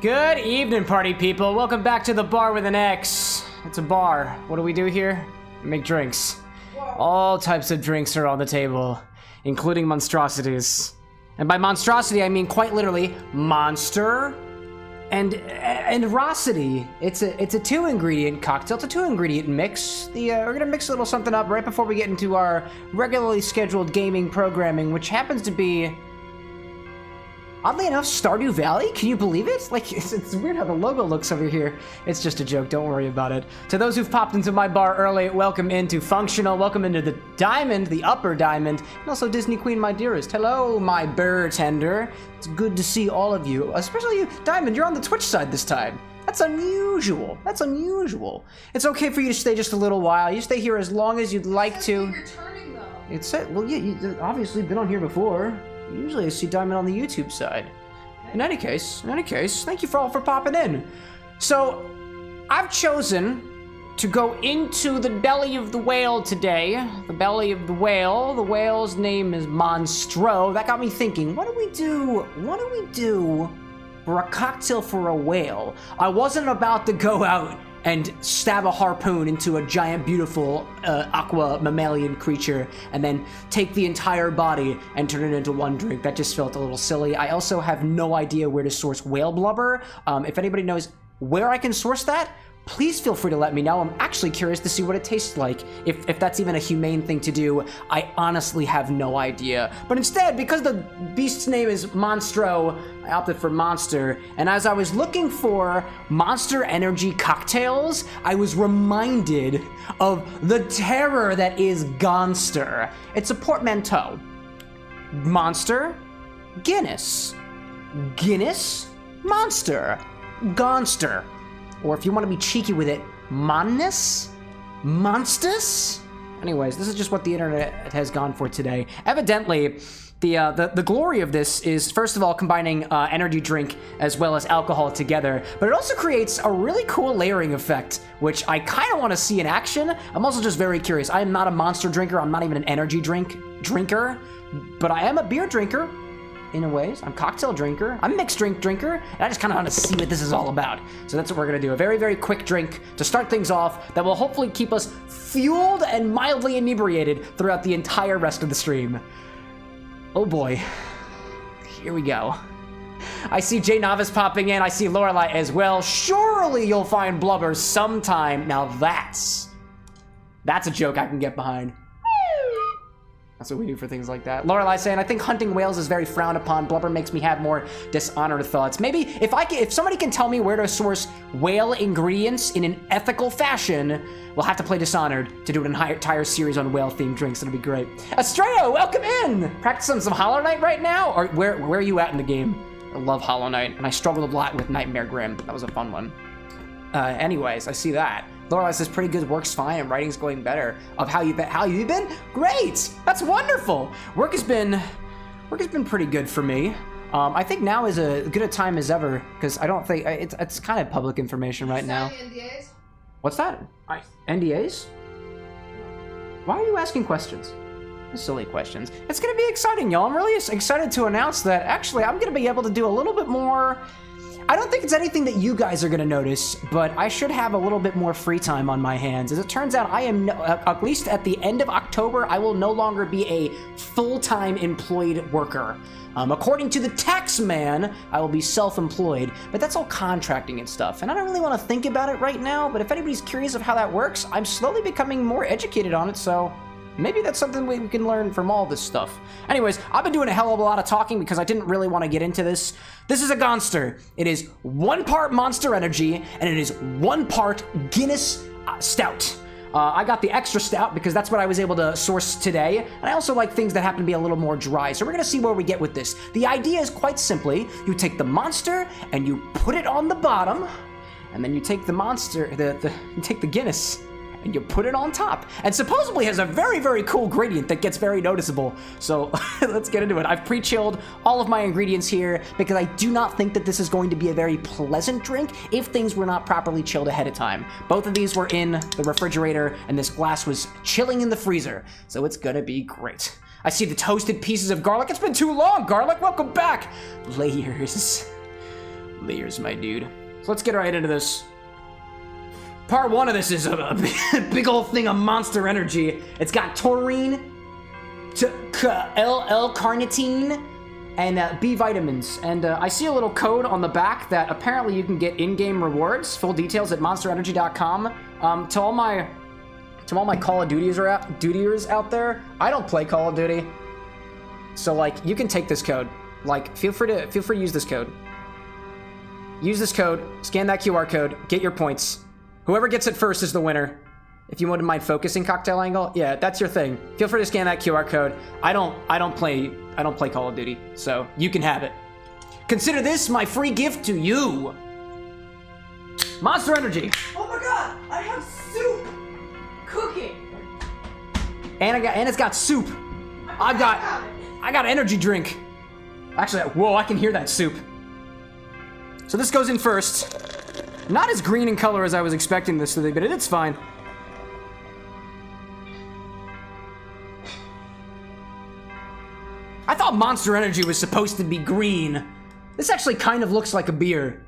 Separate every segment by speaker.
Speaker 1: Good evening, party people. Welcome back to the bar with an X. It's a bar. What do we do here? We make drinks. All types of drinks are on the table, including monstrosities. And by monstrosity, I mean quite literally Monster and Rossi. It's a 2-ingredient cocktail. It's a 2-ingredient mix. We're gonna mix a little something up right before we get into our regularly scheduled gaming programming, which happens to be, oddly enough, Stardew Valley. Can you believe it? Like, it's weird how the logo looks over here. It's just a joke. Don't worry about it. To those who've popped into my bar early, welcome into Functional. Welcome into the Diamond, the Upper Diamond, and also Disney Queen, my dearest. Hello, my bartender. It's good to see all of you, especially you. Diamond, you're on the Twitch side this time. That's unusual. That's unusual. It's okay for you to stay just a little while. You stay here as long as you'd like to.
Speaker 2: Returning, though.
Speaker 1: It's well, yeah, you've obviously been on here before. Usually I see Diamond on the YouTube side. In any case, thank you all for popping in. So, I've chosen to go into the belly of the whale today. The belly of the whale. The whale's name is Monstro. That got me thinking, what do we do for a cocktail for a whale? I wasn't about to go out and stab a harpoon into a giant, beautiful aqua mammalian creature and then take the entire body and turn it into one drink. That just felt a little silly. I also have no idea where to source whale blubber. If anybody knows where I can source that, please feel free to let me know. I'm actually curious to see what it tastes like. If that's even a humane thing to do, I honestly have no idea. But instead, because the beast's name is Monstro, I opted for Monster. And as I was looking for Monster Energy cocktails, I was reminded of the terror that is Gonster. It's a portmanteau. Monster, Guinness. Guinness, Monster, Gonster. Or if you want to be cheeky with it, Monness? Monstus? Anyways, this is just what the internet has gone for today. Evidently, the glory of this is, first of all, combining energy drink as well as alcohol together, but it also creates a really cool layering effect, which I kind of want to see in action. I'm also just very curious. I am not a Monster drinker. I'm not even an energy drinker, but I am a beer drinker. In a ways, I'm a cocktail drinker, I'm a mixed drink drinker, and I just kind of want to see what this is all about. So that's what we're gonna do, a very, very quick drink to start things off that will hopefully keep us fueled and mildly inebriated throughout the entire rest of the stream. Oh boy, here we go. I see Jay Novice popping in, I see Lorelai as well. Surely you'll find blubber sometime. Now that's a joke I can get behind. That's what we do for things like that. Lorelai saying, I think hunting whales is very frowned upon. Blubber makes me have more dishonored thoughts. Maybe if somebody can tell me where to source whale ingredients in an ethical fashion, we'll have to play Dishonored to do an entire series on whale-themed drinks. It'll be great. Estrella, welcome in! Practicing some Hollow Knight right now? Or where are you at in the game? I love Hollow Knight, and I struggled a lot with Nightmare Grim. That was a fun one. Anyways, I see that. Lorelai says pretty good, work's fine, and writing's going better. Of how you been? Great! That's wonderful! Work has been pretty good for me. I think now is as good a time as ever, because I don't think it's kind of public information right now.
Speaker 2: NDAs?
Speaker 1: What's that? NDAs? Why are you asking questions? Silly questions. It's gonna be exciting, y'all. I'm really excited to announce that actually I'm gonna be able to do a little bit more. I don't think it's anything that you guys are gonna notice, but I should have a little bit more free time on my hands. As it turns out, I am, at least at the end of October, I will no longer be a full-time employed worker. According to the tax man, I will be self-employed, but that's all contracting and stuff, and I don't really want to think about it right now, but if anybody's curious of how that works, I'm slowly becoming more educated on it, so maybe that's something we can learn from all this stuff. Anyways, I've been doing a hell of a lot of talking because I didn't really want to get into this. This is a Gonster. It is 1 part Monster Energy, and it is 1 part Guinness Stout. I got the extra stout because that's what I was able to source today, and I also like things that happen to be a little more dry, so we're gonna see where we get with this. The idea is quite simply, you take the Monster and you put it on the bottom, and then you take the Monster, you take the Guinness, and you put it on top, and supposedly has a very, very cool gradient that gets very noticeable. So let's get into it. I've pre-chilled all of my ingredients here because I do not think that this is going to be a very pleasant drink if things were not properly chilled ahead of time. Both of these were in the refrigerator, and this glass was chilling in the freezer, so it's gonna be great. I see the toasted pieces of garlic. It's been too long, garlic. Welcome back. Layers. layers, my dude. So let's get right into this. Part 1 of this is a big old thing of Monster Energy. It's got taurine, L-carnitine, and B vitamins. And I see a little code on the back that apparently you can get in-game rewards. Full details at monsterenergy.com. To all my Call of Dutyers out there, I don't play Call of Duty, so like you can take this code. Like feel free to use this code. Use this code, scan that QR code, get your points. Whoever gets it first is the winner. If you wouldn't mind focusing cocktail angle, yeah, that's your thing. Feel free to scan that QR code. I don't play Call of Duty, so you can have it. Consider this my free gift to you. Monster Energy.
Speaker 2: Oh my god, I have soup cooking.
Speaker 1: And it's got soup. I got energy drink. Actually, whoa, I can hear that soup. So this goes in first. Not as green in color as I was expecting this to be, but it's fine. I thought Monster Energy was supposed to be green. This actually kind of looks like a beer.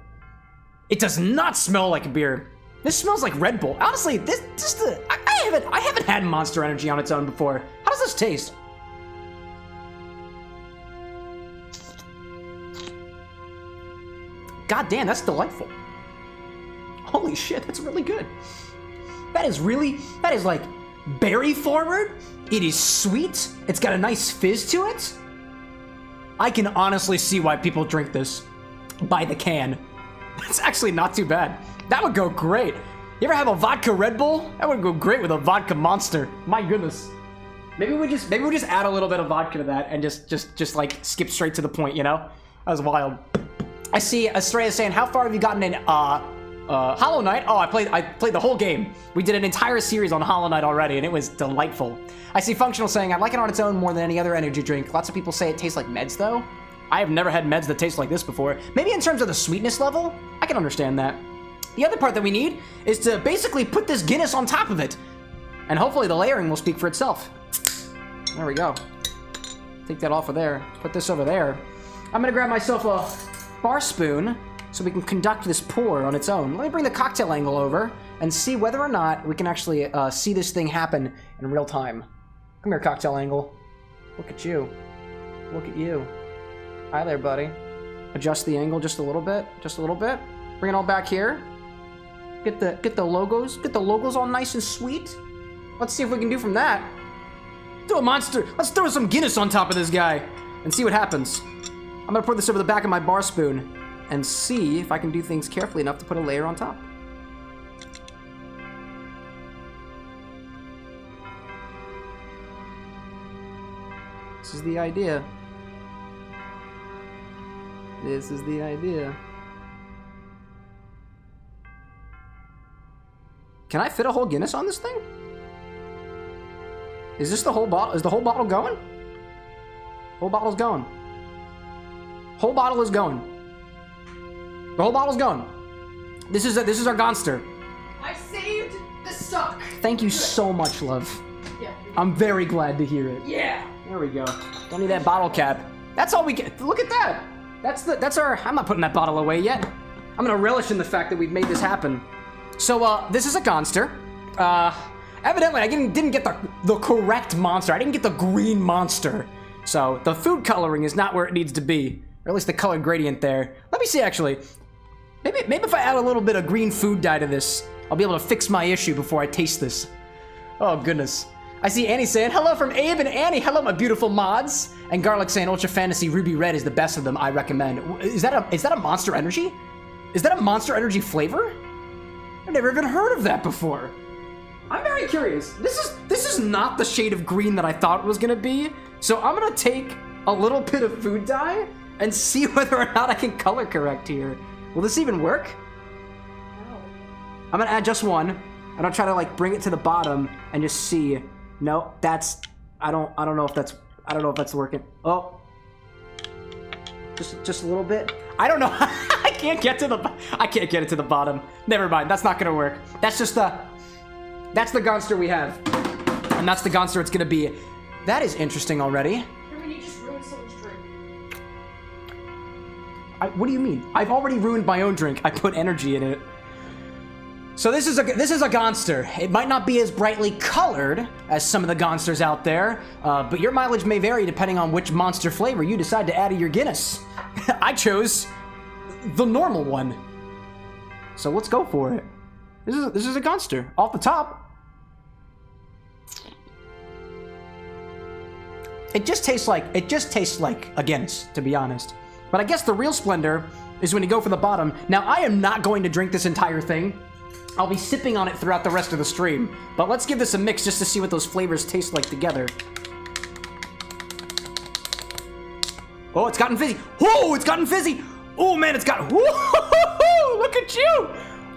Speaker 1: It does not smell like a beer. This smells like Red Bull. Honestly, I haven't had Monster Energy on its own before. How does this taste? God damn, that's delightful. Holy shit, that's really good. That is like berry forward. It is sweet. It's got a nice fizz to it. I can honestly see why people drink this by the can. It's actually not too bad. That would go great. You ever have a vodka Red Bull? That would go great with a vodka Monster. My goodness. Maybe we just add a little bit of vodka to that and just like skip straight to the point, you know? That was wild. I see Estrella saying, how far have you gotten in Hollow Knight? Oh, I played the whole game. We did an entire series on Hollow Knight already, and it was delightful. I see Functional saying, I like it on its own more than any other energy drink. Lots of people say it tastes like meds, though. I have never had meds that taste like this before. Maybe in terms of the sweetness level, I can understand that. The other part that we need is to basically put this Guinness on top of it. And hopefully the layering will speak for itself. There we go. Take that off of there. Put this over there. I'm gonna grab myself a bar spoon so we can conduct this pour on its own. Let me bring the cocktail angle over and see whether or not we can actually see this thing happen in real time. Come here, cocktail angle. Look at you. Look at you. Hi there, buddy. Adjust the angle just a little bit. Just a little bit. Bring it all back here. Get the logos. Get the logos all nice and sweet. Let's see if we can do from that. Do a monster. Let's throw some Guinness on top of this guy and see what happens. I'm gonna pour this over the back of my bar spoon and see if I can do things carefully enough to put a layer on top. This is the idea. This is the idea. Can I fit a whole Guinness on this thing? Is this the whole bottle? Is the whole bottle going? Whole bottle's going. Whole bottle is going. The whole bottle's going. This is our Gonster.
Speaker 2: I saved the stock.
Speaker 1: Thank you so much, love.
Speaker 2: Yeah.
Speaker 1: I'm very glad to hear it.
Speaker 2: Yeah.
Speaker 1: There we go. Don't need that bottle cap. That's all we get. Look at that. That's our. I'm not putting that bottle away yet. I'm gonna relish in the fact that we've made this happen. So this is a Gonster. Evidently I didn't get the correct monster. I didn't get the green monster. So the food coloring is not where it needs to be. Or at least the color gradient there. Let me see actually. Maybe if I add a little bit of green food dye to this, I'll be able to fix my issue before I taste this. Oh goodness. I see Annie saying, hello from Abe and Annie. Hello, my beautiful mods. And Garlic saying, Ultra Fantasy Ruby Red is the best of them. I recommend. Is that a Monster Energy? Is that a Monster Energy flavor? I've never even heard of that before. I'm very curious. This is not the shade of green that I thought it was gonna be. So I'm gonna take a little bit of food dye and see whether or not I can color correct here. Will this even work?
Speaker 2: No.
Speaker 1: I'm gonna add just one, and I'll try to like bring it to the bottom and just see. No, that's. I don't know if that's working. Oh, just a little bit. I don't know. I can't get it to the bottom. Never mind. That's not gonna work. That's just that's the Gonster we have, and that's the Gonster it's gonna be. That is interesting already.
Speaker 2: I mean, you just ruined someone's drink.
Speaker 1: What do you mean? I've already ruined my own drink. I put energy in it. So this is a Gonster. It might not be as brightly colored as some of the Gonsters out there, but your mileage may vary depending on which monster flavor you decide to add to your Guinness. I chose the normal one. So let's go for it. This is a Gonster. Off the top, it just tastes like a Guinness, to be honest. But I guess the real splendor is when you go for the bottom. Now, I am not going to drink this entire thing. I'll be sipping on it throughout the rest of the stream. But let's give this a mix just to see what those flavors taste like together. Oh, it's gotten fizzy. Oh, it's gotten fizzy. Oh, man, it's got... Woo-hoo-hoo-hoo! Look at you.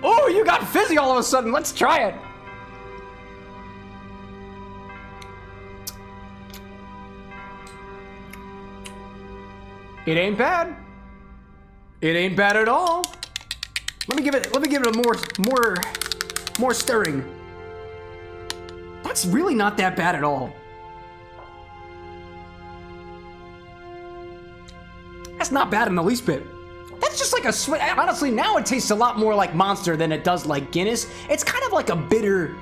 Speaker 1: Oh, you got fizzy all of a sudden. Let's try it. It ain't bad. It ain't bad at all. Let me give it a more stirring. That's really not that bad at all. That's not bad in the least bit. That's just like a sweet. Honestly, now it tastes a lot more like Monster than it does like Guinness. It's kind of like a bitter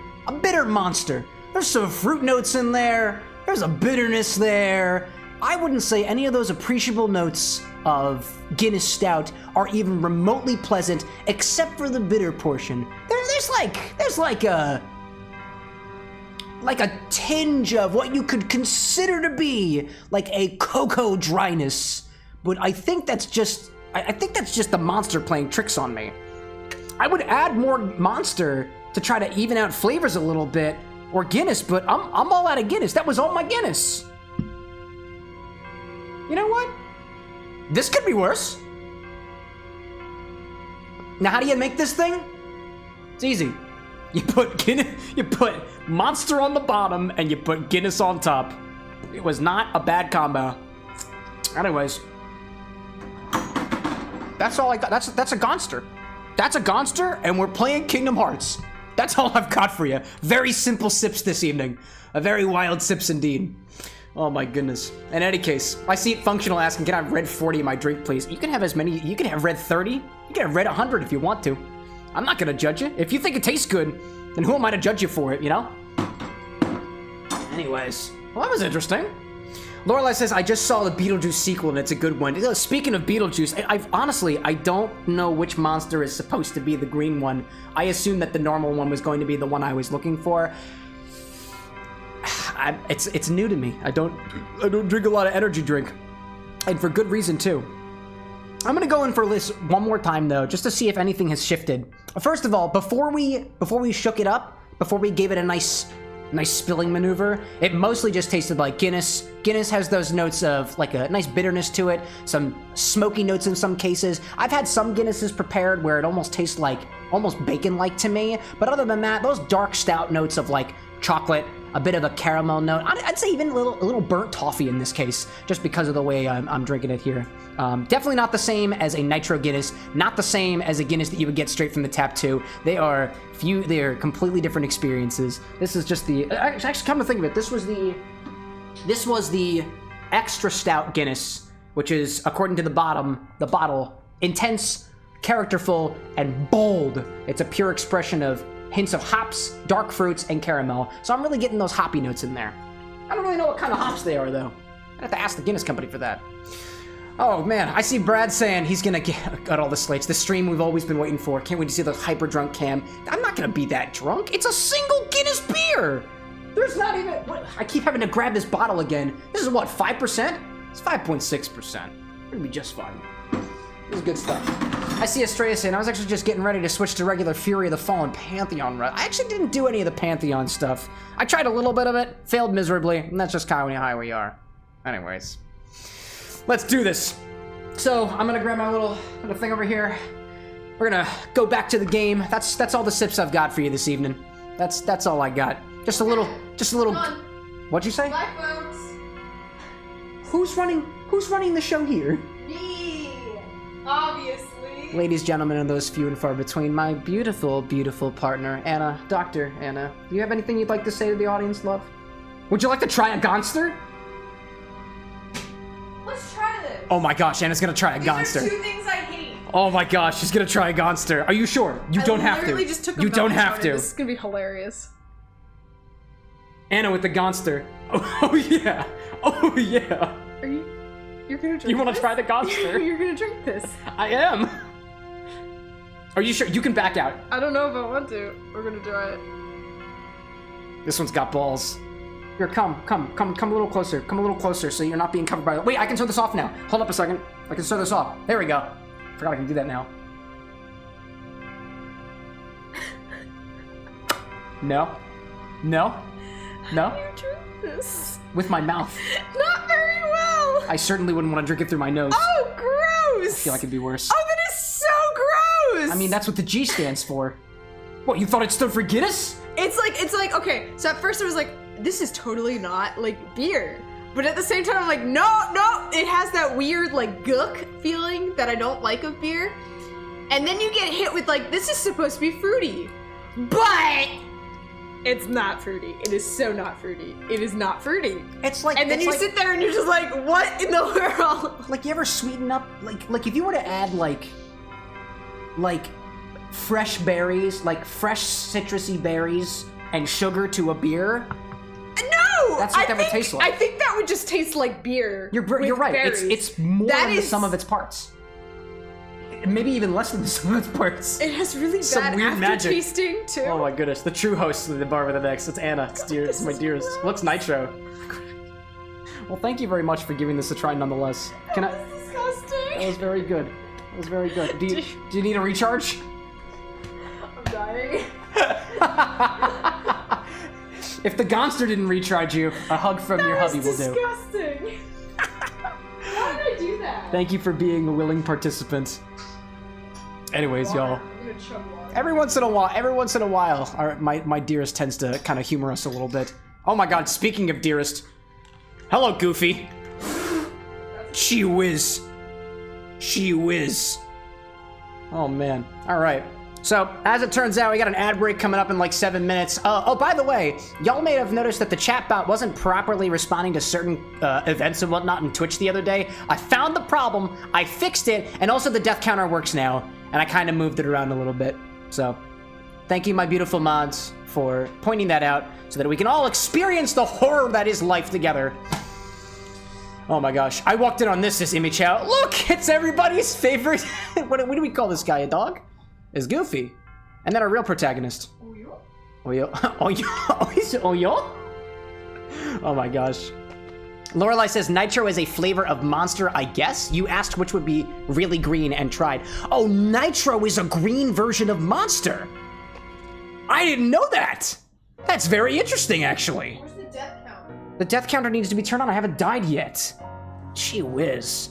Speaker 1: Monster. There's some fruit notes in there. There's a bitterness there. I wouldn't say any of those appreciable notes of Guinness Stout are even remotely pleasant, except for the bitter portion. There's like a tinge of what you could consider to be like a cocoa dryness, but I think that's just the Monster playing tricks on me. I would add more Monster to try to even out flavors a little bit, or Guinness, but I'm all out of Guinness. That was all my Guinness. You know what? This could be worse. Now, how do you make this thing? It's easy. You put Monster on the bottom and you put Guinness on top. It was not a bad combo. Anyways, that's all I got. That's a Gonster. That's a Gonster, and we're playing Kingdom Hearts. That's all I've got for you. Very simple sips this evening. A very wild sips indeed. Oh my goodness. In any case, I see Functional asking, can I have red 40 in my drink, please? You can have as many, you can have red 30. You can have red 100 if you want to. I'm not gonna judge you. If you think it tastes good, then who am I to judge you for it, you know? Anyways, well, that was interesting. Lorelai says, I just saw the Beetlejuice sequel and it's a good one. Speaking of Beetlejuice, honestly, I don't know which monster is supposed to be the green one. I assumed that the normal one was going to be the one I was looking for. It's new to me. I don't drink a lot of energy drink, and for good reason too. I'm gonna go in for this one more time though, just to see if anything has shifted. First of all, before we shook it up, before we gave it a nice spilling maneuver, it mostly just tasted like Guinness. Guinness has those notes of like a nice bitterness to it, some smoky notes in some cases. I've had some Guinnesses prepared where it almost tastes like almost bacon-like to me, but other than that, those dark stout notes of like chocolate, a bit of a caramel note. I'd say even a little burnt toffee in this case, just because of the way I'm drinking it here. Definitely not the same as a Nitro Guinness, not the same as a Guinness that you would get straight from the tap too. They are completely different experiences. This is just the, actually come to think of it, this was the extra stout Guinness, which is, according to the bottle, intense, characterful, and bold. It's a pure expression of hints of hops, dark fruits, and caramel. So I'm really getting those hoppy notes in there. I don't really know what kind of hops they are, though. I have to ask the Guinness company for that. Oh, man, I see Brad saying he's gonna get all the slates. The stream we've always been waiting for. Can't wait to see the hyper drunk cam. I'm not gonna be that drunk. It's a single Guinness beer! There's not even... I keep having to grab this bottle again. This is what, 5%? It's 5.6%. We're gonna be just fine. This is good stuff. I see Estrella saying, I was actually just getting ready to switch to regular Fury of the Fallen Pantheon run. I actually didn't do any of the Pantheon stuff. I tried a little bit of it, failed miserably, and that's just kind of how we are. Anyways, let's do this. So, I'm gonna grab my little thing over here. We're gonna go back to the game. That's all the sips I've got for you this evening. That's all I got. Just a little. What'd you say?
Speaker 2: Bye, folks.
Speaker 1: Who's running the show here?
Speaker 2: Me, obviously.
Speaker 1: Ladies, gentlemen, and those few and far between, my beautiful, beautiful partner, Anna, Dr. Anna. Do you have anything you'd like to say to the audience, love? Would you like to try a Gonster?
Speaker 2: Let's try this.
Speaker 1: Oh my gosh, Anna's gonna try a
Speaker 2: These are
Speaker 1: Gonster.
Speaker 2: 2 things I hate.
Speaker 1: Oh my gosh, she's gonna try a Gonster. Are you sure? You don't have to.
Speaker 3: literally just took a
Speaker 1: You don't
Speaker 3: melon
Speaker 1: have
Speaker 3: shot.
Speaker 1: to.
Speaker 3: This is gonna be hilarious.
Speaker 1: Anna with the Gonster. Oh yeah. Oh yeah.
Speaker 3: Are you? You're gonna drink
Speaker 1: You wanna
Speaker 3: this?
Speaker 1: try the Gonster?
Speaker 3: You're gonna drink this.
Speaker 1: I am. Are you sure? You can back out.
Speaker 3: I don't know if I want to. We're gonna try it.
Speaker 1: This one's got balls. Here, come a little closer. Come a little closer so you're not being covered by the... Wait, I can turn this off now. Hold up a second. I can turn this off. There we go. Forgot I can do that now. No. No. No.
Speaker 3: You drink this?
Speaker 1: With my mouth.
Speaker 3: Not very well.
Speaker 1: I certainly wouldn't want to drink it through my nose.
Speaker 3: Oh, gross.
Speaker 1: I feel like it'd be worse.
Speaker 3: Oh, that is so gross.
Speaker 1: I mean, that's what the G stands for. What, you thought it stood for Guinness?
Speaker 3: It's like, okay, so at first I was like, this is totally not like beer. But at the same time, I'm like, no, it has that weird like gook feeling that I don't like of beer. And then you get hit with like, this is supposed to be fruity. But it's not fruity. It is so not fruity. It is not fruity.
Speaker 1: It's like...
Speaker 3: And then you sit there and you're just like, what in the world?
Speaker 1: Like, you ever sweeten up, like if you were to add like fresh berries, like fresh citrusy berries and sugar to a beer?
Speaker 3: No!
Speaker 1: That's what that would taste like.
Speaker 3: I think that would just taste like beer.
Speaker 1: You're
Speaker 3: with
Speaker 1: right.
Speaker 3: berries.
Speaker 1: It's more
Speaker 3: That
Speaker 1: than the
Speaker 3: is-
Speaker 1: sum of its parts. Maybe even less than the sum of its parts.
Speaker 3: It has really
Speaker 1: Some
Speaker 3: bad
Speaker 1: weird magic.
Speaker 3: aftertasting too.
Speaker 1: Oh my goodness, the true host of the bar with an X. It's Anna. It's dear. It's my dearest. Looks nitro. Well, thank you very much for giving this a try, nonetheless. Can I?
Speaker 3: That's disgusting.
Speaker 1: That was very good. That was very good. Do you need a recharge?
Speaker 3: I'm dying.
Speaker 1: If the Gonster didn't recharge you, a hug from your hubby will do.
Speaker 3: Disgusting. Why did I do that?
Speaker 1: Thank you for being a willing participant. Anyways, y'all.
Speaker 3: I'm gonna chug water.
Speaker 1: Every once in a while, my dearest tends to kind of humor us a little bit. Oh my god, speaking of dearest. Hello, Goofy. Gee whiz. Gee whiz. Oh man. Alright. So, as it turns out, we got an ad break coming up in like 7 minutes. Oh, by the way, y'all may have noticed that the chatbot wasn't properly responding to certain events and whatnot in Twitch the other day. I found the problem, I fixed it, and also the death counter works now, and I kind of moved it around a little bit. So, thank you, my beautiful mods, for pointing that out so that we can all experience the horror that is life together. Oh my gosh. I walked in on this image out. Look, it's everybody's favorite. What do we call this guy? A dog? Is Goofy. And then our real protagonist.
Speaker 3: Oyo?
Speaker 1: Oyo. Oyo? Oyo? Oh my gosh. Lorelai says nitro is a flavor of Monster, I guess. You asked which would be really green and tried. Oh, nitro is a green version of Monster. I didn't know that. That's very interesting, actually.
Speaker 3: Where's the death counter?
Speaker 1: The death counter needs to be turned on. I haven't died yet. Gee whiz.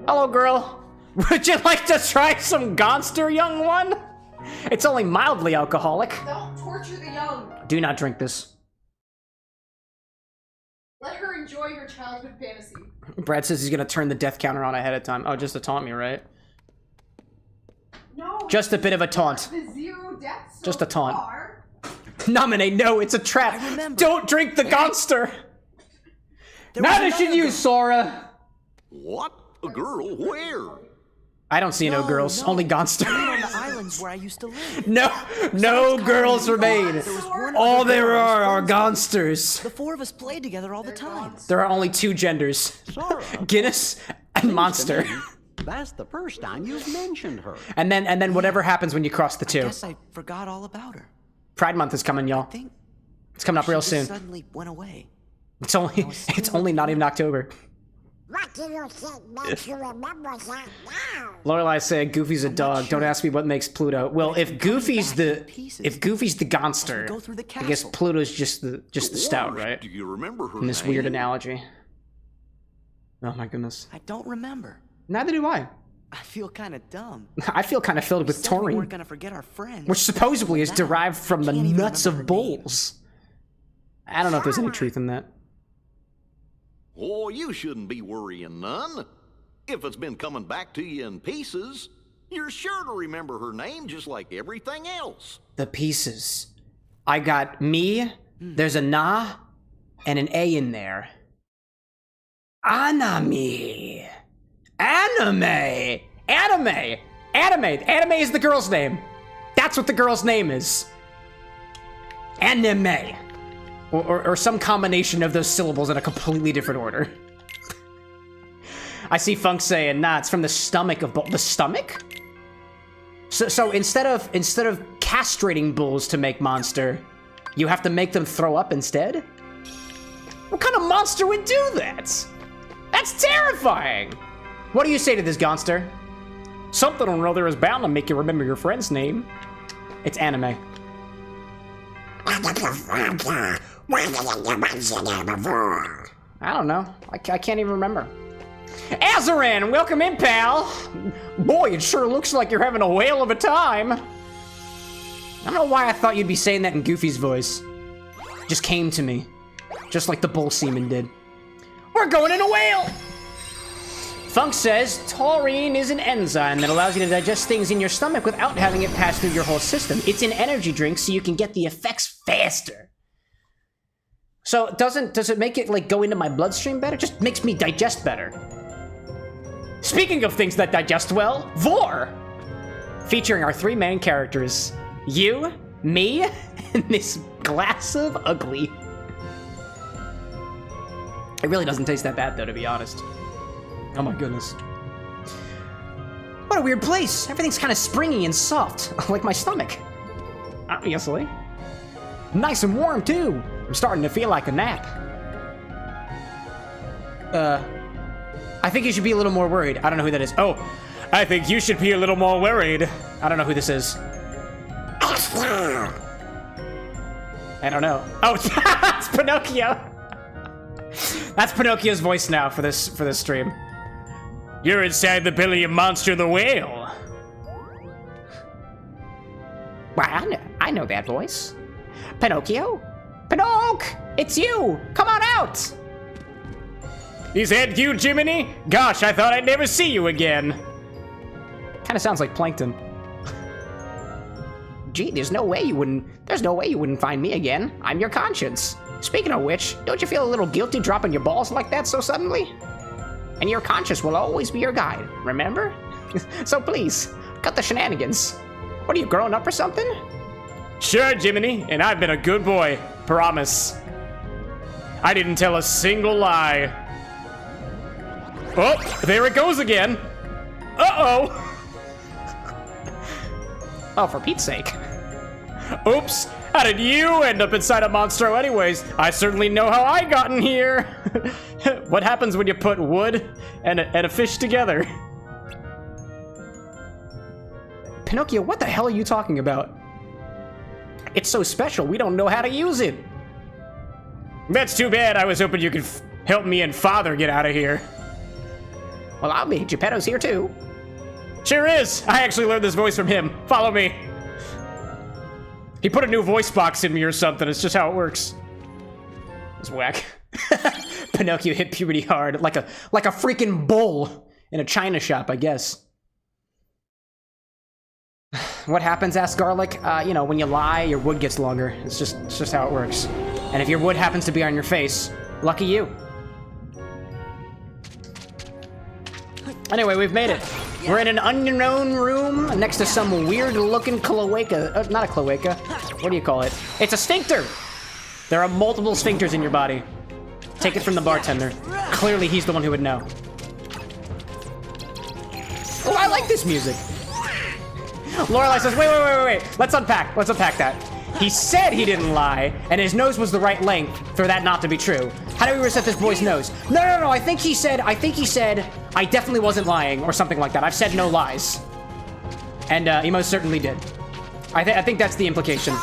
Speaker 1: Hello, girl. Would you like to try some Gonster, young one? It's only mildly alcoholic.
Speaker 3: Don't torture the young.
Speaker 1: Do not drink this.
Speaker 3: Let her enjoy her childhood fantasy.
Speaker 1: Brad says he's gonna turn the death counter on ahead of time. Oh, just to taunt me, right?
Speaker 3: No.
Speaker 1: Just a bit of a taunt.
Speaker 3: The 0 deaths so
Speaker 1: Just a taunt.
Speaker 3: far.
Speaker 1: Nominate, no, it's a trap.
Speaker 4: I remember.
Speaker 1: Don't drink the Gonster.
Speaker 4: There
Speaker 1: Not
Speaker 4: was
Speaker 1: as you
Speaker 4: another
Speaker 1: use, Sora.
Speaker 5: What? A girl? Where?
Speaker 1: I don't see no girls, only
Speaker 4: I mean on
Speaker 1: Gonster.
Speaker 4: the islands where I used to live.
Speaker 1: No girls remain.
Speaker 4: There was one
Speaker 1: All
Speaker 4: other
Speaker 1: there
Speaker 4: girl I
Speaker 1: are
Speaker 4: was friends
Speaker 1: Gonsters.
Speaker 4: with. The 4 of us played together all the time.
Speaker 1: There are only 2 genders.
Speaker 5: Sora.
Speaker 1: Guinness and Monster.
Speaker 6: That's the first time you've mentioned her.
Speaker 1: And then whatever happens when you cross the 2.
Speaker 4: Guess I forgot all about her.
Speaker 1: Pride Month is coming, y'all.
Speaker 4: I think
Speaker 1: It's coming up real
Speaker 4: she
Speaker 1: soon.
Speaker 4: just suddenly went away.
Speaker 1: It's only not even October.
Speaker 7: What do you think makes you remember that now?
Speaker 1: Lorelai said Goofy's a dog. Don't ask me what makes Pluto. Well, if Goofy's the Gonster,
Speaker 4: Go through the
Speaker 1: I guess
Speaker 4: castle.
Speaker 1: Pluto's just the stout, right?
Speaker 5: Do you remember her
Speaker 1: In this
Speaker 5: name?
Speaker 1: weird analogy. Oh my goodness.
Speaker 4: I don't remember.
Speaker 1: Neither do I.
Speaker 4: I feel kind of dumb.
Speaker 1: I feel kind of filled with
Speaker 4: Said we
Speaker 1: taurine,
Speaker 4: weren't gonna forget our friends.
Speaker 1: which supposedly is
Speaker 4: Now,
Speaker 1: derived from the
Speaker 4: I can't even
Speaker 1: nuts
Speaker 4: remember
Speaker 1: of
Speaker 4: her name.
Speaker 1: bulls. I don't know if there's any truth in that.
Speaker 5: Oh, you shouldn't be worrying none. If it's been coming back to you in pieces, you're sure to remember her name just like everything else.
Speaker 1: The pieces. I got me, there's a na, and an A in there. Anime. Anime. Anime. Anime. Anime is the girl's name. That's what the girl's name is. Anime. Or some combination of those syllables in a completely different order. I see Funk saying, nah, it's from the stomach of bull. The stomach? So instead of castrating bulls to make monster, you have to make them throw up instead? What kind of monster would do that? That's terrifying! What do you say to this, Gonster? Something or other is bound to make you remember your friend's name. It's anime.
Speaker 7: Why did you mention it before?
Speaker 1: I don't know. I can't even remember. Azaran, welcome in, pal! Boy, it sure looks like you're having a whale of a time. I don't know why I thought you'd be saying that in Goofy's voice. Just came to me. Just like the bull seaman did. We're going in a whale! Funk says, taurine is an enzyme that allows you to digest things in your stomach without having it pass through your whole system. It's an energy drink so you can get the effects faster. So does it make it like go into my bloodstream better? It just makes me digest better. Speaking of things that digest well, Vor! Featuring our three main characters. You, me, and this glass of ugly. It really doesn't taste that bad though, to be honest. Oh my goodness. What a weird place. Everything's kind of springy and soft, like my stomach. Obviously. Nice and warm too. I'm starting to feel like a nap. I think you should be a little more worried. I don't know who that is. Oh, I think you should be a little more worried. I don't know who this is. I don't know. Oh, it's Pinocchio. That's Pinocchio's voice now for this stream. You're inside the belly of Monstro the whale. Why, I know that voice. Pinocchio? Pinoc! It's you! Come on out! Is that you, Jiminy? Gosh, I thought I'd never see you again. Kinda sounds like Plankton. Gee, there's no way you wouldn't find me again. I'm your conscience. Speaking of which, don't you feel a little guilty dropping your balls like that so suddenly? And your conscience will always be your guide, remember? So please, cut the shenanigans. What are you, growing up or something? Sure, Jiminy, and I've been a good boy. Promise. I didn't tell a single lie. Oh, there it goes again. Uh-oh. Oh, for Pete's sake. Oops, how did you end up inside a Monstro anyways? I certainly know how I got in here. What happens when you put wood and a fish together? Pinocchio, what the hell are you talking about? It's so special, we don't know how to use it. That's too bad. I was hoping you could help me and Father get out of here. Well, I'll be. Geppetto's here too. Sure is. I actually learned this voice from him. Follow me. He put a new voice box in me or something. It's just how it works. It's whack. Pinocchio hit puberty hard, like a freaking bull in a china shop, I guess. What happens, asked Garlic? You know, when you lie, your wood gets longer. It's just how it works. And if your wood happens to be on your face, lucky you. Anyway, we've made it. We're in an unknown room next to some weird-looking cloaca. Not a cloaca. What do you call it? It's a sphincter! There are multiple sphincters in your body. Take it from the bartender. Clearly, he's the one who would know. Oh, I like this music. Lorelai says, wait. Let's unpack that. He said he didn't lie, and his nose was the right length for that not to be true. How do we reset this boy's nose? No, I think he said, I definitely wasn't lying, or something like that. I've said no lies. And he most certainly did. I think that's the implication.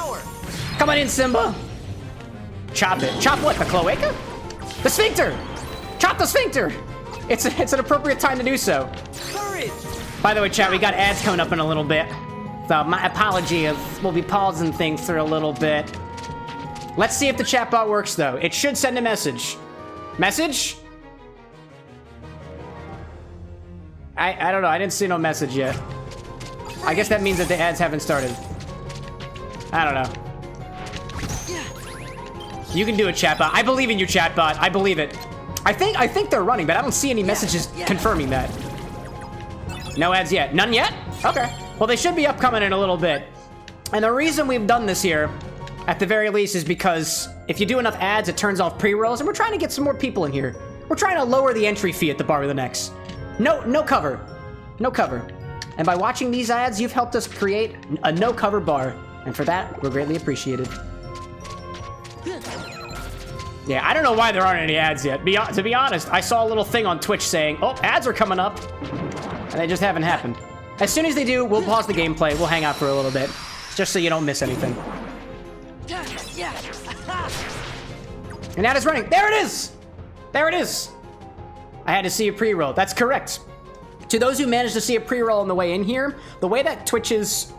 Speaker 1: Come on in, Simba. Chop it. Chop what, the cloaca? The sphincter! Chop the sphincter! It's an appropriate time to do so. By the way, chat, we got ads coming up in a little bit. So my apology we'll be pausing things for a little bit. Let's see if the chatbot works though. It should send a message. Message? I don't know, I didn't see no message yet. I guess that means that the ads haven't started. I don't know. You can do it, chatbot. I believe in you, chatbot. I believe it. I think they're running, but I don't see any messages confirming that. No ads yet. None yet? Okay. Well, they should be upcoming in a little bit. And the reason we've done this here, at the very least, is because if you do enough ads, it turns off pre-rolls, and we're trying to get some more people in here. We're trying to lower the entry fee at the Bar with an X. No cover. No cover. And by watching these ads, you've helped us create a no-cover bar. And for that, we're greatly appreciated. Yeah, I don't know why there aren't any ads yet. To be honest, I saw a little thing on Twitch saying, oh, ads are coming up. And they just haven't happened. As soon as they do, we'll pause the gameplay. We'll hang out for a little bit. Just so you don't miss anything. And ad is running. There it is! There it is! I had to see a pre-roll. That's correct. To those who managed to see a pre-roll on the way in here, the way that Twitch's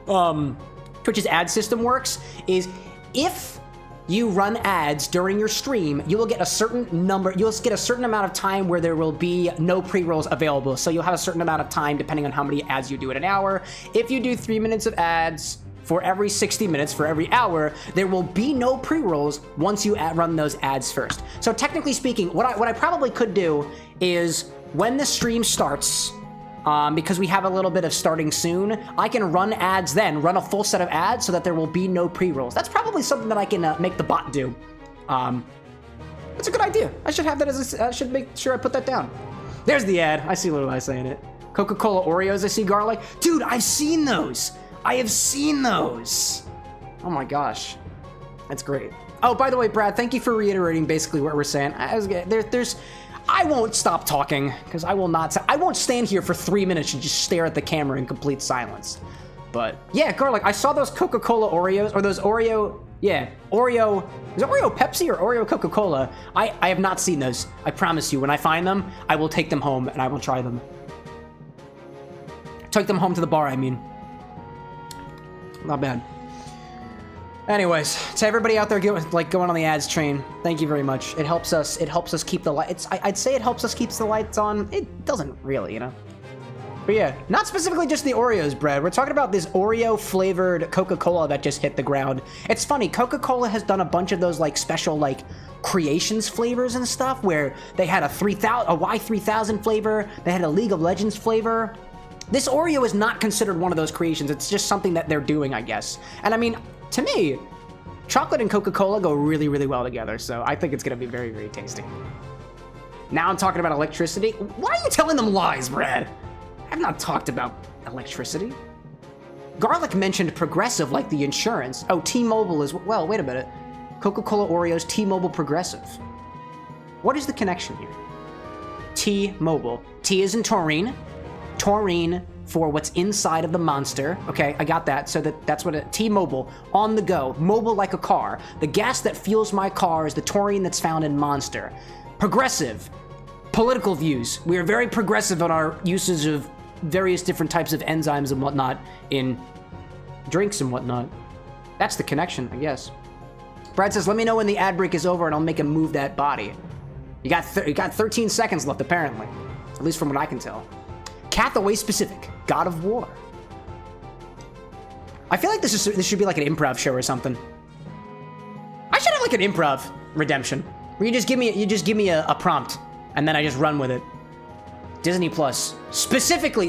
Speaker 1: ad system works is if you run ads during your stream, you will get a certain number, you'll get a certain amount of time where there will be no pre-rolls available. So you'll have a certain amount of time depending on how many ads you do in an hour. If you do 3 minutes of ads for every 60 minutes, for every hour, there will be no pre-rolls once you run those ads first. So technically speaking, what I probably could do is when the stream starts, because we have a little bit of starting soon, I can run ads then, run a full set of ads so that there will be no pre-rolls. That's probably something that I can make the bot do. That's a good idea. I should have that I should make sure I put that down. There's the ad. I see little guy saying it. Coca-Cola Oreos, I see garlic. Dude, I've seen those. I have seen those. Oh my gosh. That's great. Oh, by the way, Brad, thank you for reiterating basically what we're saying. I won't stop talking, because I won't stand here for 3 minutes and just stare at the camera in complete silence. But, yeah, garlic, I saw those Coca-Cola Oreos, or those Oreo, yeah, Oreo, is it Oreo Pepsi or Oreo Coca-Cola? I have not seen those. I promise you, when I find them, I will take them home and I will try them. Take them home to the bar, I mean. Not bad. Anyways, to everybody out there going on the ads train, thank you very much. It helps us keep the lights. I'd say it helps us keep the lights on. It doesn't really, you know. But yeah, not specifically just the Oreos, Brad. We're talking about this Oreo flavored Coca-Cola that just hit the ground. It's funny, Coca-Cola has done a bunch of those like special like creations flavors and stuff where they had a Y3000 flavor, they had a League of Legends flavor. This Oreo is not considered one of those creations. It's just something that they're doing, I guess. And I mean, to me, chocolate and Coca-Cola go really, really well together, so I think it's gonna be very, very tasty. Now I'm talking about electricity. Why are you telling them lies, Brad? I've not talked about electricity. Garlic mentioned Progressive like the insurance. Oh, T-Mobile is, well, wait a minute. Coca-Cola Oreos, T-Mobile Progressive. What is the connection here? T-Mobile. T is in taurine. Taurine for what's inside of the monster. Okay, I got that. So that's what T-Mobile, on the go, mobile like a car. The gas that fuels my car is the taurine that's found in Monster. Progressive, political views. We are very progressive on our usage of various different types of enzymes and whatnot in drinks and whatnot. That's the connection, I guess. Brad says, let me know when the ad break is over and I'll make him move that body. You got 13 seconds left, apparently. At least from what I can tell. Cathaway specific, God of War. I feel like this should be like an improv show or something. I should have like an improv redemption where you just give me a prompt and then I just run with it. Disney Plus, specifically,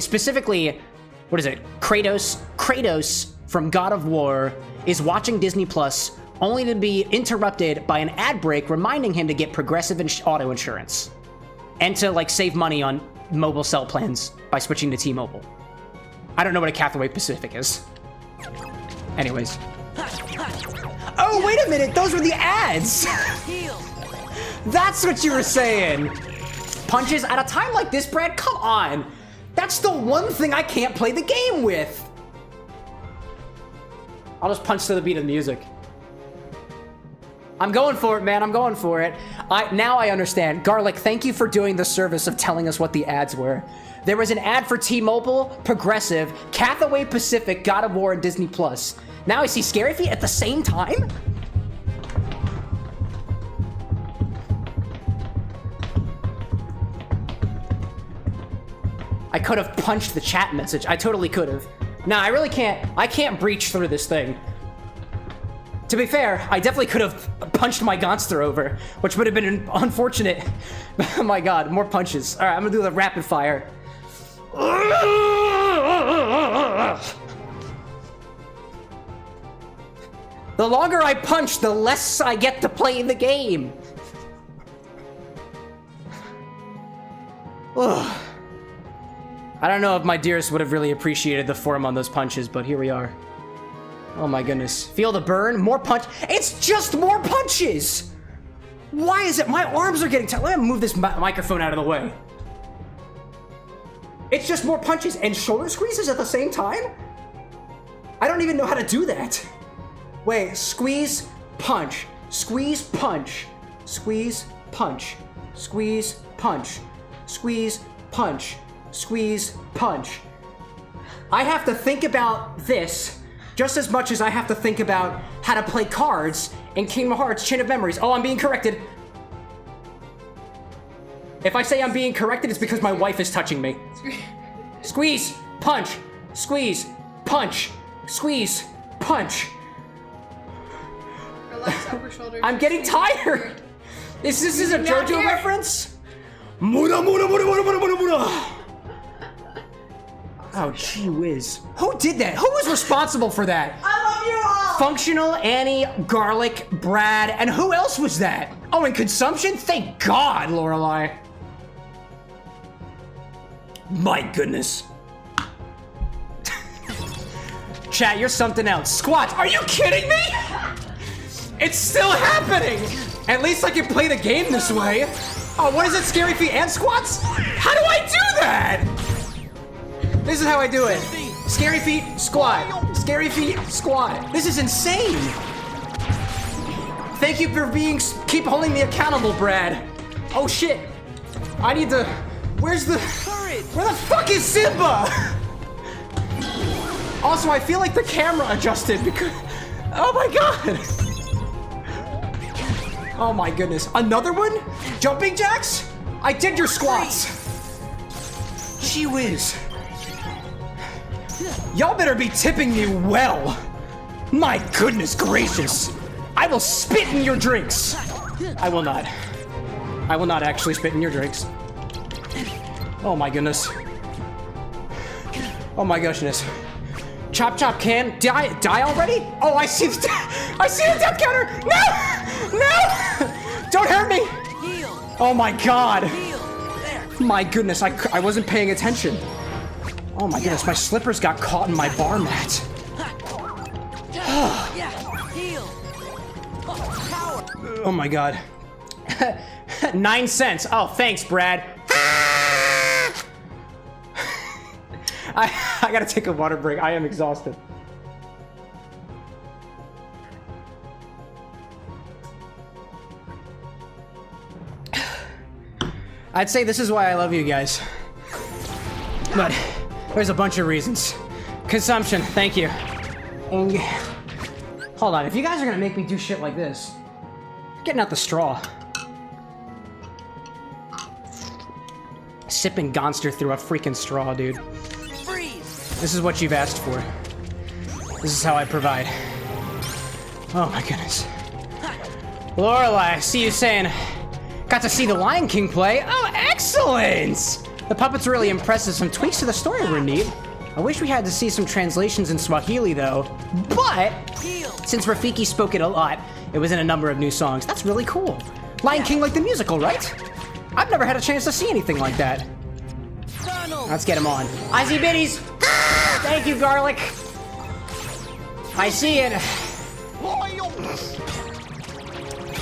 Speaker 1: what is it? Kratos from God of War is watching Disney Plus only to be interrupted by an ad break reminding him to get Progressive auto insurance and to like save money on mobile cell plans by switching to T-Mobile. I don't know what a Cathaway Pacific is. Anyways. Oh, wait a minute, those were the ads! That's what you were saying! Punches at a time like this, Brad? Come on! That's the one thing I can't play the game with! I'll just punch to the beat of the music. I'm going for it, man. I'm going for it. Now I understand. Garlic, thank you for doing the service of telling us what the ads were. There was an ad for T-Mobile, Progressive, Cathaway Pacific, God of War, and Disney Plus. Now I see Scary Feet at the same time? I could have punched the chat message. I totally could have. Nah, I really can't. I can't breach through this thing. To be fair, I definitely could have punched my Gonster over, which would have been unfortunate. Oh my god, more punches. All right, I'm gonna do the rapid fire. The longer I punch, the less I get to play the game. Ugh. I don't know if my dearest would have really appreciated the form on those punches, but here we are. Oh my goodness. Feel the burn? More punch. It's just more punches! Why is it? My arms are getting tight. Let me move this microphone out of the way. It's just more punches and shoulder squeezes at the same time? I don't even know how to do that. Wait, squeeze, punch, squeeze, punch, squeeze, punch, squeeze, punch, squeeze, punch, squeeze, punch. I have to think about this just as much as I have to think about how to play cards in Kingdom Hearts Chain of Memories. Oh, I'm being corrected. If I say I'm being corrected, it's because my wife is touching me. Squeeze, punch, squeeze, punch, squeeze, punch.
Speaker 3: Relax upper shoulders.
Speaker 1: I'm getting tired. This is a JoJo reference? Muda, muda, muda, muda, muda, muda, muda. Oh, gee whiz. Who did that? Who was responsible for that?
Speaker 2: I love you all!
Speaker 1: Functional, Annie, Garlic, Brad, and who else was that? Oh, and Consumption? Thank God, Lorelai. My goodness. Chat, you're something else. Squats, are you kidding me? It's still happening! At least I can play the game this way. Oh, what is it? Scary feet and squats? How do I do that? This is how I do it. Scary feet, squat. Scary feet, squat. This is insane. Thank you for keep holding me accountable, Brad. Oh shit. I need to, where the fuck is Simba? Also, I feel like the camera adjusted because, oh my god. Oh my goodness. Another one? Jumping jacks? I did your squats. Gee whiz. Y'all better be tipping me well. My goodness gracious. I will spit in your drinks. I will not. I will not actually spit in your drinks. Oh my goodness. Oh my goodness. Chop chop can die already? Oh, I see the death counter. No! No! Don't hurt me. Oh my god. My goodness, I wasn't paying attention. Oh my goodness, my slippers got caught in my bar mat. Oh my god. 9 cents. Oh, thanks, Brad. I gotta take a water break. I am exhausted. I'd say this is why I love you guys. But there's a bunch of reasons. Consumption, thank you. And hold on, if you guys are gonna make me do shit like this, I'm getting out the straw. Sipping Gonster through a freaking straw, dude. This is what you've asked for. This is how I provide. Oh my goodness. Lorelai, I see you saying, got to see the Lion King play. Oh, excellent! The puppets were really impressive. Some tweaks to the story were neat. I wish we had to see some translations in Swahili though. But, since Rafiki spoke it a lot, it was in a number of new songs. That's really cool. Lion King like the musical, right? I've never had a chance to see anything like that. Let's get him on. Izzy Biddies! Thank you, Garlic. I see it.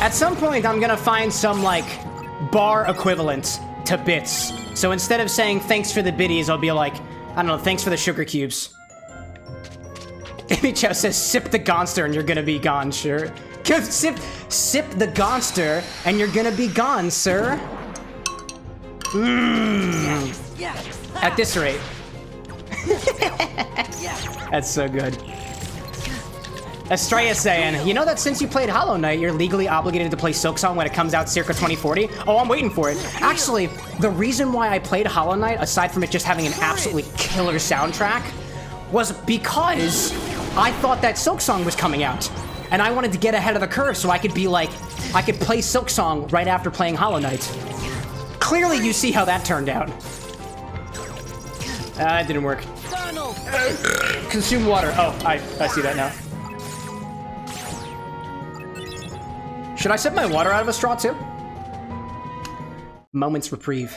Speaker 1: At some point, I'm gonna find some, like, bar equivalent to bits. So instead of saying thanks for the biddies, I'll be like, I don't know, thanks for the sugar cubes. Amy Chow says, sip the Gonster and you're gonna be gone, sure. Sip the Gonster and you're gonna be gone, sir. At this rate. That's so good. Estrella saying, you know that since you played Hollow Knight, you're legally obligated to play Silksong when it comes out circa 2040? Oh, I'm waiting for it. Actually, the reason why I played Hollow Knight, aside from it just having an absolutely killer soundtrack, was because I thought that Silksong was coming out. and I wanted to get ahead of the curve so I could be like, I could play Silk Song right after playing Hollow Knight. Clearly you see how that turned out. It didn't work. Consume water. Oh, I see that now. Should I sip my water out of a straw too? Moment's reprieve.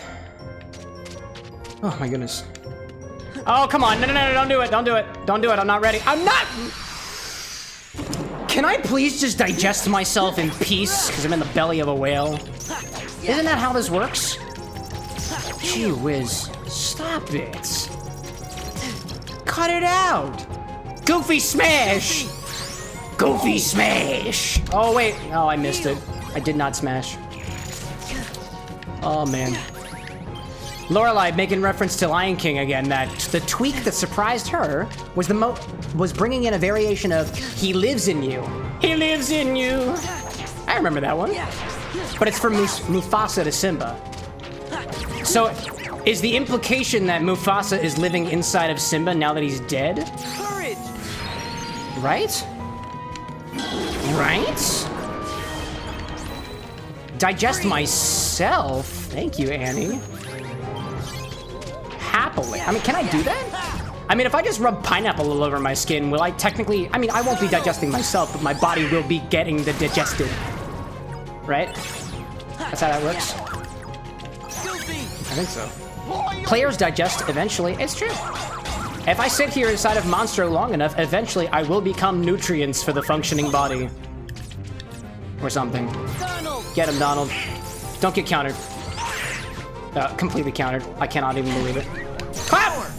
Speaker 1: Oh my goodness. Oh, come on. No, don't do it. Don't do it. Don't do it. I'm not ready. I'm not... Can I please just digest myself in peace? Because I'm in the belly of a whale. Isn't that how this works? Gee whiz. Stop it. Cut it out. Goofy smash. Goofy smash. Oh, wait. Oh, I missed it. I did not smash. Oh, man. Lorelai making reference to Lion King again, that the tweak that surprised her was was bringing in a variation of "He lives in you." He lives in you. I remember that one. But it's from Mufasa to Simba. So, is the implication that Mufasa is living inside of Simba now that he's dead?
Speaker 4: Courage!
Speaker 1: Right? Right? Digest myself? Thank you, Annie. Happily. I mean, can I do that? I mean, if I just rub pineapple all over my skin, will I technically... I mean, I won't be digesting myself, but my body will be getting the digested. Right? That's how that works? I think so. Players digest eventually. It's true. If I sit here inside of Monstro long enough, eventually I will become nutrients for the functioning body. Or something. Get him, Donald. Don't get countered. Completely countered. I cannot even believe it. Clap!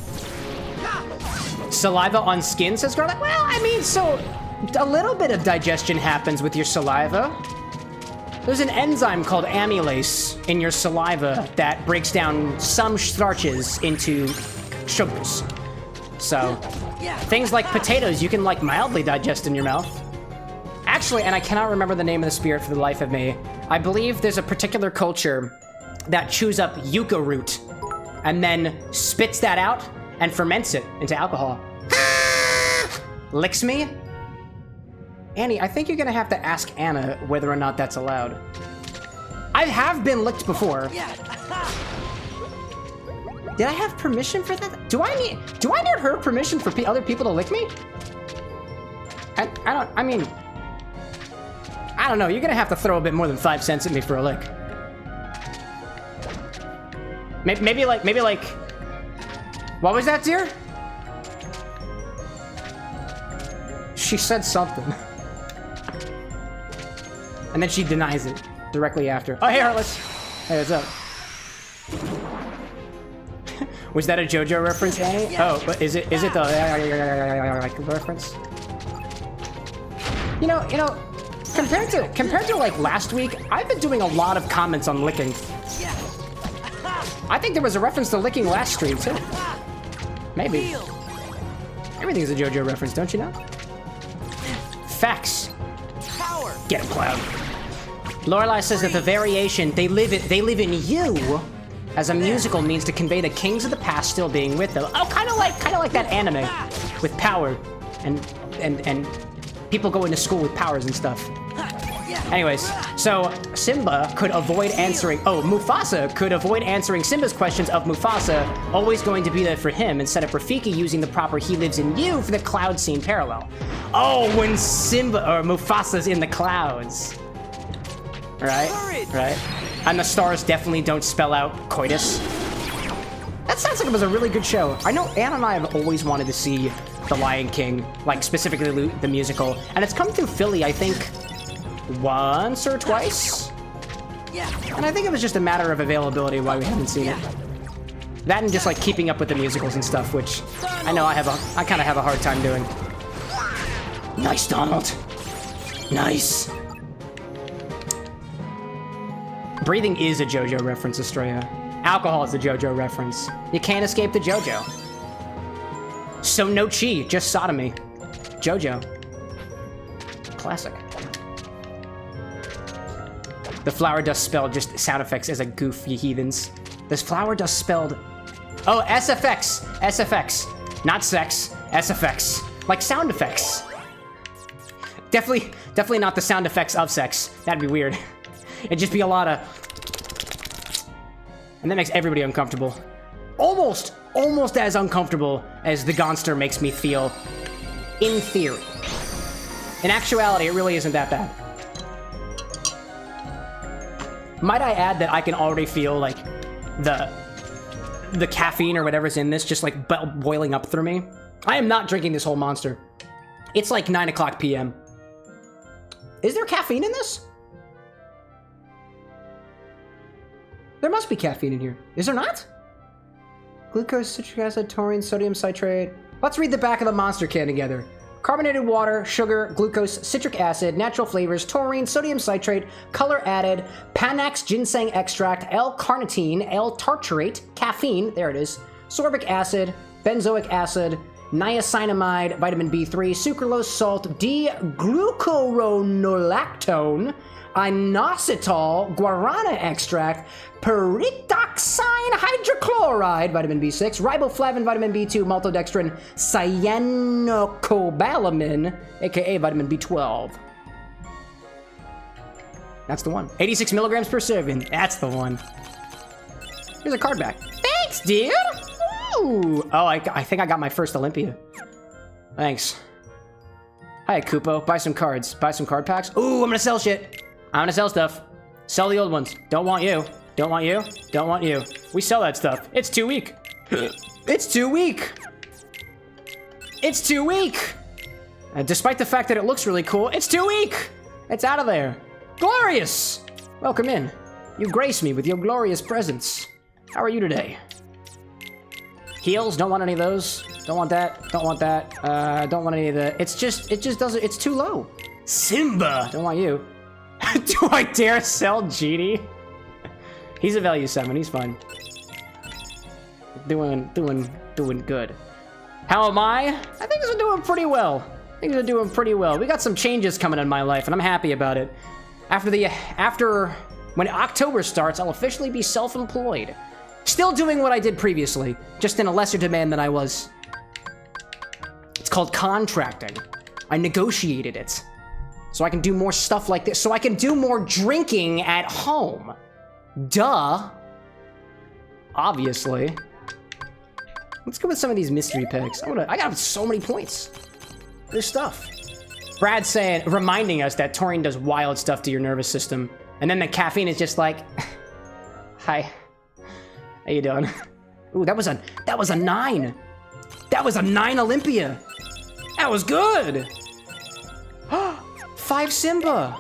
Speaker 1: Saliva on skin, says Garlic. Well, I mean, so a little bit of digestion happens with your saliva. There's an enzyme called amylase in your saliva that breaks down some starches into sugars. So things like potatoes you can like mildly digest in your mouth. Actually, and I cannot remember the name of the spirit for the life of me, I believe there's a particular culture that chews up yucca root and then spits that out and ferments it into alcohol. Licks me? Annie, I think you're gonna have to ask Anna whether or not that's allowed. I have been licked before. Did I have permission for that? Do I need her permission for other people to lick me? I don't know. You're gonna have to throw a bit more than 5 cents at me for a lick. Maybe like, what was that, dear? She said something. And then she denies it directly after. Oh, hey, Heartless. Hey, what's up? Was that a JoJo reference, Annie? Oh, but is it the reference? You know, compared to like last week, I've been doing a lot of comments on licking. I think there was a reference to licking last stream too. Maybe. Everything's a JoJo reference, don't you know? Facts. Get him, Cloud. Lorelai says that the variation "they live in you" as a musical means to convey the kings of the past still being with them. Oh, kind of like that anime with power and people going to school with powers and stuff. Anyways, so Simba could avoid answering... Oh, Mufasa could avoid answering Simba's questions of Mufasa always going to be there for him instead of Rafiki using the proper "he lives in you" for the cloud scene parallel. Oh, when Simba or Mufasa's in the clouds. Right? And the stars definitely don't spell out coitus. That sounds like it was a really good show. I know Anna and I have always wanted to see The Lion King, like specifically the musical, and it's come through Philly, I think, once or twice? And I think it was just a matter of availability why we haven't seen it. That and just like keeping up with the musicals and stuff, which I know I kind of have a hard time doing. Nice, Donald. Nice. Breathing is a JoJo reference, Estrella. Alcohol is a JoJo reference. You can't escape the JoJo. So no chi, just sodomy. JoJo. Classic. The flower dust spelled just sound effects as a goof, you heathens. This flower dust spelled... Oh, SFX. SFX. Not sex. SFX. Like sound effects. Definitely not the sound effects of sex. That'd be weird. It'd just be a lot of... And that makes everybody uncomfortable. Almost as uncomfortable as the Gonster makes me feel, in theory. In actuality, it really isn't that bad. Might I add that I can already feel, like, the caffeine or whatever's in this just, like, boiling up through me. I am not drinking this whole monster. It's like 9 o'clock p.m. Is there caffeine in this? There must be caffeine in here. Is there not? Glucose, citric acid, taurine, sodium citrate. Let's read the back of the monster can together. Carbonated water, sugar, glucose, citric acid, natural flavors, taurine, sodium citrate, color added, Panax ginseng extract, L-carnitine, L-tartrate, caffeine, there it is, sorbic acid, benzoic acid, niacinamide, vitamin B3, sucralose, salt, D-glucuronolactone, inositol, guarana extract, pyridoxine hydrochloride, vitamin B6, riboflavin, vitamin B2, maltodextrin, cyanocobalamin, aka vitamin B12. That's the one. 86 milligrams per serving. That's the one. Here's a card back. Thanks, dude! Ooh. Oh, I think I got my first Olympia. Thanks. Hi, Kupo. Buy some cards. Buy some card packs. Ooh, I'm gonna sell shit. I'm gonna sell stuff. Sell the old ones. Don't want you. Don't want you. Don't want you. We sell that stuff. It's too weak. It's too weak. It's too weak. Despite the fact that it looks really cool, it's too weak. It's out of there. Glorious. Welcome in. You grace me with your glorious presence. How are you today? Heals, don't want any of those. Don't want that. Don't want that. Don't want any of the. It just doesn't. It's too low. Simba. Don't want you. Do I dare sell Genie? He's a value 7. He's fine. Doing good. How am I? I think things are doing pretty well. Things are doing pretty well. We got some changes coming in my life, and I'm happy about it. When October starts, I'll officially be self-employed. Still doing what I did previously, just in a lesser demand than I was. It's called contracting. I negotiated it. So I can do more stuff like this. So I can do more drinking at home. Duh. Obviously. Let's go with some of these mystery picks. I got so many points. This stuff. Brad's saying, reminding us that taurine does wild stuff to your nervous system. And then the caffeine is just like, hi. How you doing? Ooh, that was a 9. That was a 9 Olympia. That was good. 5 Simba.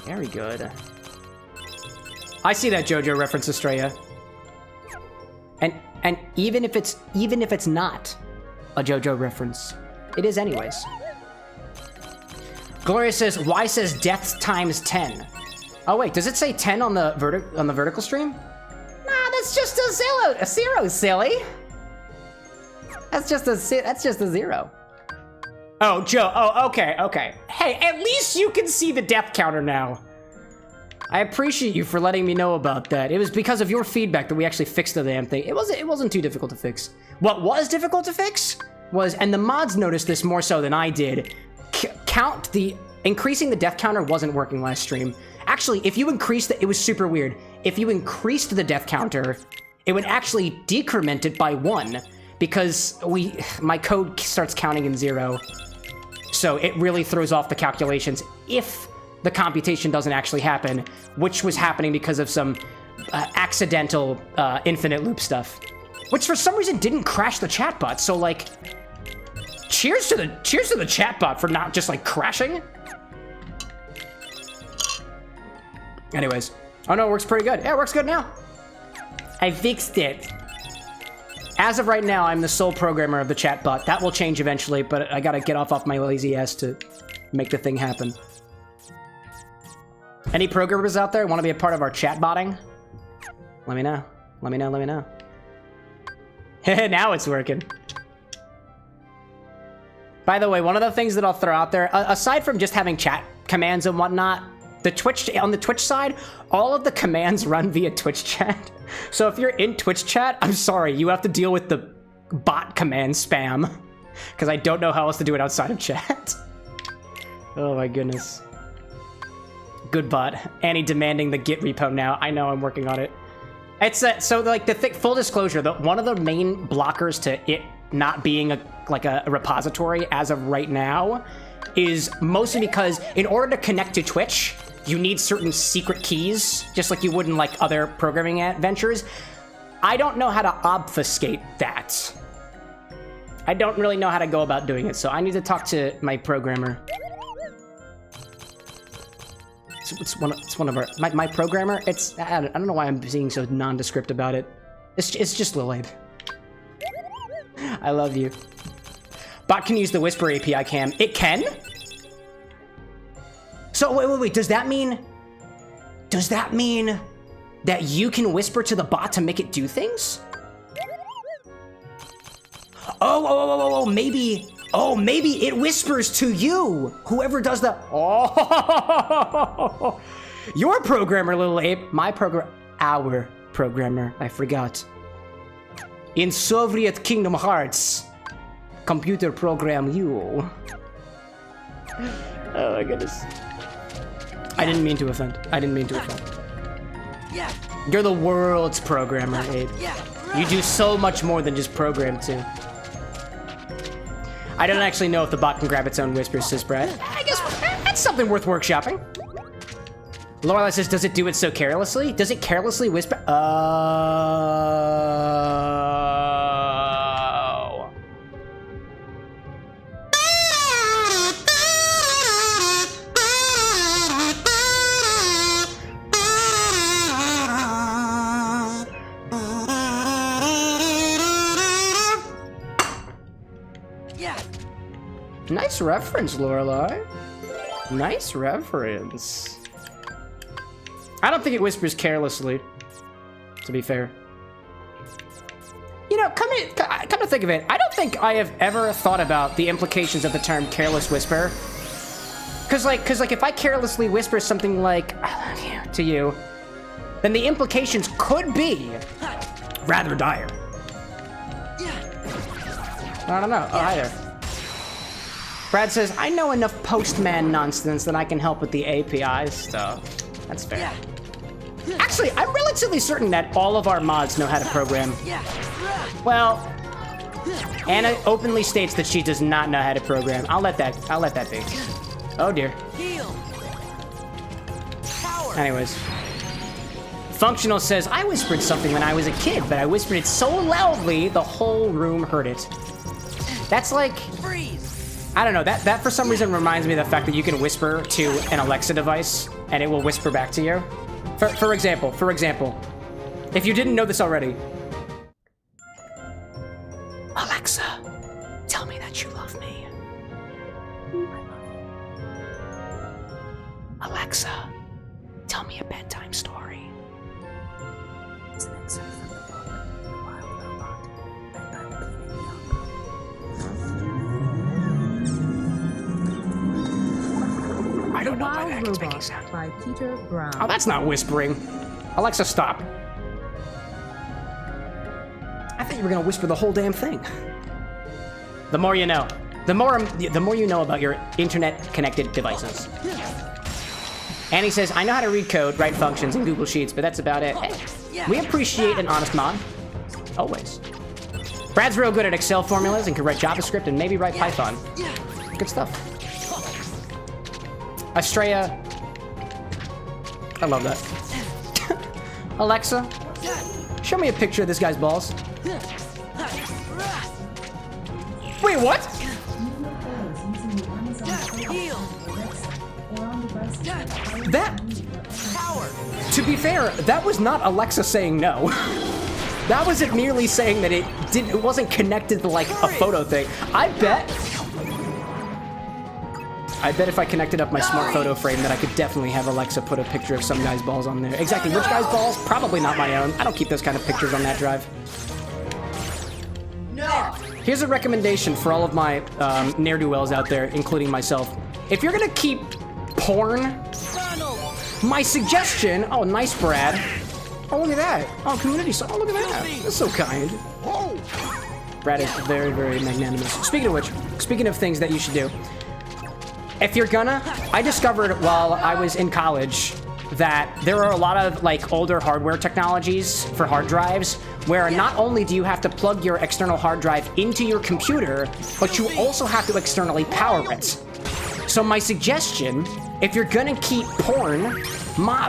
Speaker 1: Very good. I see that JoJo reference, Estrella. And even if it's not a JoJo reference, it is anyways. Gloria says, Y says death times 10. Oh wait, does it say 10 on the vertical stream? Nah, that's just a zero, silly. That's just a 0. Oh, Joe. Oh, okay. Hey, at least you can see the death counter now. I appreciate you for letting me know about that. It was because of your feedback that we actually fixed the damn thing. It wasn't too difficult to fix. What was difficult to fix was, and the mods noticed this more so than I did, increasing the death counter wasn't working last stream. Actually, if you increased it was super weird. If you increased the death counter, it would actually decrement it by 1 because my code starts counting in 0. So it really throws off the calculations if the computation doesn't actually happen, which was happening because of some accidental infinite loop stuff, which for some reason didn't crash the chatbot. So like, cheers to the chatbot for not just like crashing. Anyways, oh no, it works pretty good. Yeah, it works good now. I fixed it. As of right now, I'm the sole programmer of the chatbot. That will change eventually, but I gotta get off my lazy ass to make the thing happen. Any programmers out there want to be a part of our chatbotting? Let me know. Let me know. Now it's working. By the way, one of the things that I'll throw out there, aside from just having chat commands and whatnot, on the Twitch side, all of the commands run via Twitch chat. So if you're in Twitch chat, I'm sorry, you have to deal with the bot command spam, because I don't know how else to do it outside of chat. Oh my goodness. Good bot. Annie demanding the Git repo now. I know, I'm working on it. It's so like the full disclosure, one of the main blockers to it not being a repository as of right now is mostly because in order to connect to Twitch, you need certain secret keys, just like you would in like other programming adventures. I don't know how to obfuscate that. I don't really know how to go about doing it, so I need to talk to my programmer. It's one of our my programmer. I don't know why I'm being so nondescript about it. It's just Lil Abe. I love you. Bot can use the Whisper API cam. It can? So wait. Does that mean that you can whisper to the bot to make it do things? Oh, maybe it whispers to you. Whoever does the your programmer, Little Ape. Our programmer. I forgot. In Soviet Kingdom Hearts, computer program you. Oh my goodness. I didn't mean to offend. You're the world's programmer, Abe. You do so much more than just program too. I don't actually know if the bot can grab its own whispers, says Brad. I guess that's something worth workshopping. Lorelai says, does it do it so carelessly? Does it carelessly whisper? Oh. Nice reference, Lorelai. Nice reference. I don't think it whispers carelessly, to be fair. You know, come to think of it, I don't think I have ever thought about the implications of the term careless whisper. Cause like if I carelessly whisper something like, I love you, to you, then the implications could be rather dire. I don't know. Oh, hi there. Brad says, I know enough postman nonsense that I can help with the API stuff. That's fair. Actually, I'm relatively certain that all of our mods know how to program. Well, Anna openly states that she does not know how to program. I'll let that be. Oh dear. Anyways. Functional says, I whispered something when I was a kid, but I whispered it so loudly the whole room heard it. That's like, I don't know, that for some reason reminds me of the fact that you can whisper to an Alexa device and it will whisper back to you. For example, if you didn't know this already. Alexa, tell me that you love me. Alexa, tell me a bedtime story. It's an excerpt from the book, The Wild Robot, read by the I don't know why that is making sound.
Speaker 8: By Peter Brown.
Speaker 1: Oh, that's not whispering. Alexa, stop. I thought you were gonna whisper the whole damn thing. The more you know. The more you know about your internet-connected devices. Annie says, I know how to read code, write functions in Google Sheets, but that's about it. Hey, we appreciate an honest mod. Always. Brad's real good at Excel formulas and can write JavaScript and maybe write Python. Good stuff. Estrella. I love that. Alexa, show me a picture of this guy's balls. Wait, what? That, to be fair, that was not Alexa saying no. That was it merely saying that it wasn't connected to like a photo thing. I bet if I connected up my smart photo frame that I could definitely have Alexa put a picture of some guy's balls on there. Exactly, which guy's balls? Probably not my own. I don't keep those kind of pictures on that drive.
Speaker 2: No!
Speaker 1: Here's a recommendation for all of my ne'er-do-wells out there, including myself. If you're gonna keep porn, my suggestion, oh, nice, Brad. Oh, look at that. Oh, community, oh, look at that. That's so kind. Brad is very, very magnanimous. Speaking of which, speaking of things that you should do, if you're gonna, I discovered while I was in college that there are a lot of like older hardware technologies for hard drives where not only do you have to plug your external hard drive into your computer, but you also have to externally power it. So my suggestion, if you're gonna keep porn,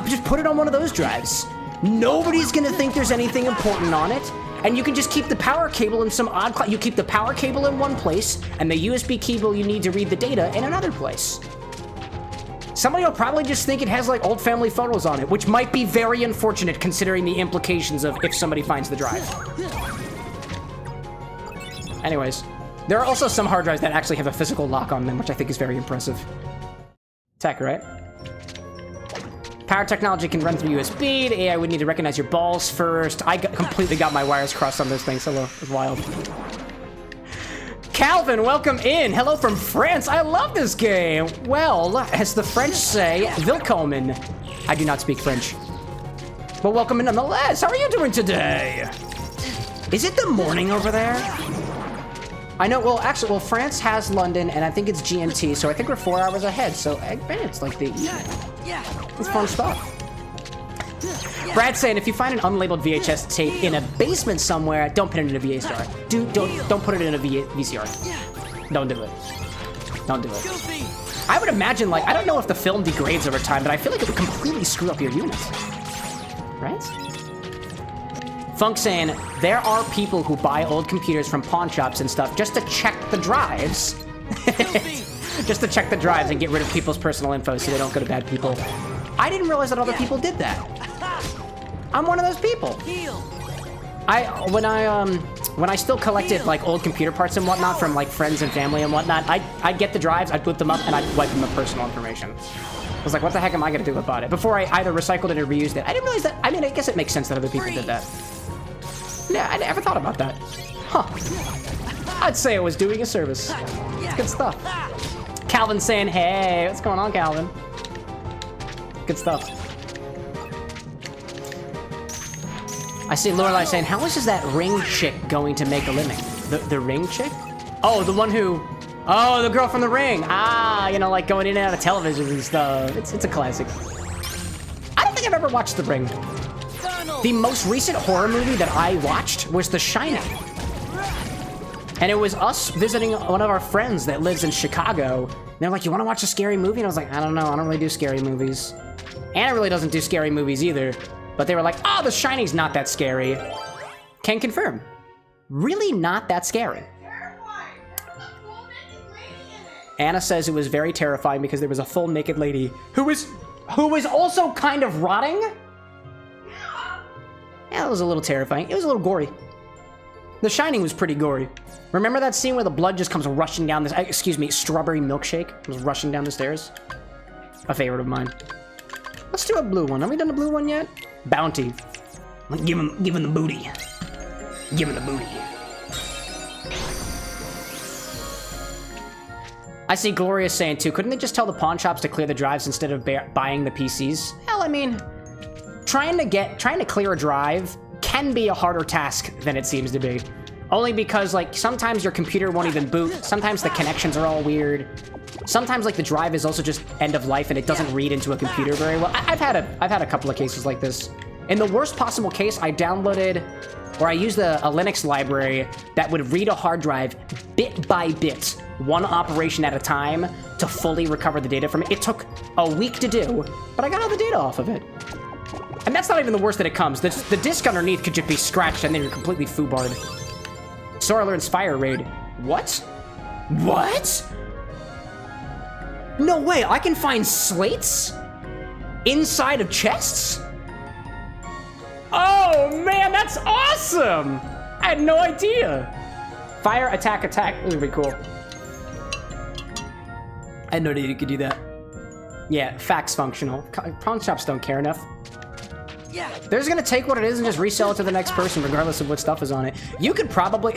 Speaker 1: just put it on one of those drives. Nobody's gonna think there's anything important on it, and you can just keep the power cable in some odd you keep the power cable in one place, and the USB cable you need to read the data in another place. Somebody will probably just think it has like old family photos on it, which might be very unfortunate considering the implications of if somebody finds the drive. Anyways, there are also some hard drives that actually have a physical lock on them, which I think is very impressive. Tech, right? Power technology can run through USB. The AI would need to recognize your balls first. I completely got my wires crossed on those things. Hello, it's wild. Calvin, welcome in. Hello from France. I love this game. Well, as the French say, willkommen. I do not speak French. But welcome in nonetheless. How are you doing today? Is it the morning over there? I know, well, actually, well, France has London, and I think it's GMT, so I think we're 4 hours ahead, so it's like the it's fun stuff. Brad's saying, if you find an unlabeled VHS tape in a basement somewhere, don't put it in a VCR. Don't put it in a VCR. Don't do it. Don't do it. I would imagine, like, I don't know if the film degrades over time, but I feel like it would completely screw up your unit. Right? Funk saying, there are people who buy old computers from pawn shops and stuff just to check the drives. Just to check the drives and get rid of people's personal info so they don't go to bad people. I didn't realize that other people did that. I'm one of those people. When I still collected like old computer parts and whatnot from like friends and family and whatnot, I'd get the drives, I'd boot them up, and I'd wipe them of personal information. I was like, what the heck am I gonna do about it? Before I either recycled it or reused it. I didn't realize that. I mean, I guess it makes sense that other people did that. Yeah, I never thought about that. Huh. I'd say it was doing a service. It's good stuff. Calvin saying, hey, what's going on, Calvin? Good stuff. I see Lorelai saying, how much is that ring chick going to make a living? The ring chick? Oh, the one who... Oh, the girl from The Ring. Ah, you know, like going in and out of television and stuff. It's a classic. I don't think I've ever watched The Ring. The most recent horror movie that I watched was The Shining. And it was us visiting one of our friends that lives in Chicago. And they're like, you want to watch a scary movie? And I was like, I don't know. I don't really do scary movies. Anna really doesn't do scary movies either. But they were like, oh, The Shining's not that scary. Can confirm. Really not that scary. Anna says it was very terrifying because there was a full naked lady who was also kind of rotting. Yeah, it was a little terrifying. It was a little gory. The Shining was pretty gory. Remember that scene where the blood just comes rushing down this, excuse me, strawberry milkshake comes rushing down the stairs? A favorite of mine. Let's do a blue one. Have we done the blue one yet? Bounty. Give him the booty. Give him the booty. I see Gloria saying too, couldn't they just tell the pawn shops to clear the drives instead of buying the PCs? Hell, I mean, trying to clear a drive can be a harder task than it seems to be. Only because, like, sometimes your computer won't even boot, sometimes the connections are all weird. Sometimes, like, the drive is also just end of life and it doesn't read into a computer very well. I've had a couple of cases like this. In the worst possible case, I downloaded, or I used a Linux library that would read a hard drive bit by bit, one operation at a time, to fully recover the data from it. It took a week to do, but I got all the data off of it. And that's not even the worst that it comes. The disk underneath could just be scratched and then you're completely foobarred. Sora learns Fire Raid. What? What? No way, I can find slates inside of chests? Oh man, that's awesome! I had no idea. Fire, attack. This would be cool. I had no idea you could do that. Yeah, fax functional. Pawn shops don't care enough. Yeah. They're just gonna take what it is and just resell it to the next person regardless of what stuff is on it. You could probably...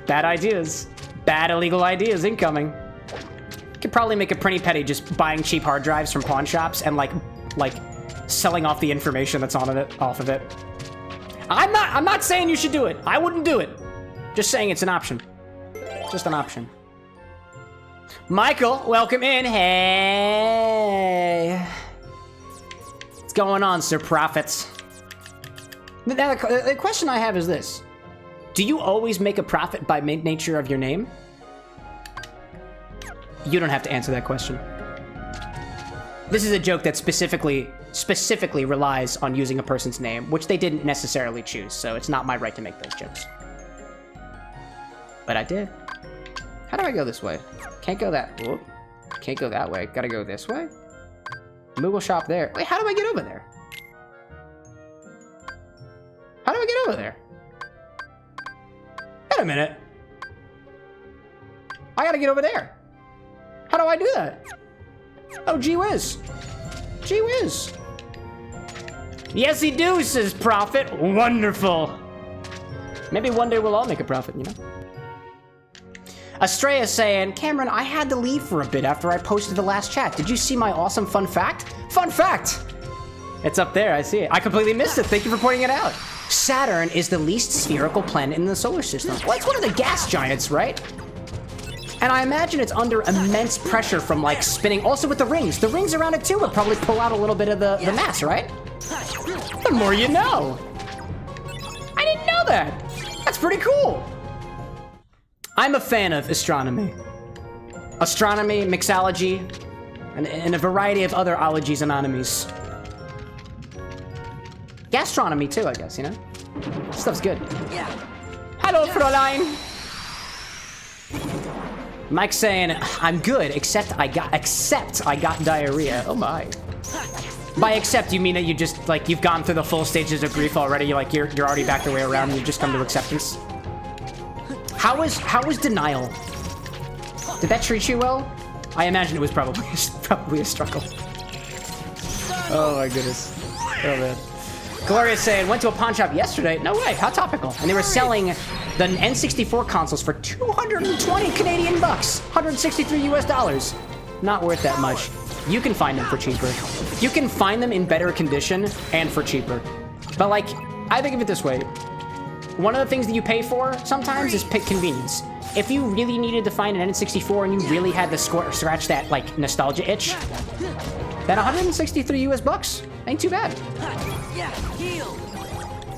Speaker 1: Bad ideas. Bad illegal ideas incoming. Could probably make a pretty penny just buying cheap hard drives from pawn shops and like selling off the information that's on it off of it. I'm not saying you should do it. I wouldn't do it. Just saying it's an option. Just an option. Michael, welcome in. Hey. What's going on, Sir Prophets? Now, the question I have is this. Do you always make a profit by nature of your name? You don't have to answer that question. This is a joke that specifically relies on using a person's name, which they didn't necessarily choose, so it's not my right to make those jokes. But I did. How do I go this way? Can't go that. Whoop. Can't go that way. Gotta go this way. Moogle shop there. Wait, how do I get over there? How do I get over there? Wait a minute. I gotta get over there. How do I do that? Oh, gee whiz. Gee whiz. Yes, he do, says Prophet. Wonderful. Maybe one day we'll all make a profit, you know? Estrella saying, Cameron, I had to leave for a bit after I posted the last chat. Did you see my awesome fun fact? Fun fact! It's up there, I see it. I completely missed it. Thank you for pointing it out. Saturn is the least spherical planet in the solar system. Well, it's one of the gas giants, right? And I imagine it's under immense pressure from, like, spinning. Also with the rings. The rings around it, too, would probably pull out a little bit of the mass, right? The more you know. I didn't know that. That's pretty cool. I'm a fan of astronomy. Astronomy, mixology, and a variety of other ologies and onomies. Gastronomy, too, I guess, you know? Stuff's good.
Speaker 2: Yeah.
Speaker 1: Hello, Fräulein. Mike's saying, I'm good, except I got diarrhea. Oh my. By accept, you mean that you just, like, you've gone through the full stages of grief already, you're already back the way around and you've just come to acceptance? How was denial? Did that treat you well? I imagine it was probably a struggle. Oh my goodness. Oh man. Gloria's saying, went to a pawn shop yesterday. No way, how topical. And they were selling the N64 consoles for 220 Canadian bucks. 163 US dollars. Not worth that much. You can find them for cheaper. You can find them in better condition and for cheaper. But like, I think of it this way. One of the things that you pay for sometimes is convenience. If you really needed to find an N64 and you really had to scratch that like nostalgia itch, then 163 US bucks ain't too bad.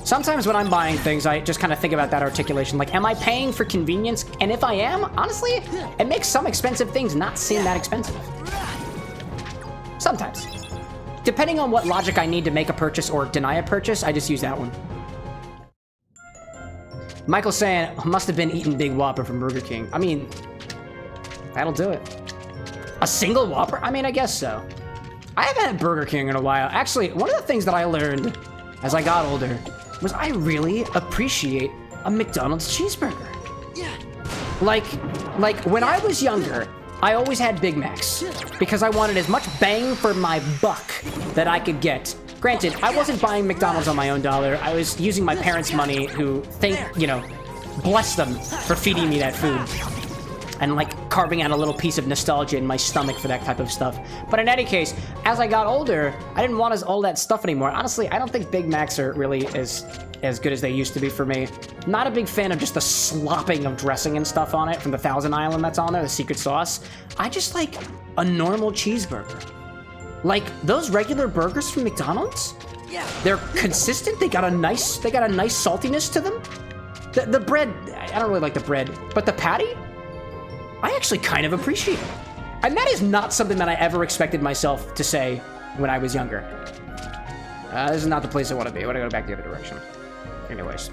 Speaker 1: Sometimes when I'm buying things, I just kind of think about that articulation. Like, am I paying for convenience? And if I am, honestly, it makes some expensive things not seem that expensive. Sometimes. Depending on what logic I need to make a purchase or deny a purchase, I just use that one. Michael's saying, must have been eating Big Whopper from Burger King. I mean, that'll do it. A single Whopper? I mean, I guess so. I haven't had Burger King in a while. Actually, one of the things that I learned as I got older was I really appreciate a McDonald's cheeseburger. Yeah. Like when I was younger, I always had Big Macs because I wanted as much bang for my buck that I could get. Granted, I wasn't buying McDonald's on my own dollar. I was using my parents' money who bless them for feeding me that food. And like carving out a little piece of nostalgia in my stomach for that type of stuff. But in any case, as I got older, I didn't want all that stuff anymore. Honestly, I don't think Big Macs are really as good as they used to be for me. Not a big fan of just the slopping of dressing and stuff on it from the Thousand Island that's on there, the secret sauce. I just like a normal cheeseburger. Like those regular burgers from McDonald's, they're consistent. They got a nice saltiness to them. The bread, I don't really like the bread, but the patty, I actually kind of appreciate it. And that is not something that I ever expected myself to say when I was younger. This is not the place I want to be. I want to go back the other direction. Anyways.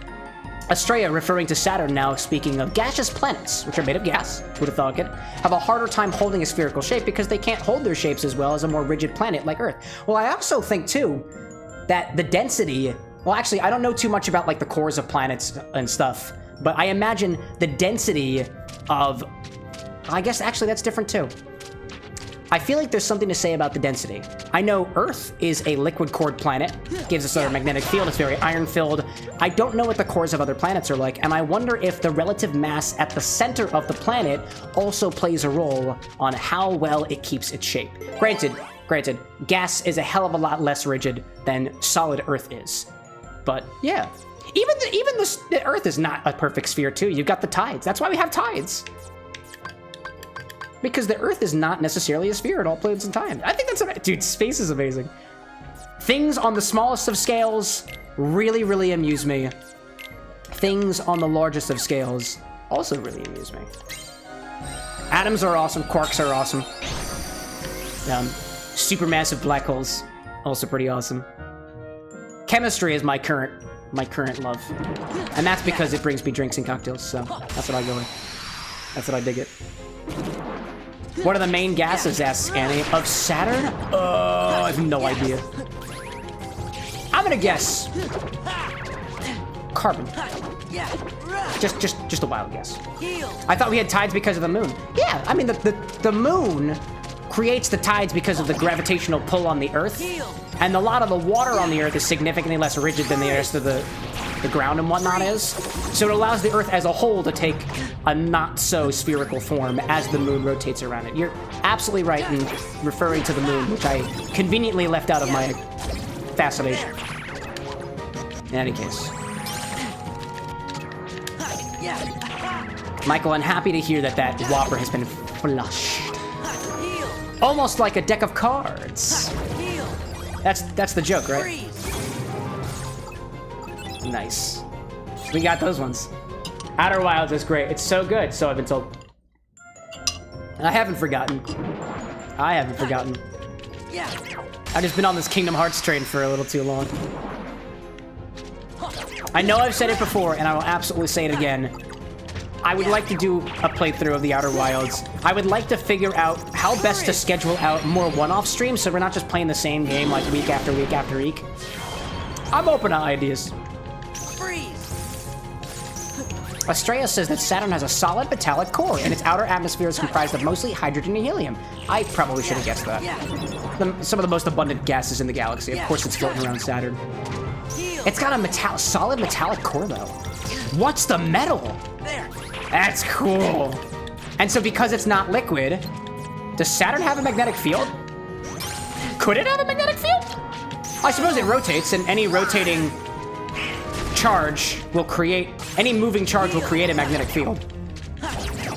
Speaker 1: Estrella, referring to Saturn now, speaking of gaseous planets, which are made of gas, who'd have thought it, have a harder time holding a spherical shape because they can't hold their shapes as well as a more rigid planet like Earth. Well, I also think, too, that the density... Well, actually, I don't know too much about, like, the cores of planets and stuff, but I imagine the density of... I guess, actually, that's different, too. I feel like there's something to say about the density. I know Earth is a liquid-cored planet, gives us a magnetic field, it's very iron-filled. I don't know what the cores of other planets are like, and I wonder if the relative mass at the center of the planet also plays a role on how well it keeps its shape. Granted, gas is a hell of a lot less rigid than solid Earth is. But, yeah. Even the Earth is not a perfect sphere, too. You've got the tides. That's why we have tides. Because the Earth is not necessarily a sphere at all points in time. I think that's... Dude, space is amazing. Things on the smallest of scales really, really amuse me. Things on the largest of scales also really amuse me. Atoms are awesome. Quarks are awesome. Supermassive black holes, also pretty awesome. Chemistry is my current love. And that's because it brings me drinks and cocktails, so that's what I go with. That's what I dig it. What are the main gases, asks Annie, of Saturn? I have no idea. I'm gonna guess carbon. Just a wild guess. I thought we had tides because of the moon. Yeah, I mean the moon creates the tides because of the gravitational pull on the Earth, and a lot of the water on the Earth is significantly less rigid than the rest of the ground and whatnot is. So it allows the Earth as a whole to take a not so spherical form as the moon rotates around it. You're absolutely right in referring to the moon, which I conveniently left out of my fascination. In any case. Michael, I'm happy to hear that Whopper has been flushed. Almost like a deck of cards. That's the joke, right? Nice. We got those ones. Outer Wilds is great. It's so good, so I've been told. I haven't forgotten. I've just been on this Kingdom Hearts train for a little too long. I know I've said it before, and I will absolutely say it again. I would like to do a playthrough of the Outer Wilds. I would like to figure out how best to schedule out more one-off streams so we're not just playing the same game like week after week after week. I'm open to ideas. Estrella says that Saturn has a solid metallic core, and its outer atmosphere is comprised of mostly hydrogen and helium. I probably should have guessed that. Some of the most abundant gases in the galaxy. Of course it's floating around Saturn. It's got a solid metallic core, though. What's the metal? That's cool. And so because it's not liquid, does Saturn have a magnetic field? Could it have a magnetic field? I suppose it rotates, and any rotating charge will create, any moving charge will create a magnetic field.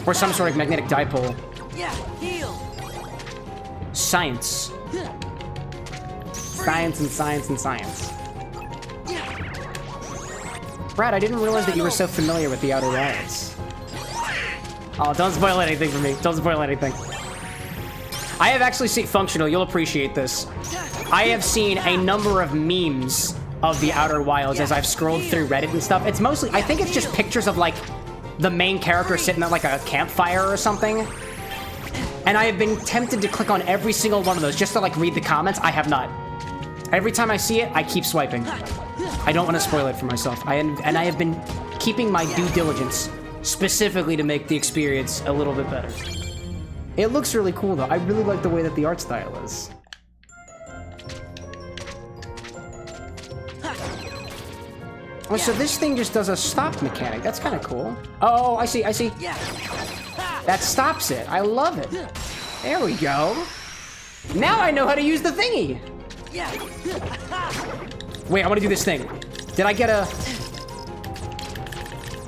Speaker 1: Or some sort of magnetic dipole. Science. Science and science and science. Brad, I didn't realize that you were so familiar with the Outer Wilds. Oh, don't spoil anything for me. Don't spoil anything. I have actually seen, Functional, you'll appreciate this. I have seen a number of memes of the Outer Wilds as I've scrolled through Reddit and stuff. It's mostly, I think it's just pictures of like the main character sitting at like a campfire or something. And I have been tempted to click on every single one of those just to like read the comments. I have not. Every time I see it, I keep swiping. I don't want to spoil it for myself. I have been keeping my due diligence specifically to make the experience a little bit better. It looks really cool though. I really like the way that the art style is. Oh, so this thing just does a stop mechanic. That's kind of cool. Oh, I see. That stops it. I love it. There we go. Now I know how to use the thingy. Wait, I want to do this thing. Did I get a...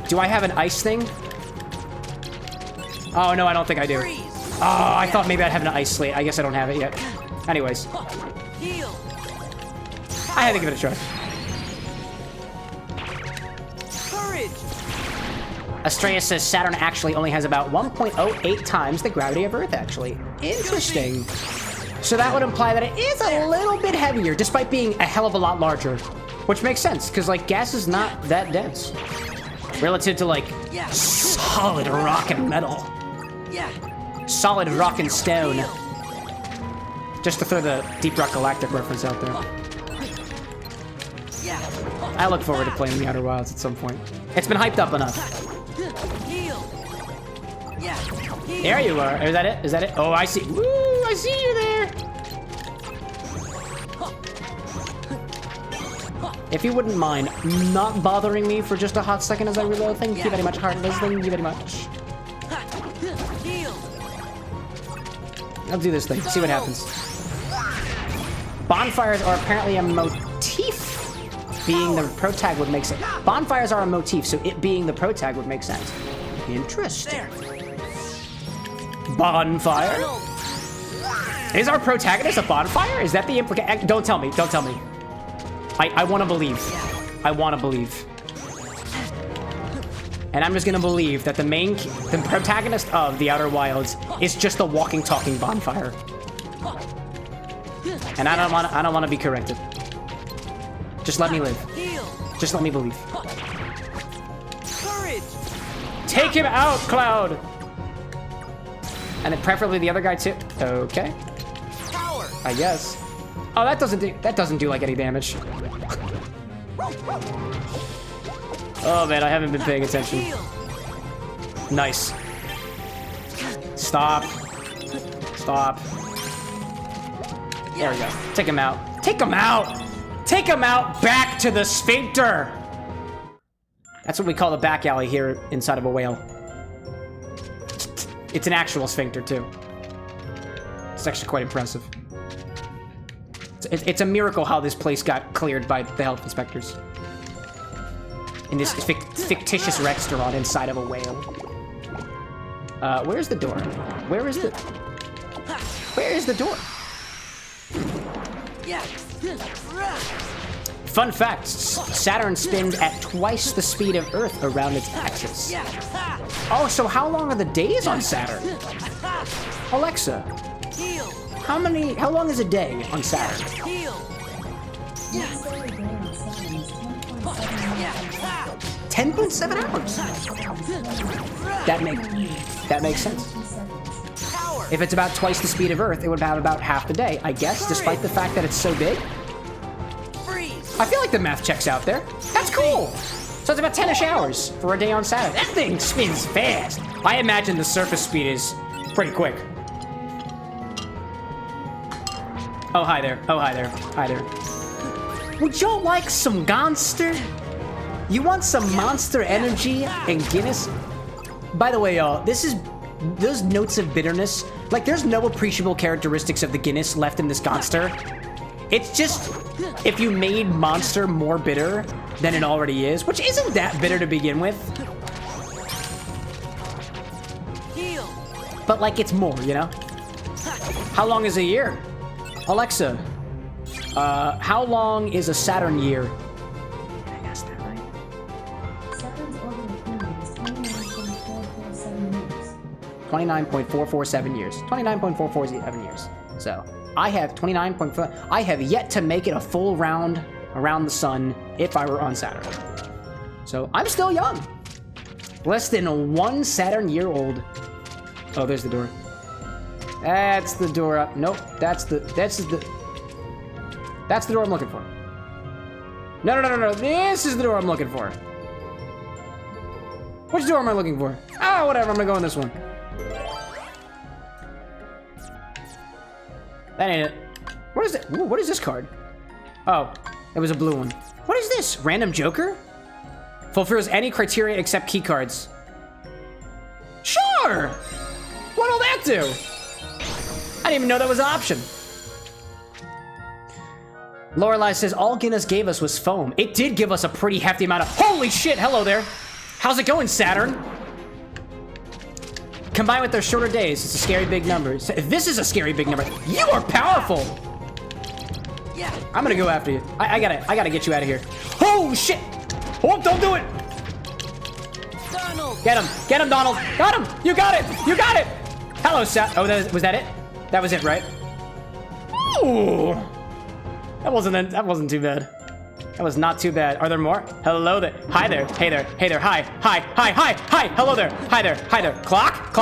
Speaker 1: Do I have an ice thing? Oh, no, I don't think I do. Oh, I thought maybe I'd have an ice slate. I guess I don't have it yet. Anyways. I had to give it a try. Estrella says Saturn actually only has about 1.08 times the gravity of Earth, actually. Interesting. So that would imply that it is a little bit heavier, despite being a hell of a lot larger. Which makes sense, because, like, gas is not that dense. Relative to, like, solid rock and metal. Solid rock and stone. Just to throw the Deep Rock Galactic reference out there. I look forward to playing the Outer Wilds at some point. It's been hyped up enough. There you are. Is that it? Is that it? Oh, I see. Woo! I see you there. If you wouldn't mind not bothering me for just a hot second as I reload, thank you very much, Heartless. Thank you very much. I'll do this thing. See what happens. Bonfires are apparently a motif. Being the protag would make sense. Bonfires are a motif, so it being the protag would make sense. Interesting. bonfire. Is our protagonist a bonfire? Is that the implication? Don't tell me. Don't tell me. I want to believe. I want to believe. And I'm just gonna believe that the protagonist of The Outer Wilds is just a walking, talking bonfire. And I don't want to be corrected. Just let me live. Just let me believe. Take him out, Cloud. And then preferably the other guy too. Okay. I guess. Oh, that doesn't do like any damage. Oh man, I haven't been paying attention. Nice. Stop. Stop. There we go. Take him out. Take him out! Take him out back to the sphincter! That's what we call the back alley here inside of a whale. It's an actual sphincter too. It's actually quite impressive. It's a miracle how this place got cleared by the health inspectors. In this fictitious restaurant inside of a whale. Where's the door? Where is the door? Fun fact, Saturn spins at twice the speed of Earth around its axis. Oh, so how long are the days on Saturn? Alexa, how long is a day on Saturn? 10.7 hours. That makes sense. If it's about twice the speed of Earth, it would have about half the day, I guess, despite the fact that it's so big. I feel like the math checks out there. That's cool. So it's about 10-ish hours for a day on Saturn. That thing spins fast. I imagine the surface speed is pretty quick. Oh, hi there. Oh, hi there. Hi there. Would y'all like some Gonster? You want some Monster energy and Guinness? By the way, y'all, this is those notes of bitterness. Like, there's no appreciable characteristics of the Guinness left in this Gonster. It's just, if you made Monster more bitter than it already is, which isn't that bitter to begin with. But, like, it's more, you know? How long is a year? Alexa, how long is a Saturn year? Did I guess that right?
Speaker 8: Saturn's orbital period is 29.447 years.
Speaker 1: 29.447 years. 29.447 years. So, I have 29.4. I have yet to make it a full round around the sun if I were on Saturn. So, I'm still young. Less than 1 Saturn year old. Oh, there's the door. That's the door up. Nope, that's the door I'm looking for. No. This is the door I'm looking for. Which door am I looking for? Oh, whatever. I'm gonna go in this one. That ain't it. What is it? Ooh, what is this card? Oh, it was a blue one. What is this? Random Joker? Fulfills any criteria except key cards. Sure! What'll that do? I didn't even know that was an option. Lorelei says, all Guinness gave us was foam. It did give us a pretty hefty amount of... Holy shit, hello there. How's it going, Saturn? Combined with their shorter days, it's a scary big number. So if this is a scary big number, you are powerful. I'm gonna go after you. I gotta get you out of here. Oh, shit. Oh, don't do it. Get him, Donald. Got him. You got it. Hello, Sat. Oh, was that it? That was it, right? Ooh. That wasn't too bad. That was not too bad. Are there more? Hello there. Hi there. Hey there. Hi. Hello there. Hi there. Clock.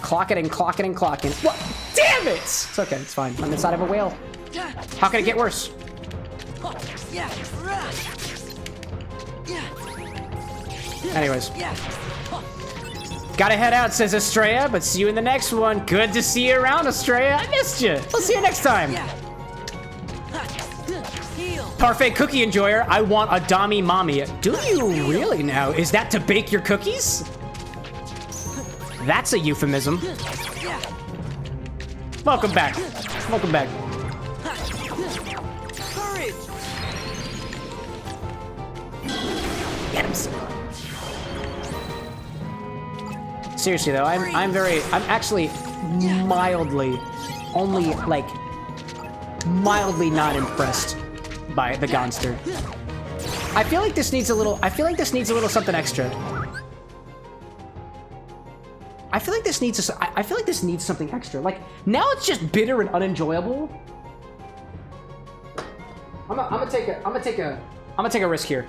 Speaker 1: Clocking and clocking. What? Damn it! It's okay. It's fine. I'm inside of a whale. How can it get worse? Anyways. Gotta head out, says Estrella, but see you in the next one. Good to see you around, Estrella. I missed you. We'll see you next time. Parfait cookie enjoyer, I want a Dami Mommy. Do you really now? Is that to bake your cookies? That's a euphemism. Welcome back. Get him. Seriously though, I'm actually mildly, only like mildly not impressed by the Gonster. I feel like this needs a little something extra. I feel like this needs something extra. Like now it's just bitter and unenjoyable. I'm gonna take a risk here.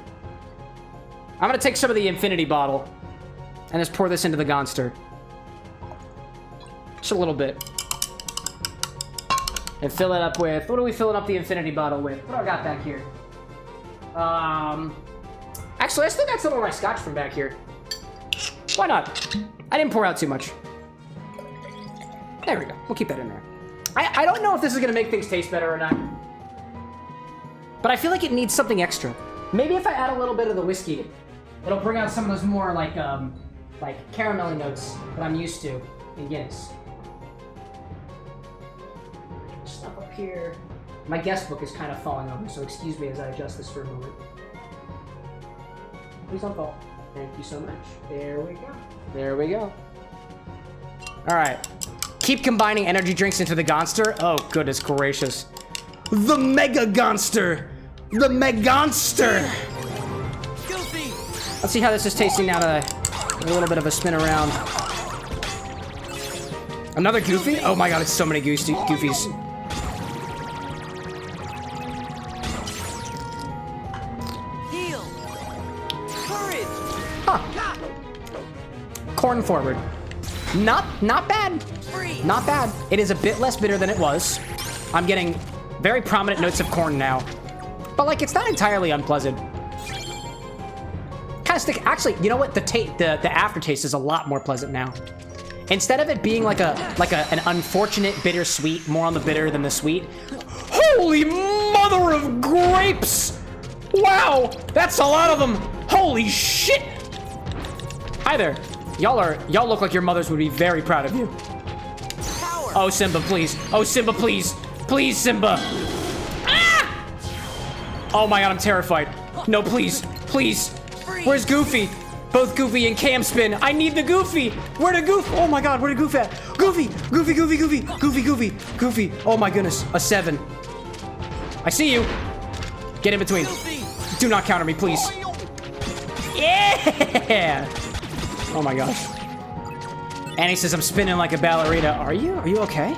Speaker 1: I'm gonna take some of the infinity bottle and just pour this into the Gonster. Just a little bit. And fill it up with, what are we filling up the infinity bottle with? What do I got back here? Actually, I still got some of my scotch from back here. Why not? I didn't pour out too much. There we go. We'll keep that in there. I don't know if this is gonna make things taste better or not. But I feel like it needs something extra. Maybe if I add a little bit of the whiskey, it'll bring out some of those more like caramelly notes that I'm used to in Guinness. Stuff up here. My guest book is kind of falling over, so excuse me as I adjust this for a moment. Please don't fall. Thank you so much. There we go. There we go. All right. Keep combining energy drinks into the Gonster. Oh, goodness gracious. The Mega Gonster! The Megonster! Let's see how this is tasting now that I a little bit of a spin around. Another Goofy? Oh my god, it's so many Goofies.
Speaker 2: Heal. Courage.
Speaker 1: Huh. Corn forward. Not bad. Not bad. It is a bit less bitter than it was. I'm getting very prominent notes of corn now. But like, it's not entirely unpleasant. Kind of stick. Actually, you know what? The aftertaste is a lot more pleasant now. Instead of it being like an unfortunate bittersweet, more on the bitter than the sweet. Holy mother of grapes! Wow, that's a lot of them. Holy shit! Hi there. Y'all look like your mothers would be very proud of you. Oh, Simba, please. Oh, Simba, please. Please, Simba. Ah! Oh my god, I'm terrified. No, please. Please. Where's Goofy? Both Goofy and Cam spin. I need the Goofy. Where the Goof? Oh my god, where the Goof at? Goofy. Goofy, Goofy, Goofy. Goofy, Goofy. Goofy. Oh my goodness. A 7. I see you. Get in between. Do not counter me, please. Yeah! Oh my gosh. Annie says I'm spinning like a ballerina. Are you okay?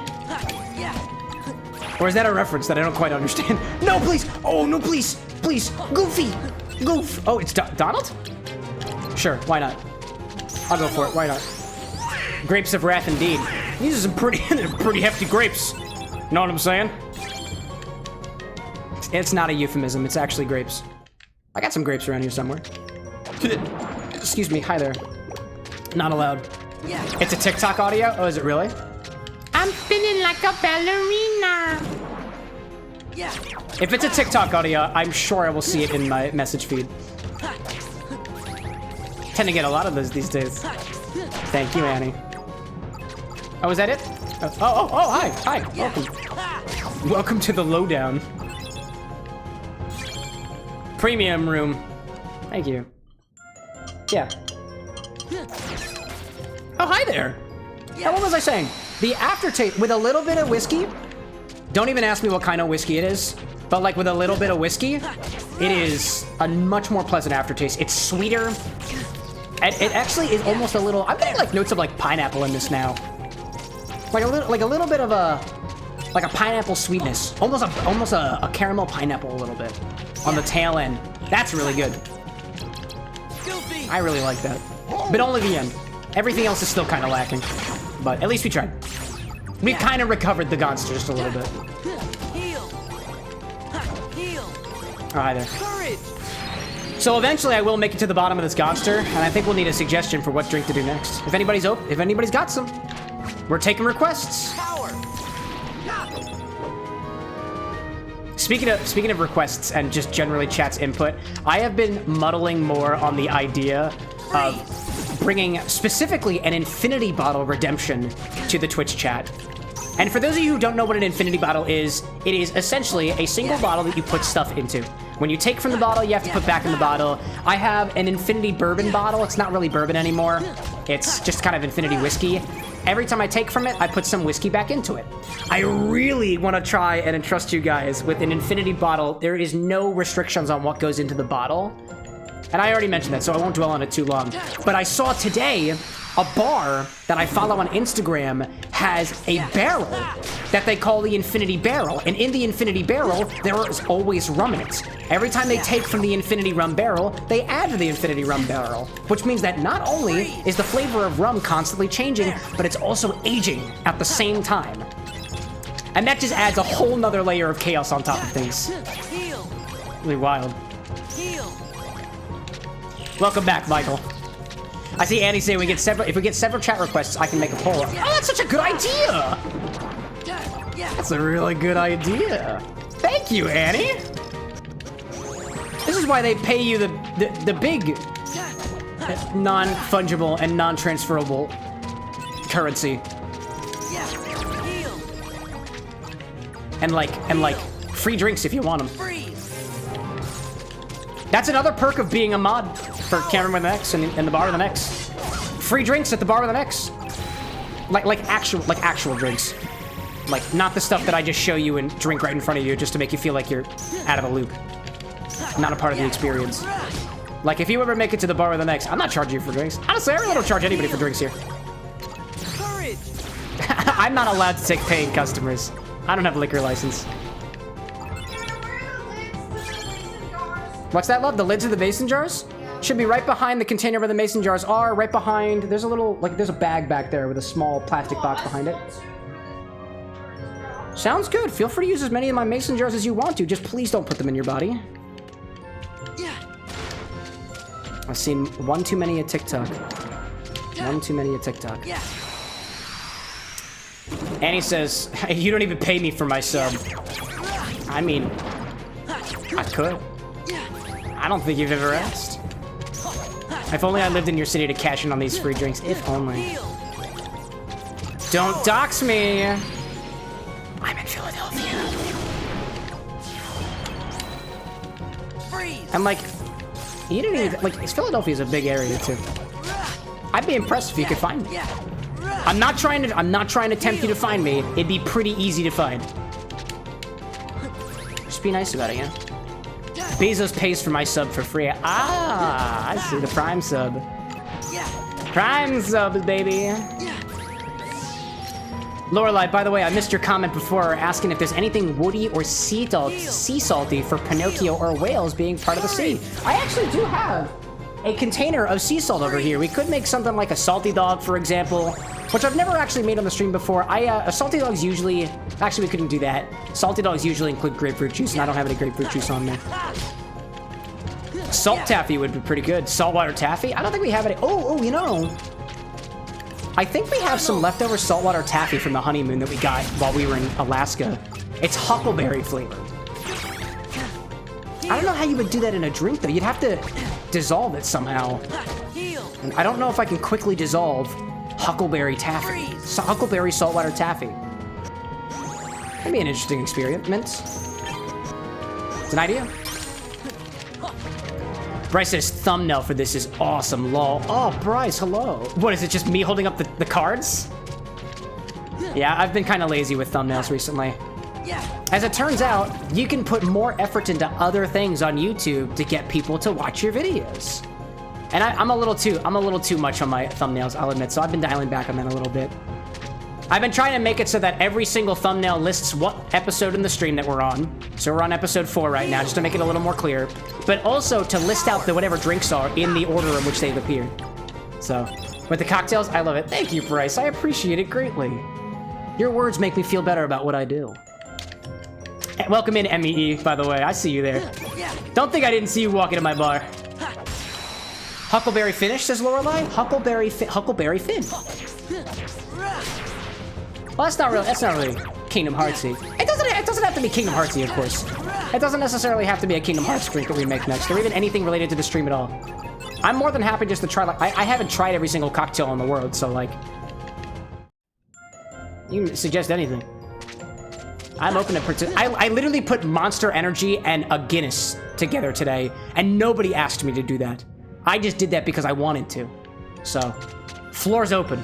Speaker 1: Or is that a reference that I don't quite understand? No, please! Oh, no, please! Please! Goofy! Goof! Oh, it's Donald? Sure, why not? I'll go for it, why not? Grapes of wrath indeed. These are some pretty hefty grapes. Know what I'm saying? It's not a euphemism, it's actually grapes. I got some grapes around here somewhere. Excuse me, hi there. Not allowed. It's a TikTok audio? Oh, is it really? I'm spinning like a ballerina. Yeah. If it's a TikTok audio, I'm sure I will see it in my message feed. Tend to get a lot of those these days. Thank you, Annie. Oh, is that it? Oh, hi. Welcome. Welcome to the lowdown. Premium room. Thank you. Yeah. Oh, hi there. Now, what was I saying? The aftertaste with a little bit of whiskey. Don't even ask me what kind of whiskey it is, but like with a little bit of whiskey, it is a much more pleasant aftertaste. It's sweeter. It actually is almost a little. I'm getting like notes of like pineapple in this now. Like a little bit of a pineapple sweetness. Almost a caramel pineapple a little bit on the tail end. That's really good. I really like that, but only the end. Everything else is still kind of lacking, but at least we tried. We kind of recovered the Gonster just a little bit. Oh, hi there. So eventually I will make it to the bottom of this Gonster, and I think we'll need a suggestion for what drink to do next. If anybody's got some, we're taking requests. Speaking of requests and just generally chat's input, I have been muddling more on the idea of bringing specifically an infinity bottle redemption to the Twitch chat. And for those of you who don't know what an infinity bottle is, it is essentially a single bottle that you put stuff into. When you take from the bottle, you have to put back in the bottle. I have an infinity bourbon bottle. It's not really bourbon anymore. It's just kind of infinity whiskey. Every time I take from it, I put some whiskey back into it. I really want to try and entrust you guys with an infinity bottle. There is no restrictions on what goes into the bottle. And I already mentioned that, so I won't dwell on it too long. But I saw today a bar that I follow on Instagram has a barrel that they call the Infinity Barrel. And in the Infinity Barrel, there is always rum in it. Every time they take from the Infinity Rum Barrel, they add to the Infinity Rum Barrel. Which means that not only is the flavor of rum constantly changing, but it's also aging at the same time. And that just adds a whole nother layer of chaos on top of things. Really wild. Welcome back, Michael. I see Annie say if we get several chat requests, I can make a poll. Oh, that's such a good idea! That's a really good idea. Thank you, Annie. This is why they pay you the big non-fungible and non-transferable currency. And like free drinks if you want them. That's another perk of being a mod for CameroxnWithAnX and the bar with an X. Free drinks at the bar with an X. Like actual drinks. Like not the stuff that I just show you and drink right in front of you just to make you feel like you're out of the loop. Not a part of the experience. Like if you ever make it to the bar with an X, I'm not charging you for drinks. Honestly, I really don't charge anybody for drinks here. I'm not allowed to take paying customers. I don't have a liquor license. What's that, love? The lids of the mason jars? Should be right behind the container where the mason jars are, right behind... There's a little... there's a bag back there with a small plastic box behind it. Sounds good. Feel free to use as many of my mason jars as you want to. Just please don't put them in your body. I've seen one too many at TikTok. One too many at TikTok. Annie says, hey, you don't even pay me for my sub. I mean, I could. I don't think you've ever asked. If only I lived in your city to cash in on these free drinks. If only. Don't dox me. I'm in Philadelphia. I'm like, you didn't even, like, Philadelphia's a big area too. I'd be impressed if you could find me. I'm not trying to tempt you to find me. It'd be pretty easy to find. Just be nice about it, yeah? Bezos pays for my sub for free. Ah, I see the Prime sub. Prime sub, baby. Lorelai, by the way, I missed your comment before asking if there's anything woody or sea salty for Pinocchio or whales being part of the sea. I actually do have a container of sea salt over here. We could make something like a salty dog, for example, which I've never actually made on the stream before. Salty dogs usually... Actually, we couldn't do that. Salty dogs usually include grapefruit juice, and I don't have any grapefruit juice on me. Salt taffy would be pretty good. Saltwater taffy? I don't think we have any... Oh, you know... I think we have some leftover saltwater taffy from the honeymoon that we got while we were in Alaska. It's huckleberry flavored. I don't know how you would do that in a drink, though. You'd have to dissolve it somehow. And I don't know if I can quickly dissolve huckleberry taffy. Huckleberry saltwater taffy. That'd be an interesting experiment. It's an idea. Bryce says thumbnail for this is awesome, lol. Oh, Bryce, hello. What, is it just me holding up the cards? Yeah, I've been kind of lazy with thumbnails recently. As it turns out, you can put more effort into other things on YouTube to get people to watch your videos. And I'm a little too much on my thumbnails, I'll admit, so I've been dialing back on that a little bit. I've been trying to make it so that every single thumbnail lists what episode in the stream that we're on. So we're on episode 4 right now, just to make it a little more clear. But also to list out the whatever drinks are in the order in which they've appeared. So, with the cocktails, I love it. Thank you, Bryce. I appreciate it greatly. Your words make me feel better about what I do. Welcome in, MEE, by the way. I see you there. Don't think I didn't see you walk into my bar. Huckleberry finish, says Lorelai. Huckleberry Finn. Well, that's not really Kingdom Heartsy. It doesn't have to be Kingdom Heartsy, of course. It doesn't necessarily have to be a Kingdom Hearts drink that we make next, or even anything related to the stream at all. I'm more than happy just to try, like, I haven't tried every single cocktail in the world, so, like, you can suggest anything. I'm open to I literally put Monster Energy and a Guinness together today, and nobody asked me to do that. I just did that because I wanted to. So, Floor's open.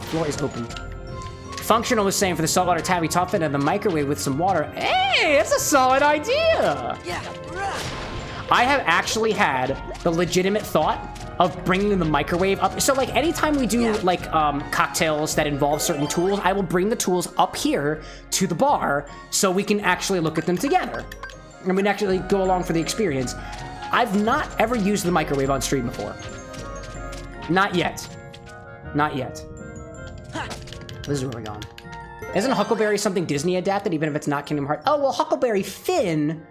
Speaker 1: Floor is open. Functional was saying for the saltwater tabby top it in the microwave with some water. Hey, that's a solid idea. I have actually had the legitimate thought of bringing the microwave up. So like anytime we do like cocktails that involve certain tools, I will bring the tools up here to the bar so we can actually look at them together. And we can actually go along for the experience. I've not ever used the microwave on stream before. Not yet. Not yet. This is where we're going. Isn't Huckleberry something Disney adapted, even if it's not Kingdom Hearts? Oh, well, Huckleberry Finn.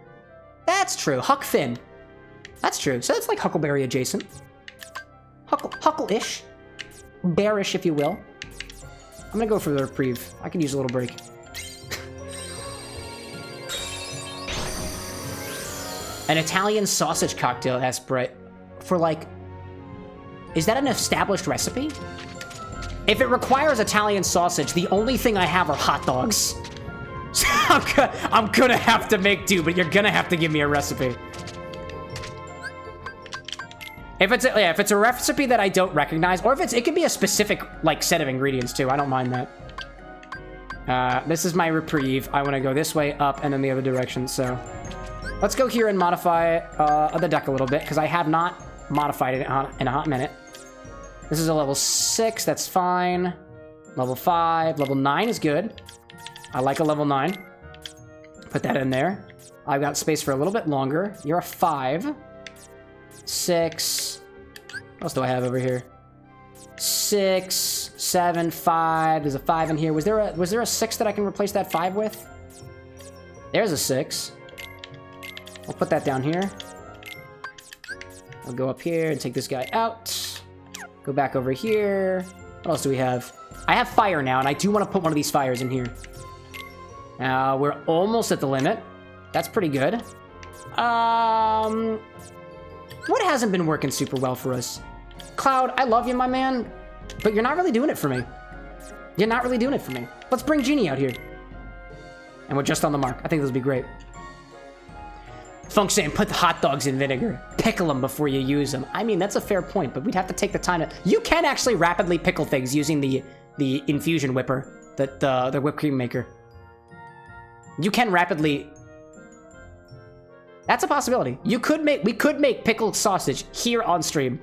Speaker 1: That's true. Huck Finn. That's true. So that's like Huckleberry adjacent. Huckle-ish. Bearish, if you will. I'm gonna go for the reprieve. I could use a little break. An Italian sausage cocktail, asked Brett. For like... Is that an established recipe? If it requires Italian sausage, the only thing I have are hot dogs. So I'm gonna have to make do, but you're gonna have to give me a recipe. If it's a recipe that I don't recognize, or if it could be a specific like set of ingredients too. I don't mind that. This is my reprieve. I want to go this way up and then the other direction. So let's go here and modify the deck a little bit because I have not modified it in a hot minute. This is a level 6, that's fine. Level 5, level 9 is good. I like a level 9. Put that in there. I've got space for a little bit longer. You're a 5. 6. What else do I have over here? 6, 7, 5. There's a 5 in here. Was there a 6 that I can replace that 5 with? There's a 6. I'll put that down here. I'll go up here and take this guy out. Go back over here. What else do we have? I have fire now, and I do want to put one of these fires in here. We're almost at the limit. That's pretty good. What hasn't been working super well for us? Cloud, I love you, my man, but you're not really doing it for me. You're not really doing it for me. Let's bring Genie out here. And we're just on the mark. I think this will be great. Funk saying, put the hot dogs in vinegar. Pickle them before you use them. I mean, that's a fair point, but we'd have to take the time to... You can actually rapidly pickle things using the infusion whipper, the whipped cream maker. You can rapidly... That's a possibility. We could make pickled sausage here on stream.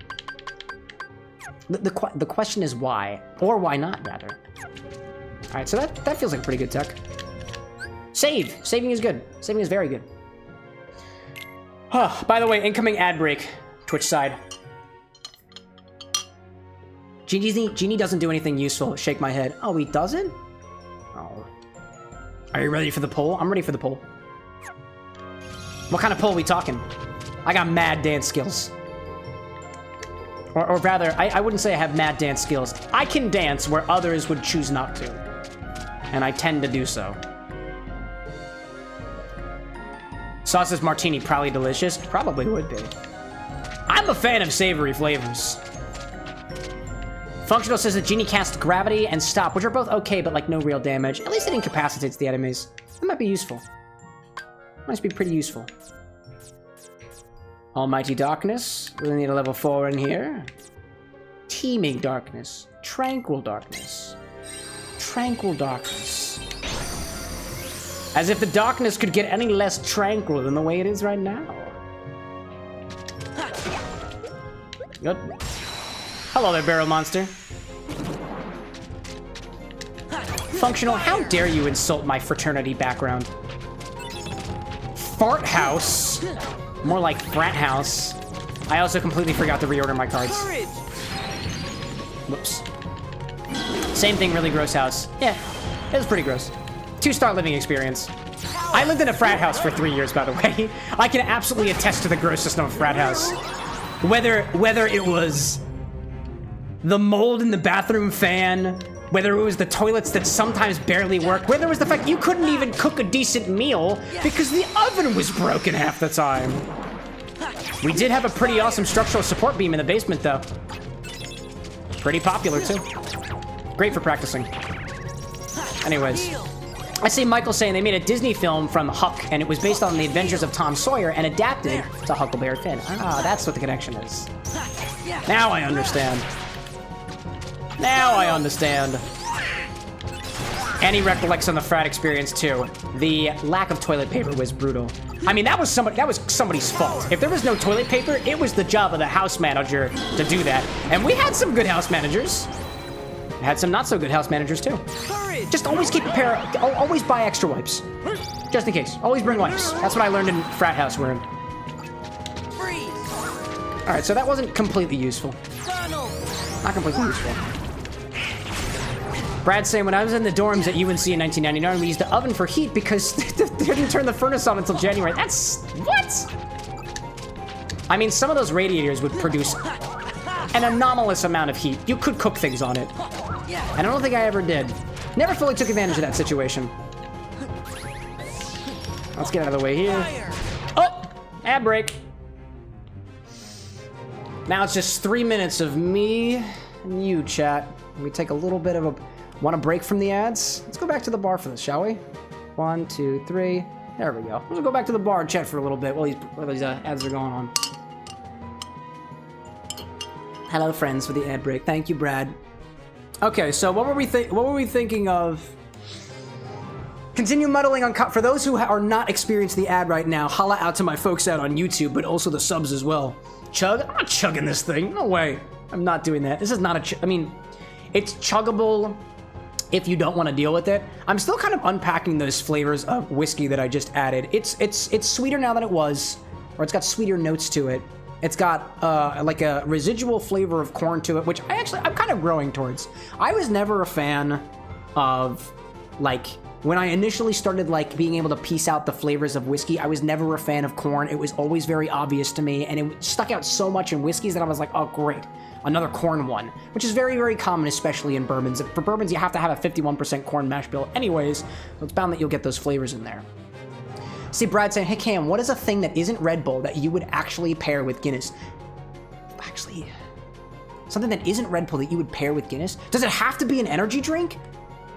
Speaker 1: The question is why, or why not, rather. All right, so that feels like a pretty good tech. Saving is good. Saving is very good. Oh, by the way, incoming ad break, Twitch side. Genie doesn't do anything useful. Shake my head. Oh, he doesn't? Oh. Are you ready for the poll? I'm ready for the poll. What kind of poll are we talking? I got mad dance skills. Or rather, I wouldn't say I have mad dance skills. I can dance where others would choose not to. And I tend to do so. Sausage martini, probably delicious. Probably would be. I'm a fan of savory flavors. Functional says that Genie casts gravity and stop, which are both okay, but like no real damage. At least it incapacitates the enemies. That might be useful. Might be pretty useful. Almighty Darkness. We need a level 4 in here. Teeming Darkness. Tranquil Darkness. Tranquil Darkness. As if the darkness could get any less tranquil than the way it is right now. Good. Hello there, Barrel Monster. Functional, how dare you insult my fraternity background? Fart house. More like frat house. I also completely forgot to reorder my cards. Whoops. Same thing, really gross house. Yeah, it was pretty gross. 2-star living experience. I lived in a frat house for 3 years, by the way. I can absolutely attest to the grossness of a frat house. Whether it was the mold in the bathroom fan, whether it was the toilets that sometimes barely work, whether it was the fact you couldn't even cook a decent meal because the oven was broken half the time. We did have a pretty awesome structural support beam in the basement, though. Pretty popular, too. Great for practicing. Anyways. I see Michael saying they made a Disney film from Huck, and it was based on the adventures of Tom Sawyer and adapted to Huckleberry Finn. Ah, that's what the connection is. Now I understand. Now I understand. And he recollects on the frat experience too. The lack of toilet paper was brutal. I mean, that was somebody's fault. If there was no toilet paper, it was the job of the house manager to do that. And we had some good house managers. Had some not so good house managers too. Just always keep a pair. Always buy extra wipes, just in case. Always bring wipes. That's what I learned in frat house we're in. All right, so that wasn't completely useful. Not completely useful. Brad's saying, when I was in the dorms at UNC in 1999, we used the oven for heat because they didn't turn the furnace on until January. That's... what? I mean, some of those radiators would produce an anomalous amount of heat. You could cook things on it. And I don't think I ever did. Never fully took advantage of that situation. Let's get out of the way here. Oh! Ad break. Now it's just 3 minutes of me and you, chat. We take a little bit of a... want a break from the ads? Let's go back to the bar for this, shall we? 1, 2, 3. There we go. We'll go back to the bar and chat for a little bit while these ads are going on. Hello, friends, for the ad break. Thank you, Brad. Okay, so what were we thinking of? Continue muddling on... for those who are not experiencing the ad right now, holla out to my folks out on YouTube, but also the subs as well. Chug? I'm not chugging this thing. No way. I'm not doing that. This is not a... I mean, it's chuggable if you don't want to deal with it. I'm still kind of unpacking those flavors of whiskey that I just added. It's sweeter now than it was, or it's got sweeter notes to it. It's got like a residual flavor of corn to it, which I'm kind of growing towards. I was never a fan of, like, when I initially started like being able to piece out the flavors of whiskey, I was never a fan of corn. It was always very obvious to me, and it stuck out so much in whiskeys that I was like, oh great, another corn one, which is very, very common, especially in bourbons. For bourbons, you have to have a 51% corn mash bill anyways, so it's bound that you'll get those flavors in there. See, Brad saying, hey Cam, what is a thing that isn't Red Bull that you would actually pair with Guinness? Actually, something that isn't Red Bull that you would pair with Guinness? Does it have to be an energy drink?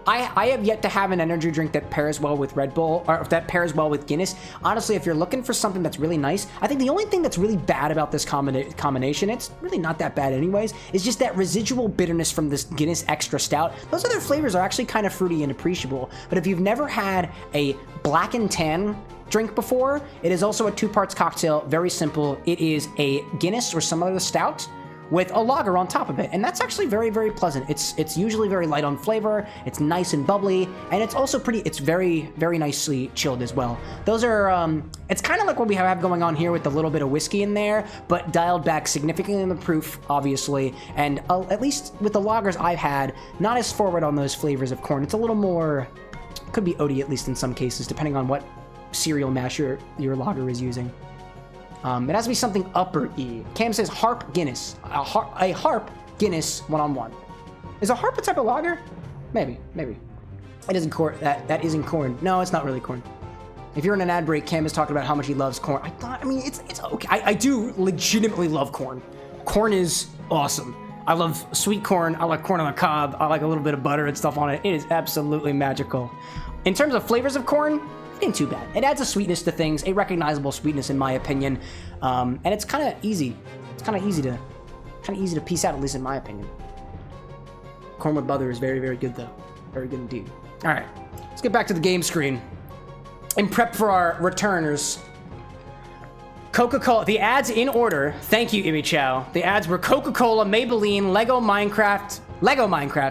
Speaker 1: I have yet to have an energy drink that pairs well with Red Bull, or that pairs well with Guinness. Honestly, if you're looking for something that's really nice, I think the only thing that's really bad about this combination, it's really not that bad anyways, is just that residual bitterness from this Guinness Extra Stout. Those other flavors are actually kind of fruity and appreciable, but if you've never had a black and tan drink before, it is also a 2 parts cocktail, very simple. It is a Guinness or some other stout with a lager on top of it, and that's actually very, very pleasant. It's usually very light on flavor, it's nice and bubbly, and it's also it's very, very nicely chilled as well. Those are, it's kind of like what we have going on here with a little bit of whiskey in there, but dialed back significantly in the proof, obviously, and at least with the lagers I've had, not as forward on those flavors of corn. It's a little more, could be oaty at least in some cases, depending on what cereal mash your lager is using. It has to be something upper E. Cam says Harp Guinness. A Harp Guinness 1-on-1. Is a Harp a type of lager? Maybe. It isn't corn. That isn't corn. No, it's not really corn. If you're in an ad break, Cam is talking about how much he loves corn. I mean, it's okay. I do legitimately love corn. Corn is awesome. I love sweet corn. I like corn on the cob. I like a little bit of butter and stuff on it. It is absolutely magical. In terms of flavors of corn, ain't too bad. It adds a sweetness to things, a recognizable sweetness in my opinion, and it's kind of easy. It's kind of easy to piece out, at least in my opinion. Corn with butter is very, very good though. Very good indeed. All right, let's get back to the game screen and prep for our returners. Coca-Cola, the ads in order. Thank you, Imi Chow. The ads were Coca-Cola, Maybelline, Lego Minecraft,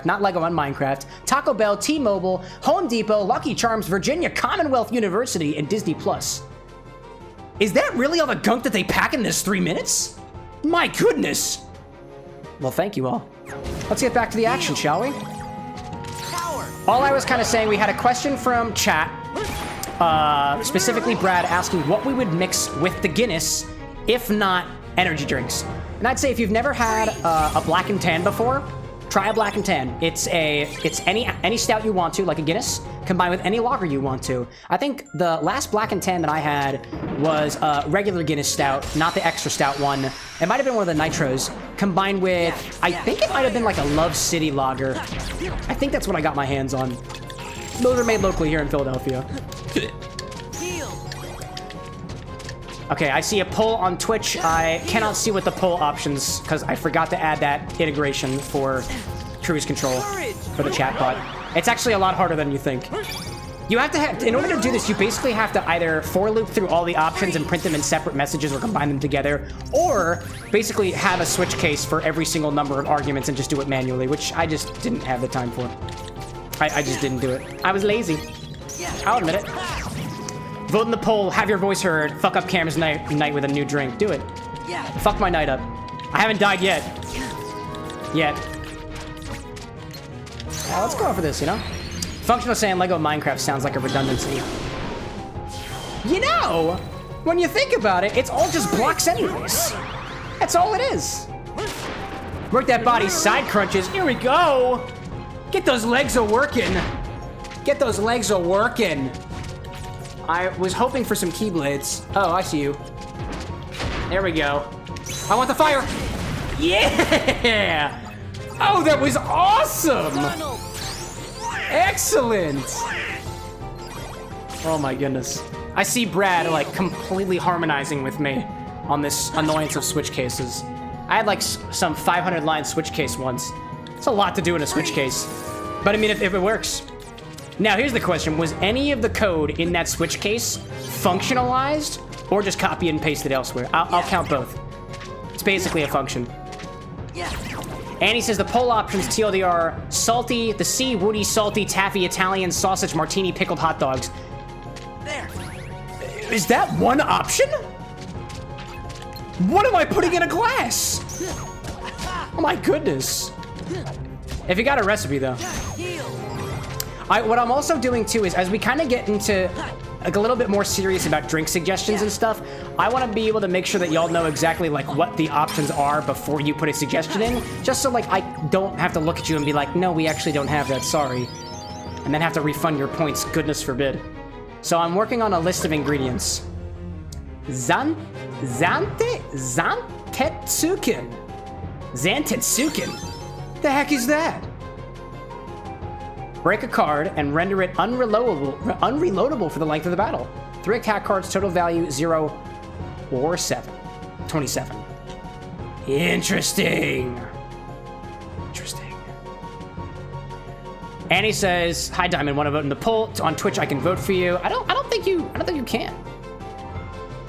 Speaker 1: not Lego on Minecraft, Taco Bell, T-Mobile, Home Depot, Lucky Charms, Virginia Commonwealth University, and Disney Plus. Is that really all the gunk that they pack in this 3 minutes? My goodness! Well, thank you all. Let's get back to the action, shall we? All I was kind of saying, we had a question from chat, specifically Brad asking what we would mix with the Guinness, if not energy drinks. And I'd say if you've never had a black and tan before, try a black and tan. It's any stout you want to, like a Guinness, combined with any lager you want to. I think the last black and tan that I had was a regular Guinness Stout, not the extra stout one. It might have been one of the nitros, combined with, I think it might have been like a Love City lager. I think that's what I got my hands on. Those are made locally here in Philadelphia. Okay, I see a poll on Twitch. I cannot see what the poll options, because I forgot to add that integration for cruise control for the chat bot. It's actually a lot harder than you think. You have to have, in order to do this, you basically have to either for loop through all the options and print them in separate messages or combine them together, or basically have a switch case for every single number of arguments and just do it manually, which I just didn't have the time for. I just didn't do it. I was lazy. I'll admit it. Vote in the poll, have your voice heard, fuck up Cam's night with a new drink. Do it. Fuck my night up. I haven't died yet. Let's go for this, you know? Functional saying Lego Minecraft sounds like a redundancy. You know, when you think about it, it's all just blocks anyways. That's all it is. Work that body's side crunches. Here we go. Get those legs a-working. Get those legs a-working. I was hoping for some keyblades. Oh, I see you. There we go. I want the fire. Yeah! Oh, that was awesome! Excellent! Oh my goodness. I see Brad, like, completely harmonizing with me on this annoyance of switch cases. I had, like, some 500-line switch case once. It's a lot to do in a switch case. But, I mean, if it works. Now, here's the question. Was any of the code in that switch case functionalized or just copy and pasted elsewhere? I'll count both. It's basically a function. Annie says the poll options TLDR salty, the C, woody, salty, taffy, Italian, sausage, martini, pickled hot dogs. There. Is that one option? What am I putting in a glass? Oh my goodness. If you got a recipe though. What I'm also doing too is as we kind of get into like a little bit more serious about drink suggestions and stuff, I want to be able to make sure that y'all know exactly like what the options are before you put a suggestion in, just so like I don't have to look at you and be like, no, we actually don't have that, sorry, and then have to refund your points, goodness forbid. So I'm working on a list of ingredients. Xantetsuken. The heck is that? Break a card and render it unreloadable for the length of the battle. 3 attack cards, total value 0 or 7. 27. Interesting. Interesting. Annie says, "Hi Diamond, want to vote in the poll on Twitch? I can vote for you." I don't think you can.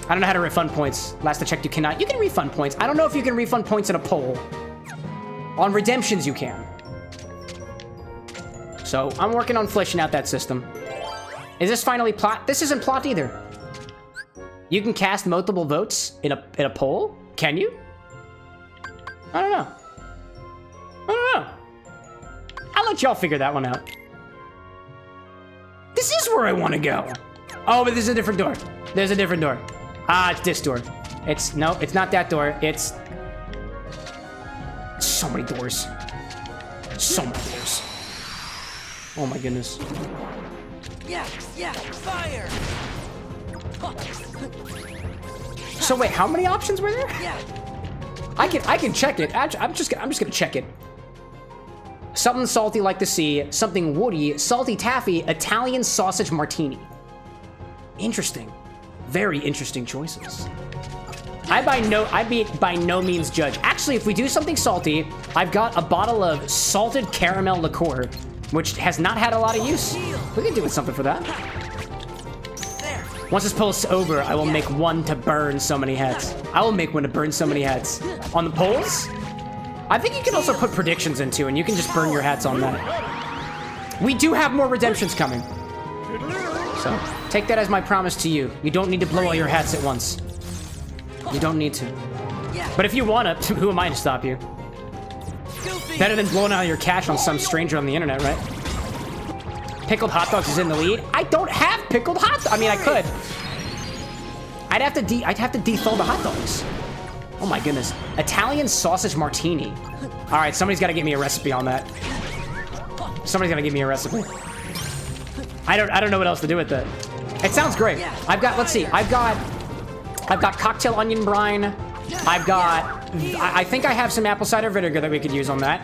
Speaker 1: I don't know how to refund points. Last I checked, you cannot. You can refund points. I don't know if you can refund points in a poll. On redemptions, you can. So I'm working on fleshing out that system. Is this finally plot? This isn't plot either. You can cast multiple votes in a poll? Can you? I don't know. I'll let y'all figure that one out. This is where I want to go. Oh, but there's a different door. There's a different door. Ah, it's this door. No, it's not that door. It's so many doors. So many doors. Oh my goodness.
Speaker 4: Yeah, fire!
Speaker 1: So wait, how many options were there? I can check it. I'm just gonna check it. Something salty like the sea, something woody, salty taffy, Italian sausage martini. Interesting. Very interesting choices. I be by no means judge. Actually, if we do something salty, I've got a bottle of salted caramel liqueur, which has not had a lot of use. We can do something for that. Once this poll is over, I will make one to burn so many heads. I will make one to burn so many heads. On the polls? I think you can also put predictions into, and you can just burn your hats on that. We do have more redemptions coming. So, take that as my promise to you. You don't need to blow all your hats at once. You don't need to. But if you want to, who am I to stop you? Better than blowing out your cash on some stranger on the internet, right? Pickled hot dogs is in the lead. I don't have pickled hot dogs. I mean, I could. I'd have to dethaw the hot dogs. Oh my goodness. Italian sausage martini. All right, somebody's got to give me a recipe on that. Somebody's got to give me a recipe. I don't know what else to do with it. It sounds great. I've got, let's see. I've got cocktail onion brine. I've got, I think I have some apple cider vinegar that we could use on that.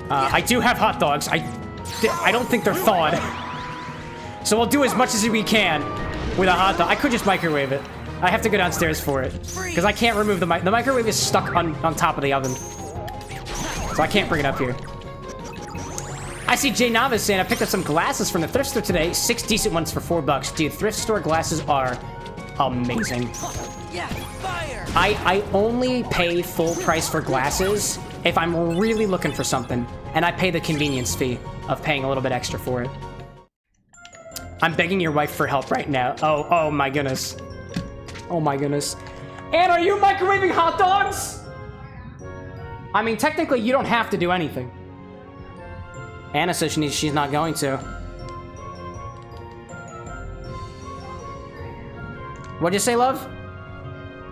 Speaker 1: I do have hot dogs. I don't think they're thawed. So we'll do as much as we can. with a hot dog. I could just microwave it. I have to go downstairs for it because I can't remove the mic. The microwave is stuck on top of the oven, so I can't bring it up here. I see Jay Navis saying I picked up some glasses from the thrift store today. 6 decent ones for $4. Dude, thrift store glasses are amazing.
Speaker 4: Yeah, fire!
Speaker 1: I only pay full price for glasses if I'm really looking for something, and I pay the convenience fee of paying a little bit extra for it. I'm begging your wife for help right now. Oh my goodness. Oh my goodness. Anne, are you microwaving hot dogs? I mean, technically, you don't have to do anything. Anna says she's not going to. What'd you say, love?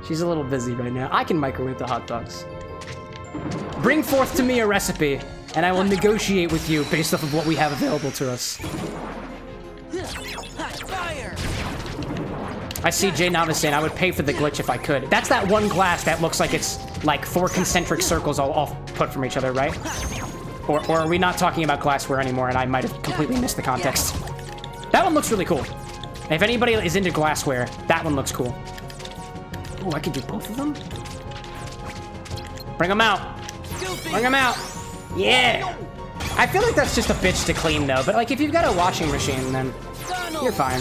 Speaker 1: She's a little busy right now. I can microwave the hot dogs. Bring forth to me a recipe, and I will negotiate with you based off of what we have available to us.
Speaker 4: Fire!
Speaker 1: I see Jay Navis saying I would pay for the glitch if I could. That's that one glass that looks like it's like 4 concentric circles all put from each other, right? Or are we not talking about glassware anymore and I might have completely missed the context? That one looks really cool. If anybody is into glassware, that one looks cool. Oh, I could do both of them? Bring them out. Bring them out. Yeah. I feel like that's just a bitch to clean though, but like if you've got a washing machine, then you're fine.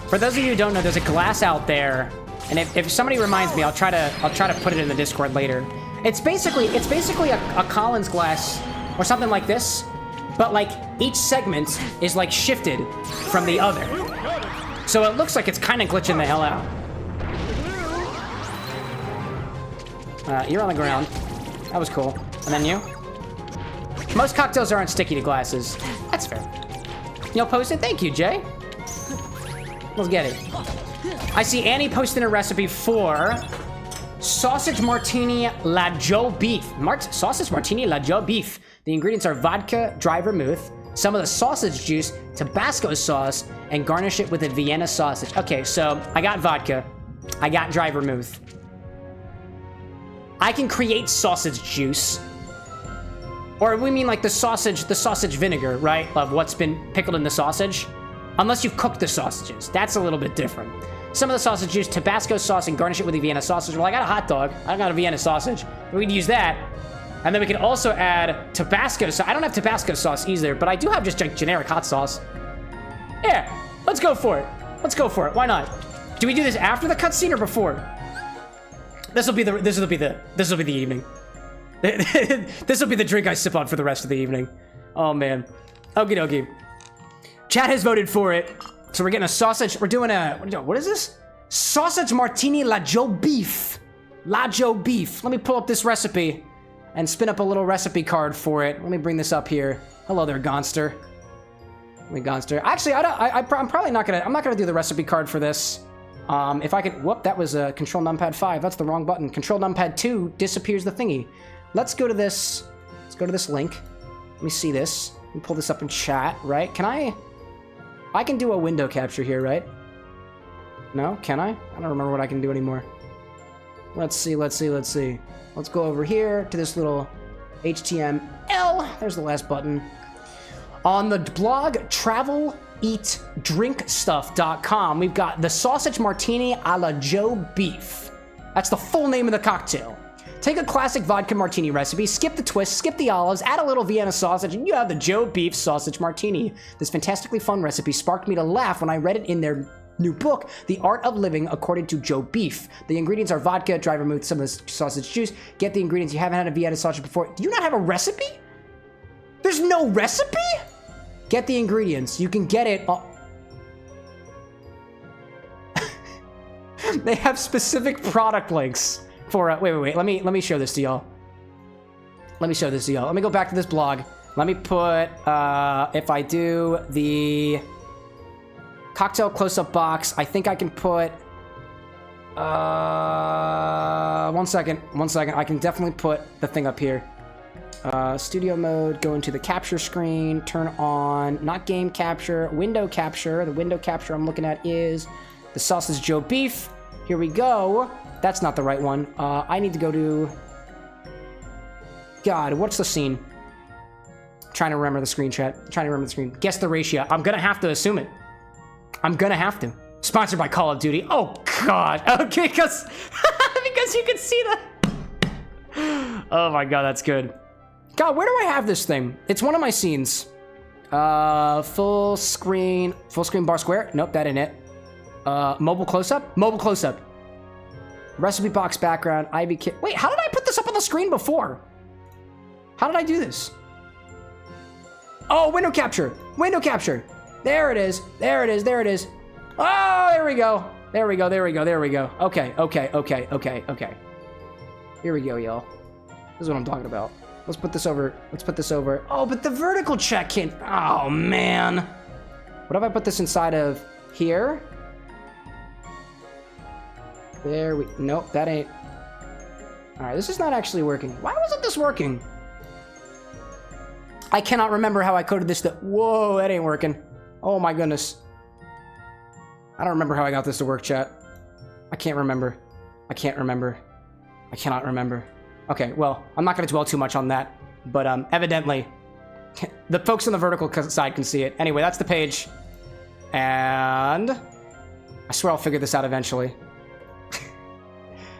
Speaker 1: For those of you who don't know, there's a glass out there, and if somebody reminds me, I'll try to put it in the Discord later. It's basically a Collins glass or something like this, but like each segment is like shifted from the other. So it looks like it's kind of glitching the hell out. You're on the ground. That was cool. And then you? Most cocktails aren't sticky to glasses. That's fair. You'll post it? Thank you, Jay. Let's get it. I see Annie posting a recipe for sausage martini la Joe beef. Sausage martini la Joe beef. The ingredients are vodka, dry vermouth, some of the sausage juice, Tabasco sauce, and garnish it with a Vienna sausage. Okay, so I got vodka. I got dry vermouth. I can create sausage juice. Or we mean like the sausage vinegar, right? Of what's been pickled in the sausage. Unless you've cooked the sausages. That's a little bit different. Some of the sausage juice, Tabasco sauce, and garnish it with a Vienna sausage. Well, I got a hot dog. I got a Vienna sausage. We can use that. And then we can also add Tabasco sauce. I don't have Tabasco sauce either, but I do have just generic hot sauce. Yeah, let's go for it. Let's go for it. Why not? Do we do this after the cutscene or before? This will be the evening. This will be the drink I sip on for the rest of the evening. Oh man. Okie dokie. Chat has voted for it. So we're getting a sausage. We're doing what is this? Sausage martini la Joe beef. La Joe beef. Let me pull up this recipe and spin up a little recipe card for it. Let me bring this up here. Hello there, Gonster. Gonster. Actually, I'm probably not gonna. I'm not gonna do the recipe card for this. If I could. Whoop, that was a Control Numpad 5. That's the wrong button. Control Numpad 2 disappears the thingy. Let's go to this. Let's go to this link. Let me see this. Let me pull this up in chat. Right? Can I can do a window capture here, right? No? Can I? I don't remember what I can do anymore. Let's see. Let's go over here to this little HTML. There's the last button. On the blog traveleatdrinkstuff.com, we've got the sausage martini a la Joe beef. That's the full name of the cocktail. Take a classic vodka martini recipe, skip the twist, skip the olives, add a little Vienna sausage, and you have the Joe beef sausage martini. This fantastically fun recipe sparked me to laugh when I read it in their new book, The Art of Living According to Joe Beef. The ingredients are vodka, dry vermouth, some of the sausage juice. Get the ingredients. You haven't had a Vienna sausage before. Do you not have a recipe? There's no recipe? Get the ingredients. You can get it. They have specific product links for. Wait. Let me show this to y'all. Let me go back to this blog. Let me put. If I do the cocktail close-up box, I think I can put. 1 second. I can definitely put the thing up here. Studio mode, go into the capture screen, turn on, not game capture, window capture. The window capture I'm looking at is the sausage Joe beef. Here we go. That's not the right one. I need to go to... God, what's the scene? I'm trying to remember the screen, chat. Guess the ratio. I'm gonna have to assume it. I'm gonna have to. Sponsored by Call of Duty. Oh God. Okay, because you can see that. Oh my God, that's good. God, where do I have this thing? It's one of my scenes. Full screen bar square. Nope, that ain't it. Mobile close-up. Mobile close-up. Recipe box background. IB kit. Wait, how did I put this up on the screen before? How did I do this? Oh, window capture. Window capture. There it is. There it is. There it is. Oh, there we go. There we go. There we go. There we go. Okay. Okay. Okay. Okay. Okay. Here we go, y'all. This is what I'm talking about. Let's put this over. Let's put this over. Oh, but the vertical check can't. Oh, man. What if I put this inside of here? There we. Nope, that ain't. All right, this is not actually working. Why wasn't this working? I cannot remember how I coded this. Whoa, that ain't working. Oh my goodness. I don't remember how I got this to work, chat. I can't remember. I can't remember. I cannot remember. Okay, well, I'm not going to dwell too much on that. But evidently, the folks on the vertical side can see it. Anyway, that's the page. And I swear I'll figure this out eventually.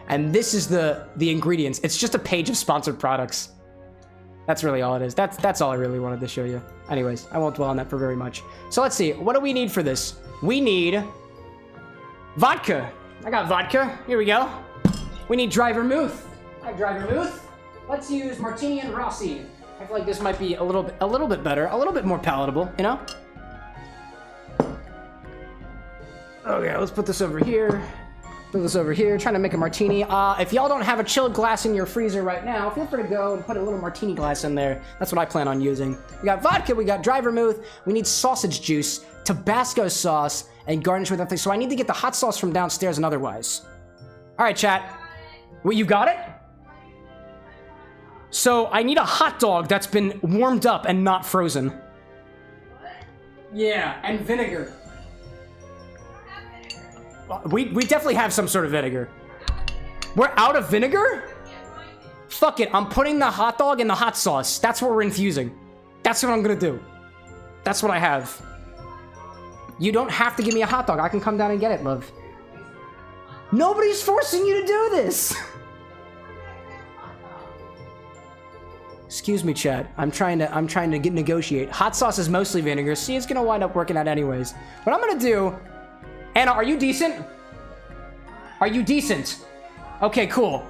Speaker 1: And this is the ingredients. It's just a page of sponsored products. That's really all it is. That's all I really wanted to show you. Anyways, I won't dwell on that for very much. So let's see. What do we need for this? We need vodka. I got vodka. Here we go. We need dry vermouth. I have dry vermouth. Let's use Martini and Rossi. I feel like this might be a little bit better, a little bit more palatable, you know? Okay, let's put this over here. Put this over here, trying to make a martini. If y'all don't have a chilled glass in your freezer right now, feel free to go and put a little martini glass in there. That's what I plan on using. We got vodka, we got dry vermouth, we need sausage juice, Tabasco sauce, and garnish with everything. So I need to get the hot sauce from downstairs and otherwise. All right, chat. Well, you got it? So I need a hot dog that's been warmed up and not frozen. Yeah, and vinegar. We definitely have some sort of vinegar. We're out of vinegar? Fuck it, I'm putting the hot dog in the hot sauce. That's what we're infusing. That's what I'm gonna do. That's what I have. You don't have to give me a hot dog. I can come down and get it, love. Nobody's forcing you to do this. Excuse me, chat. I'm trying to negotiate. Hot sauce is mostly vinegar. See, it's gonna wind up working out anyways. What I'm gonna do. Anna, are you decent? Are you decent? Okay, cool.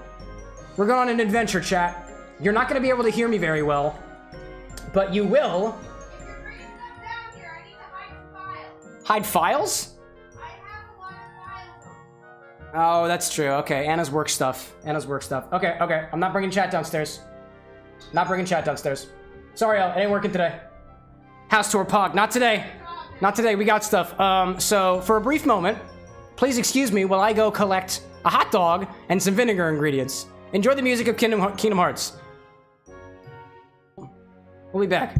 Speaker 1: We're going on an adventure, chat. You're not going to be able to hear me very well, but you will.
Speaker 9: If you're bringing stuff down here, I need to hide files.
Speaker 1: Hide files?
Speaker 9: I have a lot of files.
Speaker 1: Oh, that's true. Okay, Anna's work stuff. Anna's work stuff. Okay, okay. I'm not bringing chat downstairs. Not bringing chat downstairs. Sorry, Al. It ain't working today. House tour pog. Not today. Not today, we got stuff. So for a brief moment, please excuse me while I go collect a hot dog and some vinegar ingredients. Enjoy the music of Kingdom Hearts. We'll be back.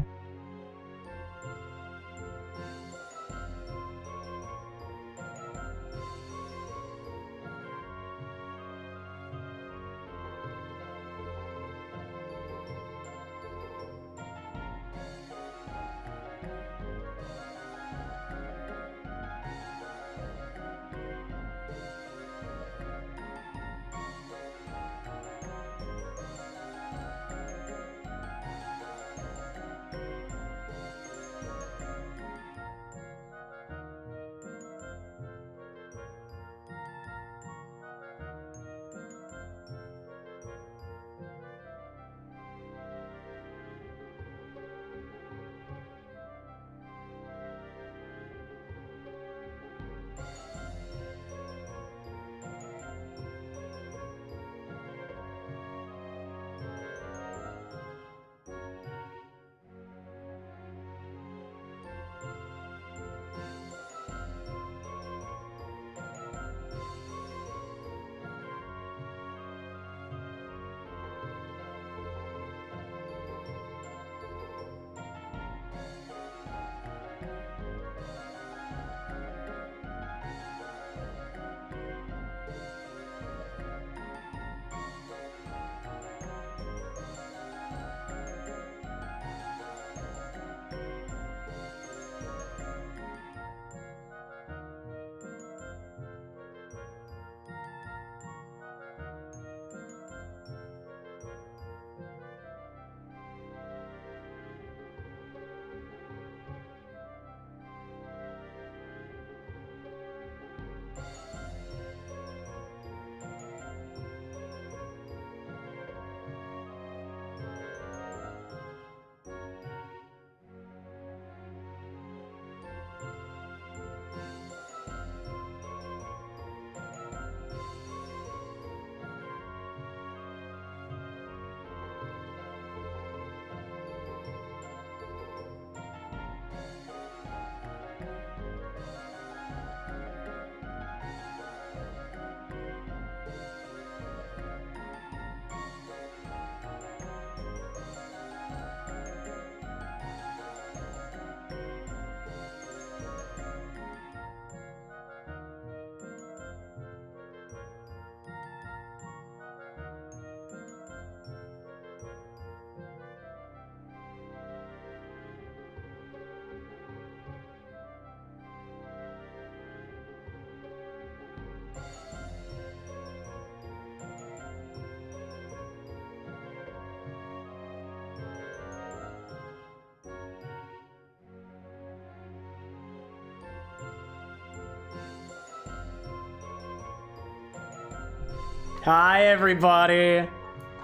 Speaker 1: Hi, everybody.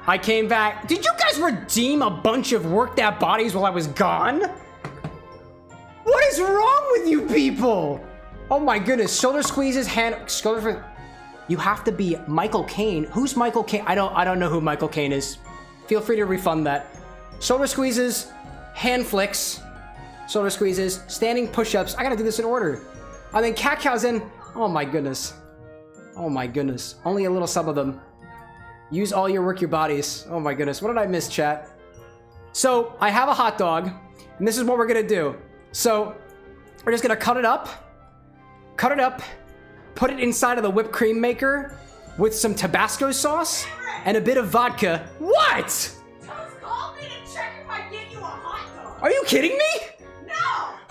Speaker 1: I came back. Did you guys redeem a bunch of worked out bodies while I was gone? What is wrong with you people? Oh my goodness. Shoulder squeezes, You have to be Michael Caine. Who's Michael Caine? I don't know who Michael Caine is. Feel free to refund that. Shoulder squeezes, hand flicks, shoulder squeezes, standing push-ups. I gotta do this in order. And then cat cows in. Oh my goodness. Oh my goodness. Only a little sub of them. Use all your work your bodies. Oh my goodness. What did I miss, chat? So, I have a hot dog, and this is what we're gonna do. So, we're just gonna cut it up, put it inside of the whipped cream maker with some Tabasco sauce and a bit of vodka. What?
Speaker 9: Toast called me to check if I get you a hot dog.
Speaker 1: Are you kidding me?
Speaker 9: No!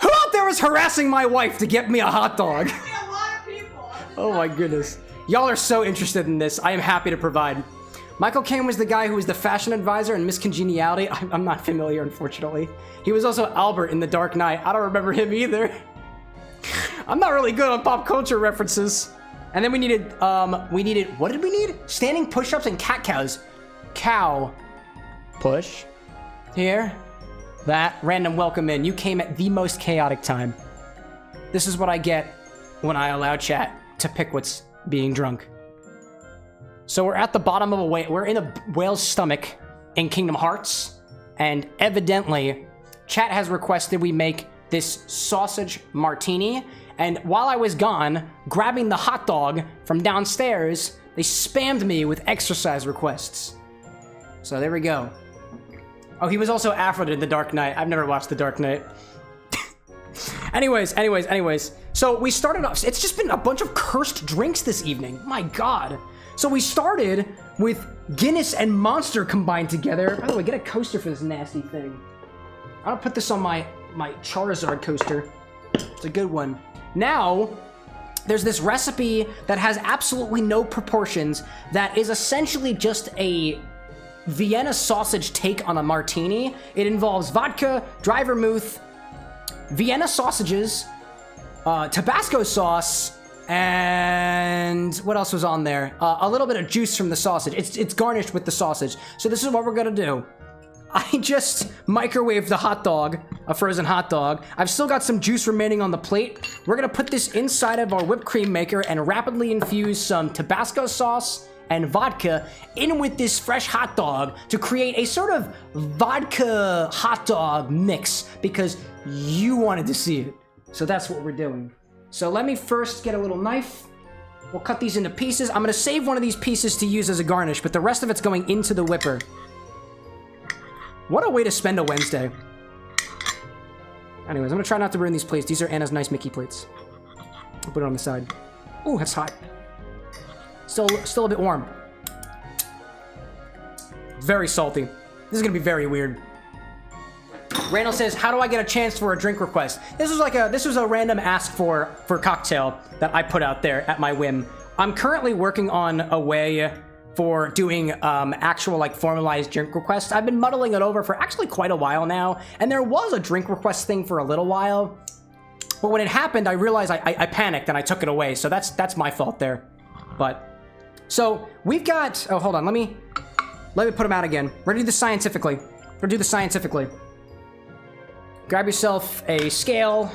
Speaker 1: Who out there is harassing my wife to get me a hot dog?
Speaker 9: Only a lot of people.
Speaker 1: Oh my goodness. Y'all are so interested in this. I am happy to provide. Michael Caine was the guy who was the fashion advisor in Miss Congeniality. I'm not familiar, unfortunately. He was also Albert in The Dark Knight. I don't remember him either. I'm not really good on pop culture references. And then we needed, what did we need? Standing push-ups and cat cows. Cow. Push. Here. That. Random welcome in. You came at the most chaotic time. This is what I get when I allow chat to pick what's being drunk. So we're at the bottom of a whale. We're in a whale's stomach in Kingdom Hearts. And evidently, chat has requested we make this sausage martini. And while I was gone, grabbing the hot dog from downstairs, they spammed me with exercise requests. So there we go. Oh, he was also Afro in The Dark Knight. I've never watched The Dark Knight. Anyways. So we started off, it's just been a bunch of cursed drinks this evening. My God. So we started with Guinness and Monster combined together. By the way, get a coaster for this nasty thing. I'll put this on my Charizard coaster. It's a good one. Now, there's this recipe that has absolutely no proportions that is essentially just a Vienna sausage take on a martini. It involves vodka, dry vermouth, Vienna sausages, Tabasco sauce, and what else was on there? A little bit of juice from the sausage. It's garnished with the sausage. So this is what we're gonna do. I just microwaved the hot dog, a frozen hot dog. I've still got some juice remaining on the plate. We're gonna put this inside of our whipped cream maker and rapidly infuse some Tabasco sauce and vodka in with this fresh hot dog to create a sort of vodka hot dog mix because you wanted to see it. So that's what we're doing. So let me first get a little knife. We'll cut these into pieces. I'm gonna save one of these pieces to use as a garnish, but the rest of it's going into the whipper. What a way to spend a Wednesday. Anyways, I'm gonna try not to burn these plates. These are Anna's nice Mickey plates. I'll put it on the side. Ooh, that's hot. Still a bit warm. Very salty. This is gonna be very weird. Randall says, how do I get a chance for a drink request? This was a random ask for cocktail that I put out there at my whim. I'm currently working on a way for doing actual like formalized drink requests. I've been muddling it over for actually quite a while now, and there was a drink request thing for a little while, but when it happened, I realized I panicked and I took it away, so that's my fault there. But so we've got, oh hold on, let me put them out again. We're gonna do this scientifically. Grab yourself a scale,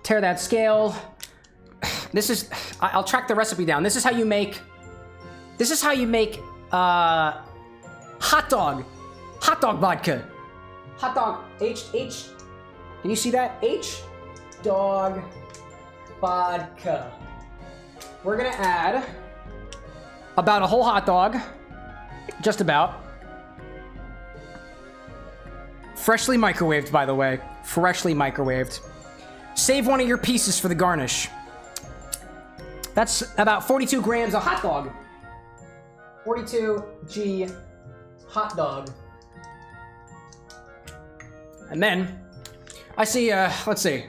Speaker 1: tear that scale. This is, I'll track the recipe down. This is how you make hot dog vodka. Hot dog, H, can you see that? H, dog, vodka. We're gonna add about a whole hot dog, just about. Freshly microwaved, by the way. Freshly microwaved. Save one of your pieces for the garnish. That's about 42 grams of hot dog. 42G hot dog. And then, I see, let's see.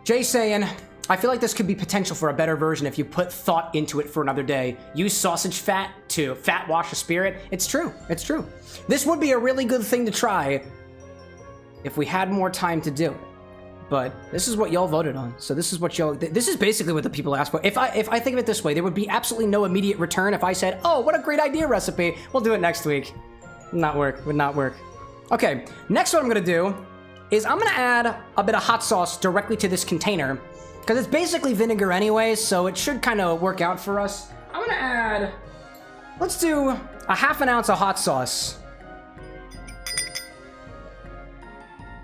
Speaker 1: Jay saying, I feel like this could be potential for a better version if you put thought into it for another day. Use sausage fat to fat wash a spirit. It's true. This would be a really good thing to try if we had more time to do it. but this is what y'all voted on. So this is what y'all, this is basically what the people asked for. If I think of it this way, there would be absolutely no immediate return if I said, oh, what a great idea recipe. We'll do it next week. Would not work. Okay, next what I'm gonna do is I'm gonna add a bit of hot sauce directly to this container because it's basically vinegar anyway, so it should kind of work out for us. I'm gonna add, let's do a half an ounce of hot sauce.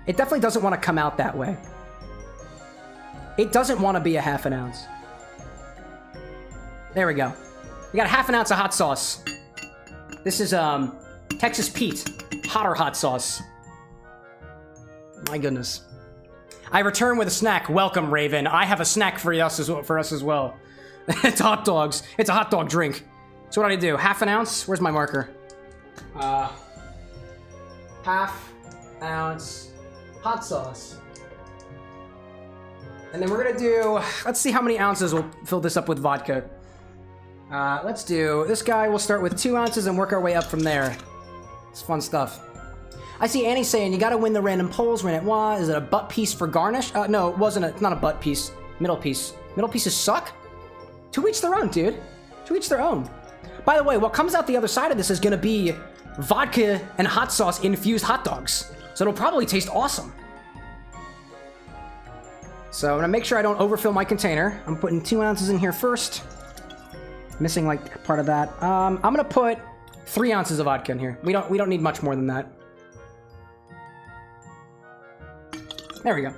Speaker 1: It definitely doesn't want to come out that way. It doesn't want to be a half an ounce. There we go. We got a half an ounce of hot sauce. This is Texas Pete hotter hot sauce. My goodness. I return with a snack. Welcome, Raven. I have a snack for us as well. It's hot dogs. It's a hot dog drink. So what do I do? Half an ounce? Where's my marker? Half ounce hot sauce. And then we're gonna do, let's see how many ounces we'll fill this up with vodka. Let's do, this guy, we'll start with 2 ounces and work our way up from there. It's fun stuff. I see Annie saying, you gotta win the random polls when it was. Is it a butt piece for garnish? No, it wasn't. It's not a butt piece. Middle piece. Middle pieces suck? To each their own, dude. To each their own. By the way, what comes out the other side of this is gonna be vodka and hot sauce infused hot dogs. So it'll probably taste awesome. So I'm gonna make sure I don't overfill my container. I'm putting 2 ounces in here first. Missing like part of that. I'm gonna put 3 ounces of vodka in here. We don't need much more than that. There we go.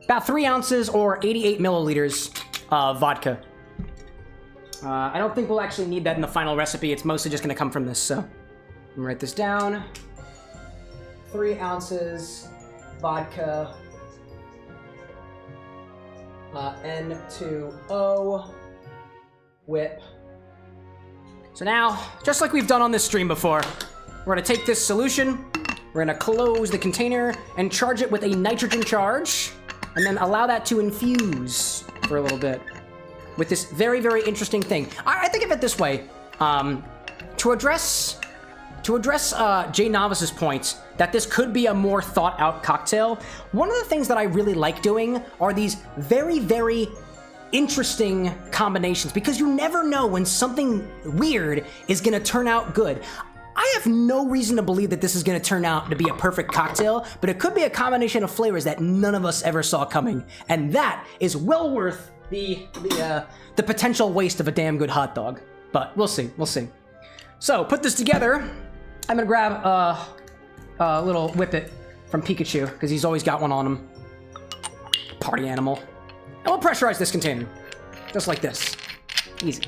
Speaker 1: About 3 ounces or 88 milliliters of vodka. I don't think we'll actually need that in the final recipe. It's mostly just gonna come from this, so I'm gonna write this down. 3 ounces vodka. N2O whip. So now, just like we've done on this stream before, we're gonna take this solution, we're gonna close the container and charge it with a nitrogen charge, and then allow that to infuse for a little bit with this very, very interesting thing. I think of it this way, to address Jay Novice's point that this could be a more thought-out cocktail, one of the things that I really like doing are these very, very interesting combinations, because you never know when something weird is gonna turn out good. I have no reason to believe that this is gonna turn out to be a perfect cocktail, but it could be a combination of flavors that none of us ever saw coming, and that is well worth the potential waste of a damn good hot dog. But we'll see. So put this together. I'm gonna grab a little whippet from Pikachu, because he's always got one on him. Party animal. And we'll pressurize this container. Just like this. Easy.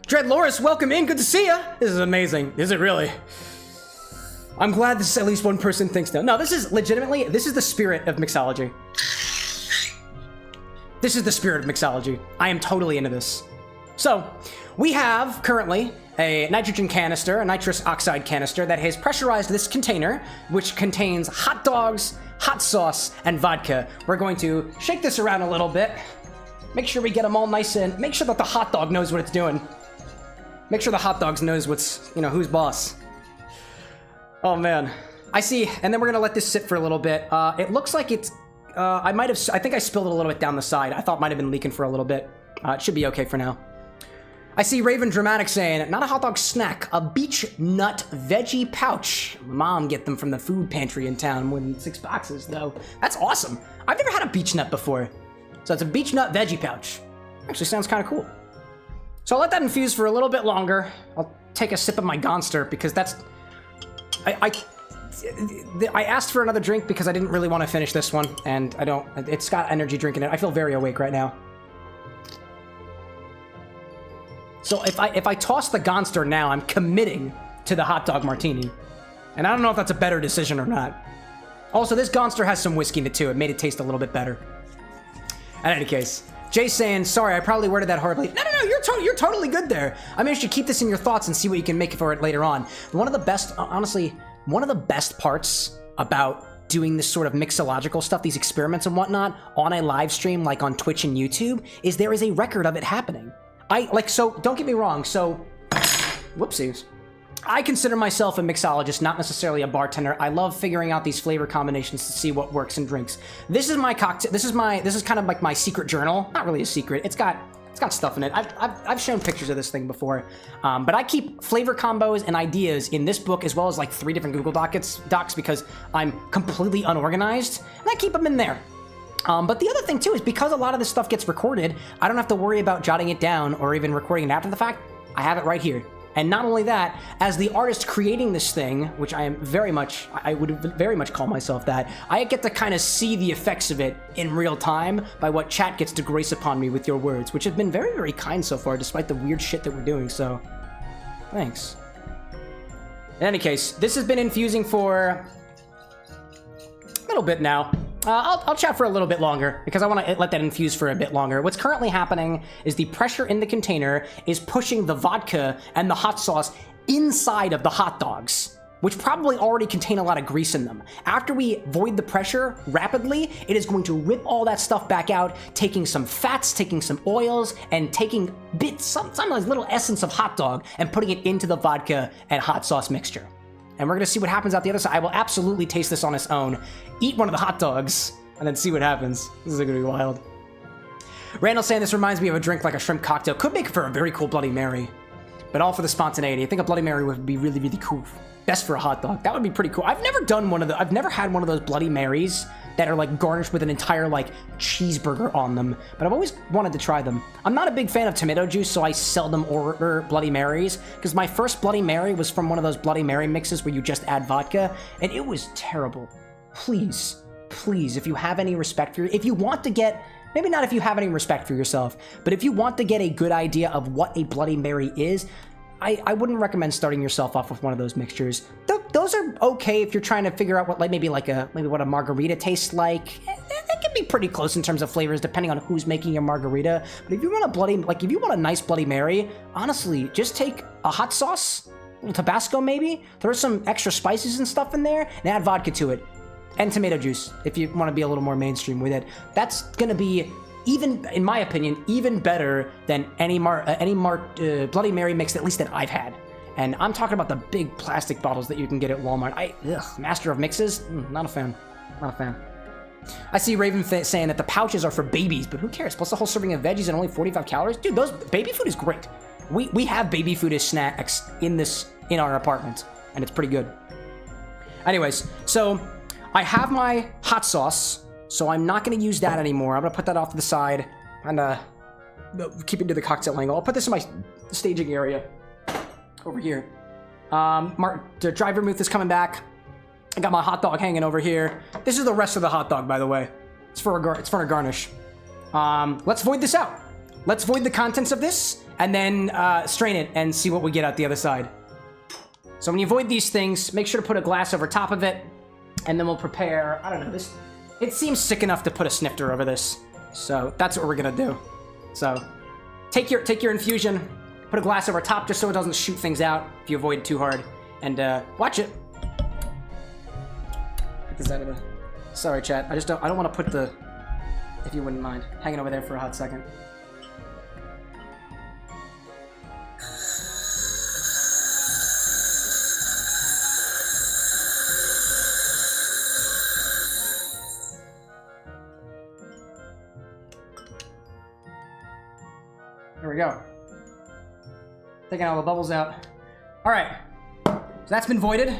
Speaker 1: Dread Loris, welcome in. Good to see ya. This is amazing. Is it really? I'm glad this at least one person thinks so. No, this is legitimately, this is the spirit of mixology. This is the spirit of mixology. I am totally into this. So, we have currently a nitrogen canister, a nitrous oxide canister that has pressurized this container, which contains hot dogs, hot sauce, and vodka. We're going to shake this around a little bit. Make sure we get them all nice in. Make sure that the hot dog knows what it's doing. Make sure the hot dogs knows what's, who's boss. Oh man. I see, and then we're gonna let this sit for a little bit. It looks like it's, I think I spilled it a little bit down the side. I thought it might have been leaking for a little bit. It should be okay for now. I see Raven Dramatic saying, not a hot dog snack, a beech nut veggie pouch. Mom get them from the food pantry in town, more than 6 boxes though. That's awesome. I've never had a beech nut before. So it's a beech nut veggie pouch. Actually sounds kind of cool. So I'll let that infuse for a little bit longer. I'll take a sip of my Gonster because that's, I asked for another drink because I didn't really want to finish this one, and it's got energy drink in it. I feel very awake right now. So if I toss the Gonster now, I'm committing to the Hot Dog Martini. And I don't know if that's a better decision or not. Also, this Gonster has some whiskey in it too. It made it taste a little bit better. In any case, Jay's saying, sorry, I probably worded that horribly. No, you're totally good there. I mean, you should keep this in your thoughts and see what you can make for it later on. One of the best, honestly, one of the best parts about doing this sort of mixological stuff, these experiments and whatnot, on a live stream like on Twitch and YouTube, is there is a record of it happening. So don't get me wrong, so, whoopsies. I consider myself a mixologist, not necessarily a bartender. I love figuring out these flavor combinations to see what works in drinks. This is my cocktail. This is kind of like my secret journal. Not really a secret. It's got stuff in it. I've shown pictures of this thing before, but I keep flavor combos and ideas in this book as well as like 3 different Google Docs because I'm completely unorganized, and I keep them in there. But the other thing too is because a lot of this stuff gets recorded, I don't have to worry about jotting it down or even recording it after the fact. I have it right here. And not only that, as the artist creating this thing, which I would very much call myself that, I get to kind of see the effects of it in real time by what chat gets to grace upon me with your words, which have been very, very kind so far, despite the weird shit that we're doing, so thanks. In any case, this has been infusing for a little bit now. I'll chat for a little bit longer because I want to let that infuse for a bit longer. What's currently happening is the pressure in the container is pushing the vodka and the hot sauce inside of the hot dogs, which probably already contain a lot of grease in them. After we void the pressure rapidly, it is going to rip all that stuff back out, taking some fats, taking some oils, and taking bits, some little essence of hot dog, and putting it into the vodka and hot sauce mixture. And we're gonna see what happens out the other side. I will absolutely taste this on its own, eat one of the hot dogs, and then see what happens. This is gonna be wild. Randall saying this reminds me of a drink like a shrimp cocktail. Could make for a very cool Bloody Mary, but all for the spontaneity. I think a Bloody Mary would be really, really cool. Best for a hot dog. That would be pretty cool. I've never had one of those Bloody Marys that are like garnished with an entire like cheeseburger on them, but I've always wanted to try them. I'm not a big fan of tomato juice, so I seldom order Bloody Marys, because my first Bloody Mary was from one of those Bloody Mary mixes where you just add vodka, and it was terrible. Please, if you have any respect for if you want to get, maybe not if you have any respect for yourself, but if you want to get a good idea of what a Bloody Mary is, I wouldn't recommend starting yourself off with one of those mixtures. Those are okay if you're trying to figure out what maybe what a margarita tastes like. It can be pretty close in terms of flavors depending on who's making your margarita. But if you want if you want a nice Bloody Mary, honestly, just take a hot sauce, a little Tabasco maybe, throw some extra spices and stuff in there, and add vodka to it. And tomato juice if you want to be a little more mainstream with it. That's gonna be, even in my opinion, even better than any Bloody Mary mix, at least that I've had. And I'm talking about the big plastic bottles that you can get at Walmart. Master of mixes, not a fan. I see Raven saying that the pouches are for babies, but who cares? Plus the whole serving of veggies and only 45 calories. Dude, those baby food is great. We have baby food as snacks in our apartment, and it's pretty good. Anyways, so I have my hot sauce, so I'm not going to use that anymore. I'm going to put that off to the side and keep it to the cocktail angle. I'll put this in my staging area over here. The dry vermouth is coming back. I got my hot dog hanging over here. This is the rest of the hot dog, by the way. It's for a garnish. Let's void this out. Let's void the contents of this and then strain it and see what we get out the other side. So when you void these things, make sure to put a glass over top of it, and then we'll prepare, I don't know, this. It seems sick enough to put a snifter over this. So that's what we're gonna do. So take your infusion, put a glass over top just so it doesn't shoot things out if you avoid too hard, and watch it. Get this out of the, sorry chat, I don't want to put the, if you wouldn't mind, hanging over there for a hot second. There we go. Taking all the bubbles out. All right, so that's been voided.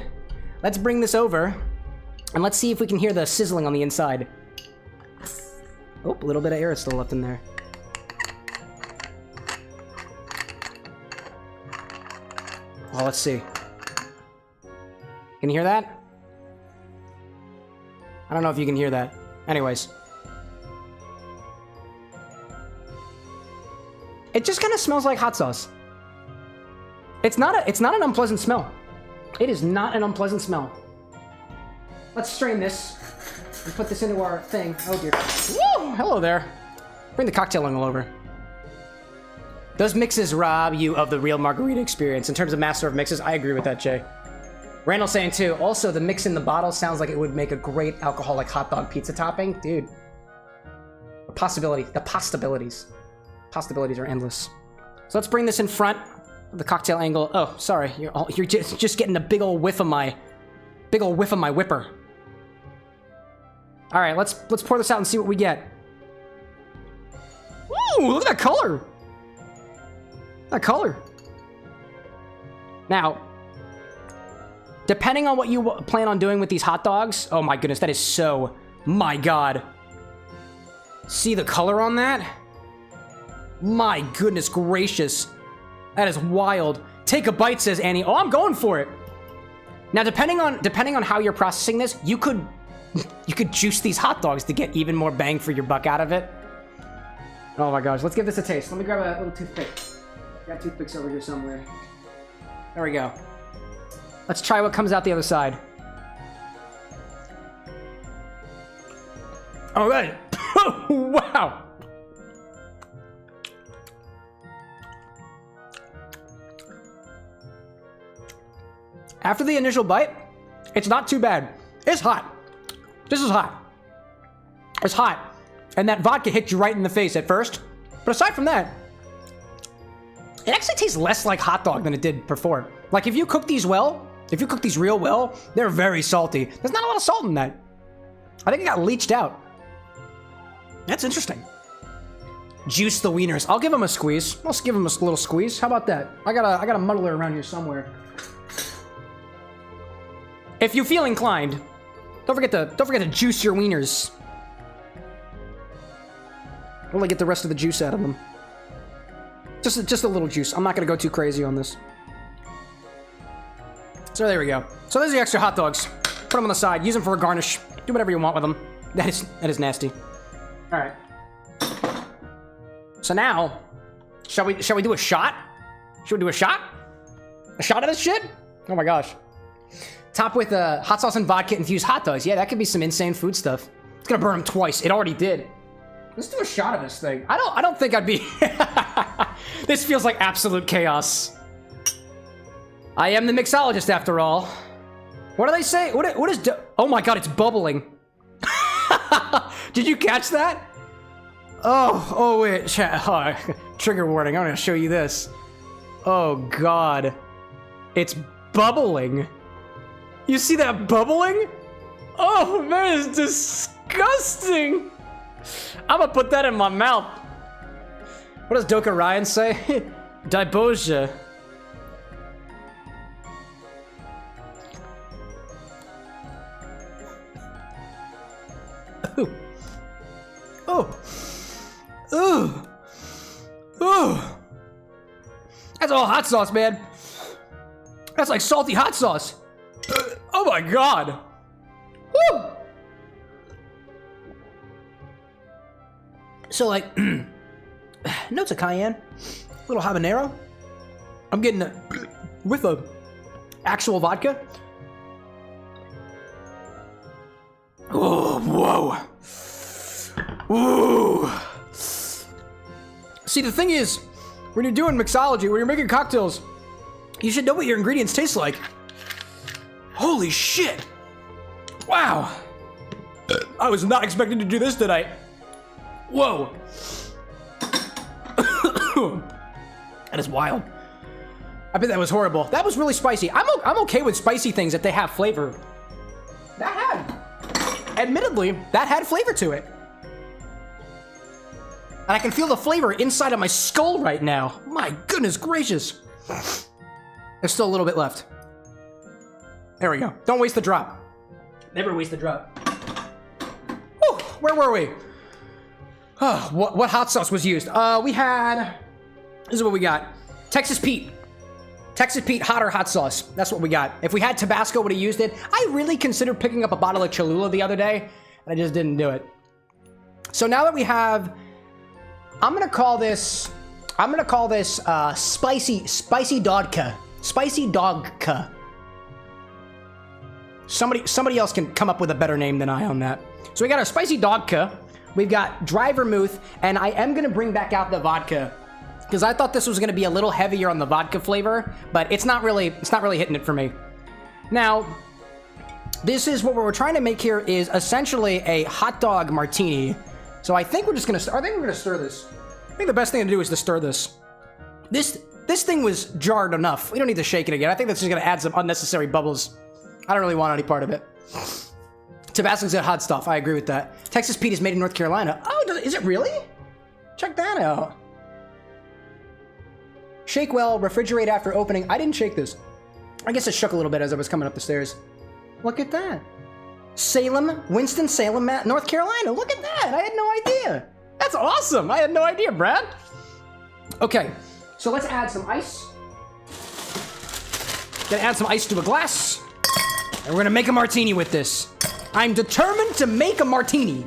Speaker 1: Let's bring this over, and let's see if we can hear the sizzling on the inside. Oh, a little bit of air is still left in there. Well, let's see. Can you hear that? I don't know if you can hear that. Anyways. It just kind of smells like hot sauce. It's not an unpleasant smell. It is not an unpleasant smell. Let's strain this and put this into our thing. Oh dear. Woo! Hello there. Bring the cocktail angle over. Those mixes rob you of the real margarita experience. In terms of master of mixes, I agree with that, Jay. Randall saying too, also the mix in the bottle sounds like it would make a great alcoholic hot dog pizza topping. Dude. The possibilities are endless. So let's bring this in front. The cocktail angle. Oh, sorry. You're just getting a big old whiff of my whipper. All right, let's pour this out and see what we get. Ooh, look at that color. That color. Now, depending on what you plan on doing with these hot dogs, oh my goodness, that is so, my God. See the color on that? My goodness gracious. That is wild. Take a bite, says Annie. Oh, I'm going for it. Now, depending on how you're processing this, you could juice these hot dogs to get even more bang for your buck out of it. Oh my gosh, let's give this a taste. Let me grab a little toothpick. Got toothpicks over here somewhere. There we go. Let's try what comes out the other side. All right. Wow. After the initial bite, it's not too bad. It's hot. This is hot. It's hot. And that vodka hit you right in the face at first. But aside from that, it actually tastes less like hot dog than it did before. Like if you cook these well, if you cook these real well, they're very salty. There's not a lot of salt in that. I think it got leached out. That's interesting. Juice the wieners. I'll give them a squeeze. Let's give them a little squeeze. How about that? I got a muddler around here somewhere. If you feel inclined, don't forget to juice your wieners. Really get the rest of the juice out of them. Just a little juice. I'm not gonna go too crazy on this. So there we go. So there's the extra hot dogs. Put them on the side. Use them for a garnish. Do whatever you want with them. That is nasty. All right. So now, shall we do a shot? Should we do a shot? A shot of this shit? Oh my gosh. Top with hot sauce and vodka infused hot dogs. Yeah, that could be some insane food stuff. It's gonna burn them twice. It already did. Let's do a shot of this thing. I don't think I'd be. This feels like absolute chaos. I am the mixologist after all. What do they say? What is? Oh my God! It's bubbling. Did you catch that? Oh wait. Trigger warning. I'm gonna show you this. Oh God. It's bubbling. You see that bubbling? Oh, that is disgusting. I'm gonna put that in my mouth. What does Doka Ryan say? Diboja. Ooh. Oh. Ooh. Ooh. That's all hot sauce, man. That's like salty hot sauce. Oh my God. Woo. So like, notes of cayenne, a little habanero. I'm getting it with a actual vodka. Oh, whoa. Ooh. See, the thing is, when you're doing mixology, when you're making cocktails, you should know what your ingredients taste like. Holy shit. Wow. I was not expecting to do this tonight. Whoa. That is wild. I bet that was horrible. That was really spicy. I'm okay with spicy things if they have flavor. Admittedly, that had flavor to it. And I can feel the flavor inside of my skull right now. My goodness gracious. There's still a little bit left. There we go. Don't waste the drop. Never waste the drop. Whew, where were we? Oh, what hot sauce was used? We had... This is what we got. Texas Pete. Texas Pete hotter hot sauce. That's what we got. If we had Tabasco, would have used it. I really considered picking up a bottle of Cholula the other day, and I just didn't do it. So now that we have... I'm gonna call this spicy dogka. Spicy dogka. Somebody else can come up with a better name than I on that. So we got our spicy dogka. We've got dry vermouth, and I am gonna bring back out the vodka because I thought this was gonna be a little heavier on the vodka flavor, but it's not really hitting it for me. Now, this is what we're trying to make here is essentially a hot dog martini. So I think we're just gonna stir this. I think the best thing to do is to stir this. This This thing was jarred enough. We don't need to shake it again. I think that's just gonna add some unnecessary bubbles. I don't really want any part of it. Tabasco's got hot stuff. I agree with that. Texas Pete is made in North Carolina. Oh, is it really? Check that out. Shake well, refrigerate after opening. I didn't shake this. I guess it shook a little bit as I was coming up the stairs. Look at that. Salem, Winston-Salem, North Carolina. Look at that. I had no idea. That's awesome. I had no idea, Brad. Okay, so let's add some ice. Gonna add some ice to a glass. And we're gonna make a martini with this. I'm determined to make a martini.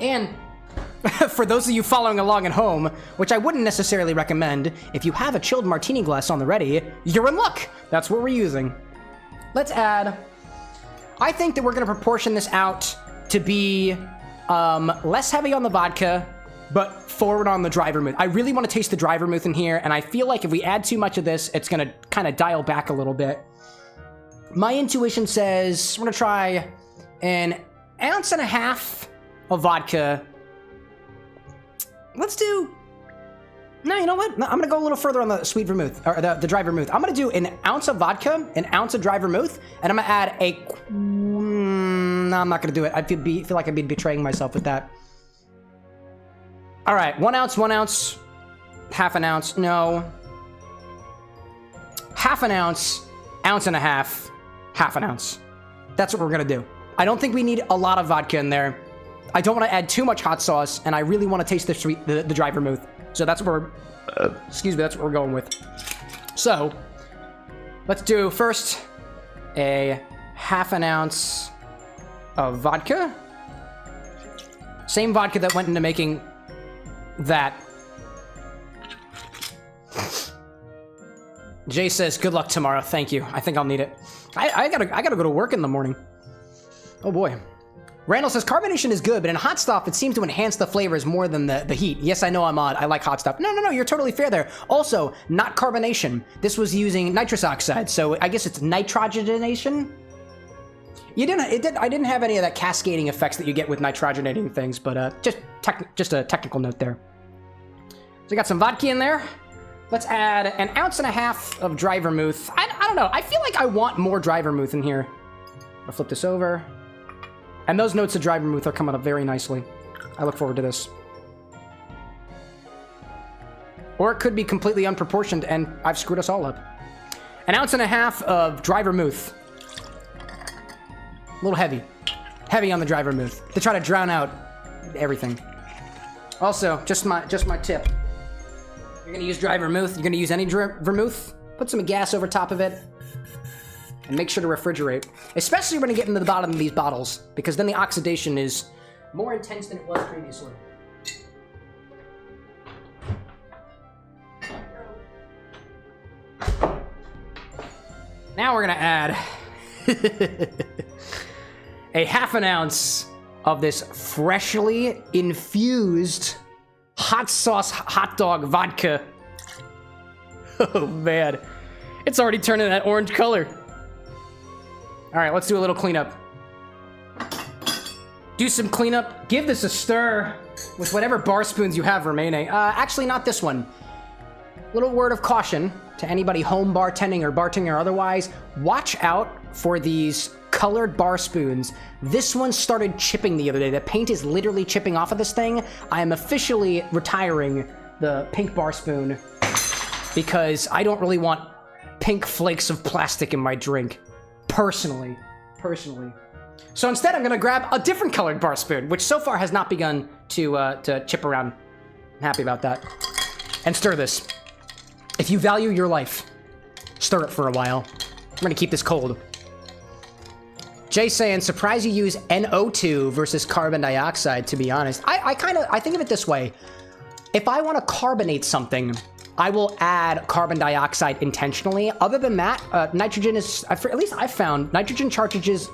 Speaker 1: And for those of you following along at home, which I wouldn't necessarily recommend, if you have a chilled martini glass on the ready, you're in luck. That's what we're using. Let's add... I think that we're going to proportion this out to be less heavy on the vodka, but forward on the dry vermouth. I really want to taste the dry vermouth in here, and I feel like if we add too much of this, it's going to kind of dial back a little bit. My intuition says we're going to try an 1.5 ounces of vodka. Let's do... No, you know what? No, I'm going to go a little further on the sweet vermouth, or the dry vermouth. I'm going to do an ounce of vodka, an ounce of dry vermouth, and I'm going to add a... No, I'm not going to do it. I feel like I'd be betraying myself with that. All right, 1 ounce, 1 ounce, 1/2 ounce, no. 1/2 ounce, 1.5 ounces, 1/2 ounce. That's what we're going to do. I don't think we need a lot of vodka in there. I don't want to add too much hot sauce, and I really want to taste the dry vermouth. So that's what we're, excuse me, that's what we're going with. So, let's do first a 1/2 ounce of vodka. Same vodka that went into making that. Jay says, good luck tomorrow. Thank you. I think I'll need it. I gotta go to work in the morning. Oh boy. Randall says, carbonation is good, but in hot stuff, it seems to enhance the flavors more than the heat. Yes, I know I'm odd. I like hot stuff. No, you're totally fair there. Also, not carbonation. This was using nitrous oxide, so I guess it's nitrogenation? I didn't have any of that cascading effects that you get with nitrogenating things, but just a technical note there. So we got some vodka in there. Let's add 1.5 ounces of dry vermouth. I don't know. I feel like I want more dry vermouth in here. I'll flip this over. And those notes of dry vermouth are coming up very nicely. I look forward to this. Or it could be completely unproportioned and I've screwed us all up. 1.5 ounces of dry vermouth. A little heavy. Heavy on the dry vermouth. To try to drown out everything. Also, just my tip. You're gonna use dry vermouth. You're gonna use any vermouth. Put some gas over top of it. And make sure to refrigerate. Especially when you get into the bottom of these bottles. Because then the oxidation is more intense than it was previously. Now we're gonna add a 1/2 ounce of this freshly infused hot sauce hot dog vodka. Oh man, it's already turning that orange color. All right, let's do a little cleanup. Do some cleanup. Give this a stir with whatever bar spoons you have remaining. Actually, not this one. Little word of caution to anybody home bartending or bartending or otherwise. Watch out for these colored bar spoons. This one started chipping the other day. The paint is literally chipping off of this thing. I am officially retiring the pink bar spoon because I don't really want pink flakes of plastic in my drink. Personally. So instead, I'm gonna grab a different colored bar spoon, which so far has not begun to chip around. I'm happy about that. And stir this. If you value your life, stir it for a while. I'm gonna keep this cold. Jay saying, surprised you use NO2 versus carbon dioxide, to be honest. I think of it this way. If I want to carbonate something, I will add carbon dioxide intentionally. Other than that, nitrogen is, at least I've found, nitrogen cartridges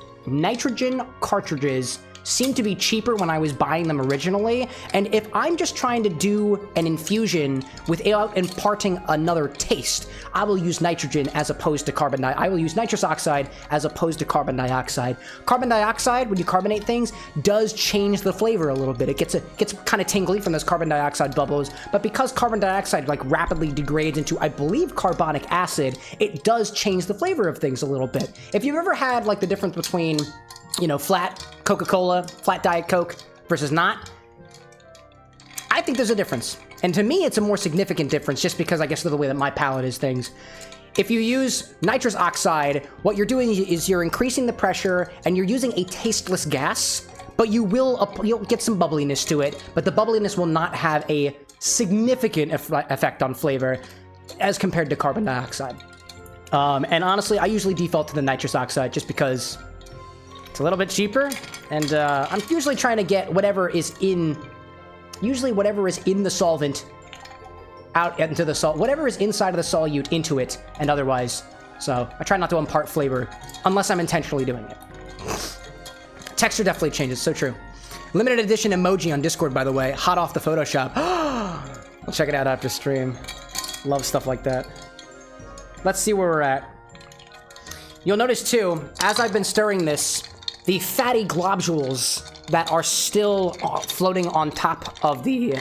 Speaker 1: seemed to be cheaper when I was buying them originally, and if I'm just trying to do an infusion without imparting another taste, I will use nitrogen as opposed to I will use nitrous oxide as opposed to carbon dioxide. Carbon dioxide, when you carbonate things, does change the flavor a little bit. It gets kind of tingly from those carbon dioxide bubbles, but because carbon dioxide like rapidly degrades into, I believe, carbonic acid, it does change the flavor of things a little bit. If you've ever had like the difference between, you know, flat Coca-Cola, flat Diet Coke versus not, I think there's a difference. And to me, it's a more significant difference just because I guess of the way that my palate is things. If you use nitrous oxide, what you're doing is you're increasing the pressure and you're using a tasteless gas, but you'll get some bubbliness to it, but the bubbliness will not have a significant effect on flavor as compared to carbon dioxide. And honestly, I usually default to the nitrous oxide just because it's a little bit cheaper, and I'm usually trying to get whatever is in the solvent out into the whatever is inside of the solute into it and otherwise. So I try not to impart flavor unless I'm intentionally doing it. Texture definitely changes, so true. Limited edition emoji on Discord, by the way, hot off the Photoshop. I'll check it out after stream. Love stuff like that. Let's see where we're at. You'll notice too, as I've been stirring this, the fatty globules that are still floating on top of the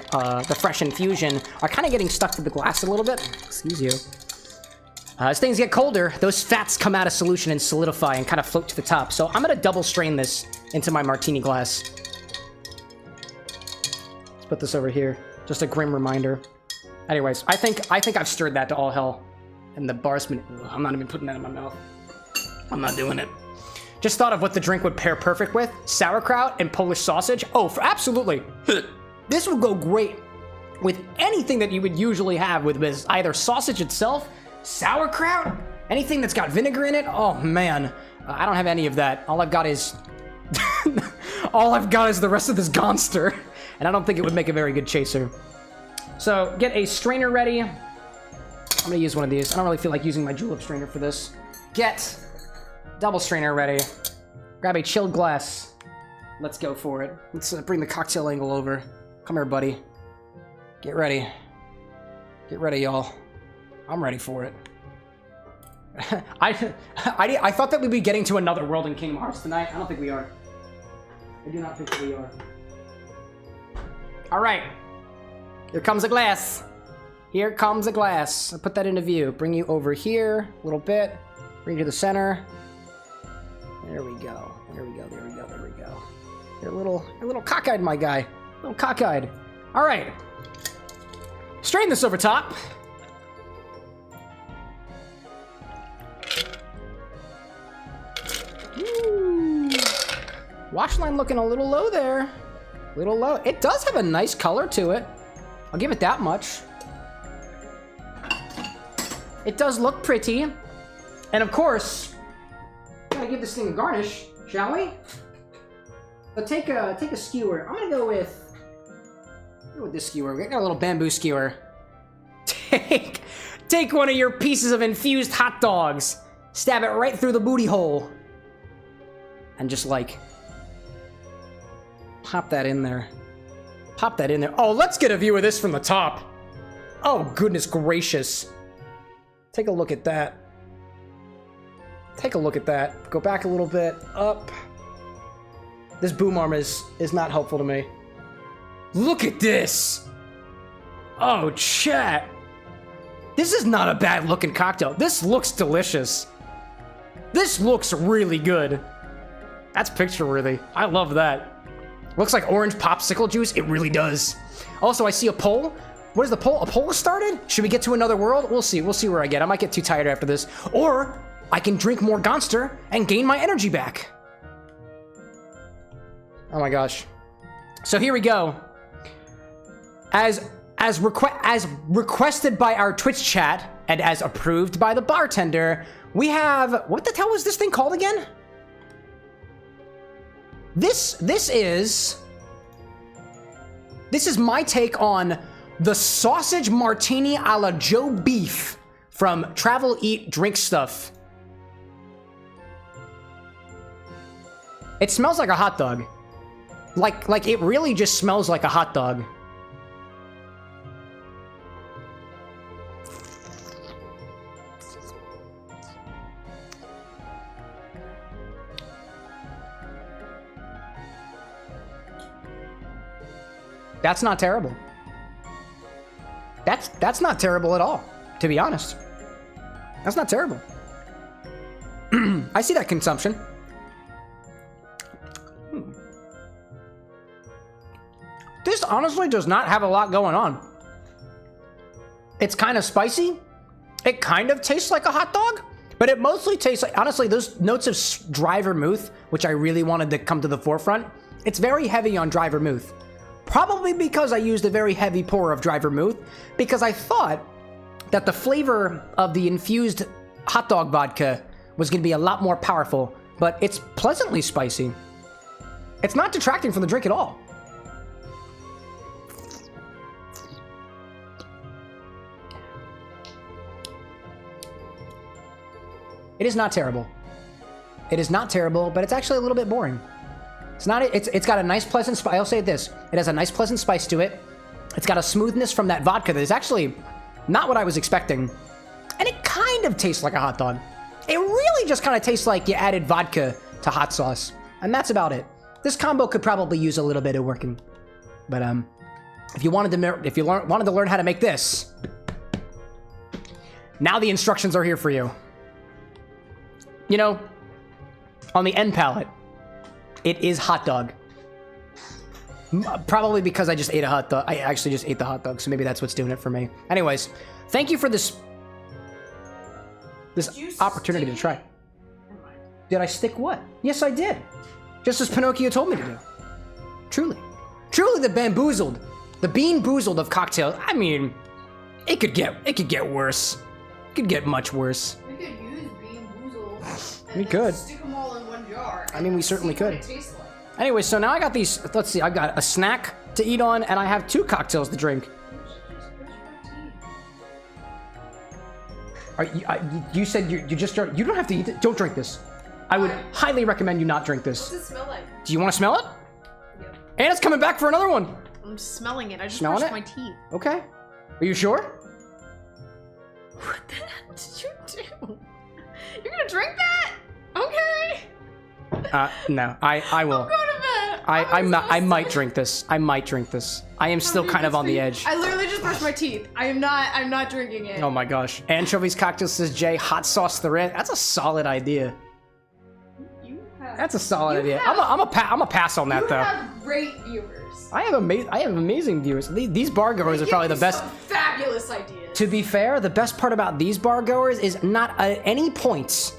Speaker 1: fresh infusion are kind of getting stuck to the glass a little bit. Excuse you. As things get colder, those fats come out of solution and solidify and kind of float to the top. So I'm gonna double strain this into my martini glass. Let's put this over here. Just a grim reminder. Anyways, I think I've stirred that to all hell. And the bar's been... I'm not even putting that in my mouth. I'm not doing it. Just thought of what the drink would pair perfect with. Sauerkraut and Polish sausage. Oh, absolutely. This would go great with anything that you would usually have with either sausage itself, sauerkraut, anything that's got vinegar in it. Oh, man. I don't have any of that. All I've got is... all I've got is the rest of this Gonster. And I don't think it would make a very good chaser. So, get a strainer ready. I'm gonna use one of these. I don't really feel like using my julep strainer for this. Get double strainer ready. Grab a chilled glass. Let's go for it. Let's bring the cocktail angle over. Come here, buddy. Get ready. Get ready, y'all. I'm ready for it. I thought that we'd be getting to another world in Kingdom Hearts tonight. I don't think we are. I do not think that we are. All right. Here comes a glass. Here comes a glass. I'll put that into view. Bring you over here a little bit. Bring you to the center. There we go. There we go. There we go. There we go. You're a little cockeyed, my guy. A little cockeyed. All right. Strain this over top. Ooh. Wash line looking a little low there. A little low. It does have a nice color to it. I'll give it that much. It does look pretty. And of course, gotta give this thing a garnish, shall we? But take a skewer. I'm gonna go with this skewer. We got a little bamboo skewer. Take one of your pieces of infused hot dogs, stab it right through the booty hole, and just like pop that in there. Pop that in there. Oh, let's get a view of this from the top. Oh, goodness gracious. Take a look at that. Take a look at that. Go back a little bit. Up. This boom arm is not helpful to me. Look at this. Oh, chat. This is not a bad looking cocktail. This looks delicious. This looks really good. That's picture worthy. I love that. Looks like orange popsicle juice. It really does. Also, I see a poll. What is the poll? A poll started? Should we get to another world? We'll see. We'll see where I get. I might get too tired after this. Or I can drink more Gonster and gain my energy back. Oh my gosh. So here we go. As requested by our Twitch chat and as approved by the bartender, we have... What the hell was this thing called again? This is my take on the sausage martini a la Joe Beef from Travel, Eat, Drink Stuff. It smells like a hot dog. Like it really just smells like a hot dog. That's not terrible. That's not terrible at all, to be honest. That's not terrible. I see that consumption. This honestly does not have a lot going on. It's kind of spicy. It kind of tastes like a hot dog, but it mostly tastes like, honestly, those notes of dry vermouth, which I really wanted to come to the forefront, it's very heavy on dry vermouth. Probably because I used a very heavy pour of dry vermouth, because I thought that the flavor of the infused hot dog vodka was going to be a lot more powerful, but it's pleasantly spicy. It's not detracting from the drink at all. It is not terrible. It is not terrible, but it's actually a little bit boring. It's not. It's got a nice pleasant spice. I'll say this: it has a nice pleasant spice to it. It's got a smoothness from that vodka that is actually not what I was expecting, and it kind of tastes like a hot dog. It really just kind of tastes like you added vodka to hot sauce, and that's about it. This combo could probably use a little bit of working, but if you wanted to learn how to make this, now the instructions are here for you. You know, on the end palate, it is hot dog. Probably because I just ate a hot dog. I actually just ate the hot dog, so maybe that's what's doing it for me. Anyways, thank you for this opportunity to try. Did I stick what? Yes, I did. Just as Pinocchio told me to do. Truly. Truly the bamboozled. The bean boozled of cocktails. I mean, it could get worse. It could get much worse.
Speaker 3: We could use bean boozled.
Speaker 1: We could.
Speaker 3: Stick them all in one jar.
Speaker 1: I mean, we certainly could.
Speaker 3: What it tastes like.
Speaker 1: Anyway, so now I got these. Let's see. I've got a snack to eat on, and I have 2 cocktails to drink. You said you just don't. You don't have to eat it. Don't drink this. I would highly recommend you not drink this.
Speaker 3: What's it smell like?
Speaker 1: Do you want to smell it?
Speaker 3: Yeah.
Speaker 1: And it's coming back for another one.
Speaker 3: I'm smelling it. I just
Speaker 1: Smelling
Speaker 3: brushed
Speaker 1: it?
Speaker 3: my teeth.
Speaker 1: Okay. Are you sure?
Speaker 3: What the hell did you do? You're gonna drink that? Okay.
Speaker 1: No. I will.
Speaker 3: I'm going to bed.
Speaker 1: I might drink this. I might drink this. I am still kind of on the edge.
Speaker 3: I literally just brushed my teeth. I'm not drinking it.
Speaker 1: Oh my gosh. Anchovies cocktail, says Jay. Hot sauce the red. That's a solid idea. That's a solid idea. I'm a pass on that though.
Speaker 3: You have great viewers.
Speaker 1: I have amazing viewers. These bar goers are probably the best.
Speaker 3: Some fabulous ideas.
Speaker 1: To be fair, the best part about these bar goers is not at any point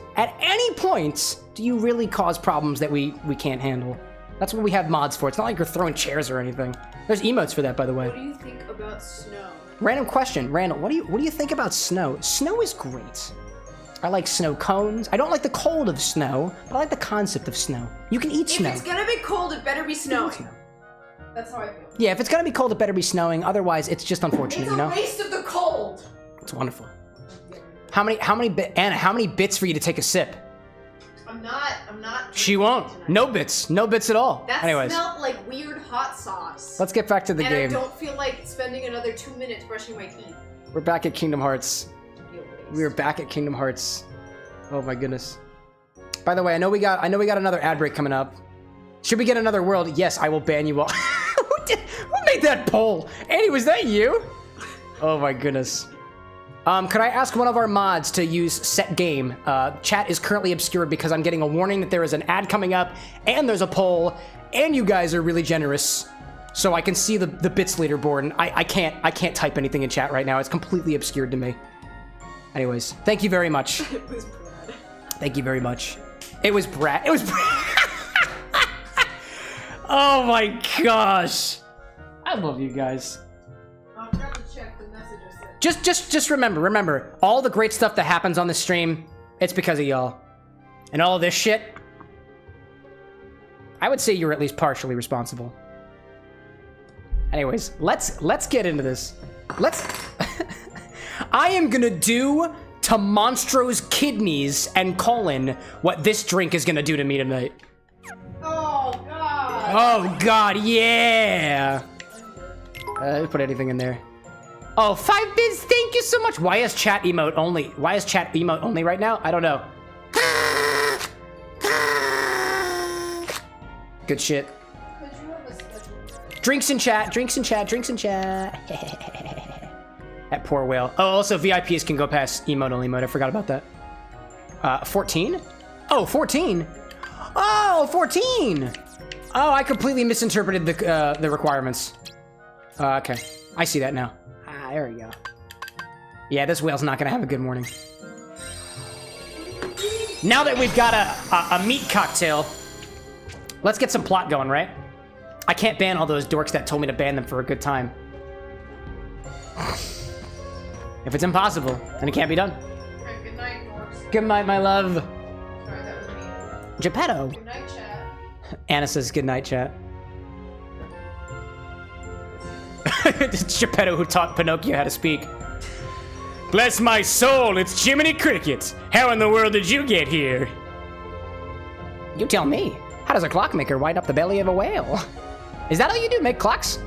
Speaker 1: do you really cause problems that we can't handle. That's what we have mods for. It's not like you're throwing chairs or anything. There's emotes for that, by the way.
Speaker 3: What do you think about snow?
Speaker 1: Random question, Randall. What do you think about snow? Snow is great. I like snow cones. I don't like the cold of snow, but I like the concept of snow. You can eat snow.
Speaker 3: If it's gonna be cold, it better be snowing. That's how I feel.
Speaker 1: Yeah, if it's gonna be cold, it better be snowing. Otherwise, it's just unfortunate,
Speaker 3: It's
Speaker 1: you know?
Speaker 3: a waste of the cold.
Speaker 1: It's wonderful. How many bits for you to take a sip?
Speaker 3: I'm not.
Speaker 1: She won't.
Speaker 3: Tonight.
Speaker 1: No bits at all.
Speaker 3: That
Speaker 1: Anyways,
Speaker 3: smelled like weird hot sauce.
Speaker 1: let's get back to the
Speaker 3: and
Speaker 1: game.
Speaker 3: I don't feel like spending another 2 minutes brushing my teeth.
Speaker 1: We're back at Kingdom Hearts. We are back at Kingdom Hearts. Oh my goodness. By the way, I know we got another ad break coming up. Should we get another world? Yes, I will ban you all. Who made that poll? Andy, was that you? Oh my goodness. Could I ask one of our mods to use set game? Chat is currently obscured because I'm getting a warning that there is an ad coming up, and there's a poll, and you guys are really generous, so I can see the bits leaderboard, and I can't type anything in chat right now. It's completely obscured to me. Anyways, thank you very much.
Speaker 3: It was Brad.
Speaker 1: Thank you very much. It was Brad. It was Brad. Oh my gosh. I love you guys.
Speaker 3: I'll try to check the message I sent.
Speaker 1: Just remember, all the great stuff that happens on the stream, it's because of y'all. And all of this shit, I would say you're at least partially responsible. Anyways, let's get into this. I am gonna do to Monstro's kidneys and colon what this drink is gonna do to me tonight.
Speaker 3: Oh God.
Speaker 1: Oh God, yeah. Put anything in there. Oh, 5 bits. Thank you so much. Why is chat emote only? Why is chat emote only right now? I don't know. Good shit. Drinks in chat. Drinks in chat. Drinks in chat. That poor whale. Oh, also VIPs can go past emote only mode. I forgot about that. 14? Oh, 14. Oh, 14. Oh, I completely misinterpreted the requirements. Okay, I see that now. Ah, there we go. Yeah, this whale's not gonna have a good morning. Now that we've got a meat cocktail, let's get some plot going, right? I can't ban all those dorks that told me to ban them for a good time. If it's impossible, then it can't be done.
Speaker 3: Okay, good night, dorks.
Speaker 1: Good night, my love.
Speaker 3: Sorry, that was me.
Speaker 1: Geppetto.
Speaker 3: Good night, chat.
Speaker 1: Anna says good night, chat. It's Geppetto who taught Pinocchio how to speak. Bless my soul, it's Jiminy Cricket. How in the world did you get here? You tell me. How does a clockmaker wind up the belly of a whale? Is that all you do, make clocks?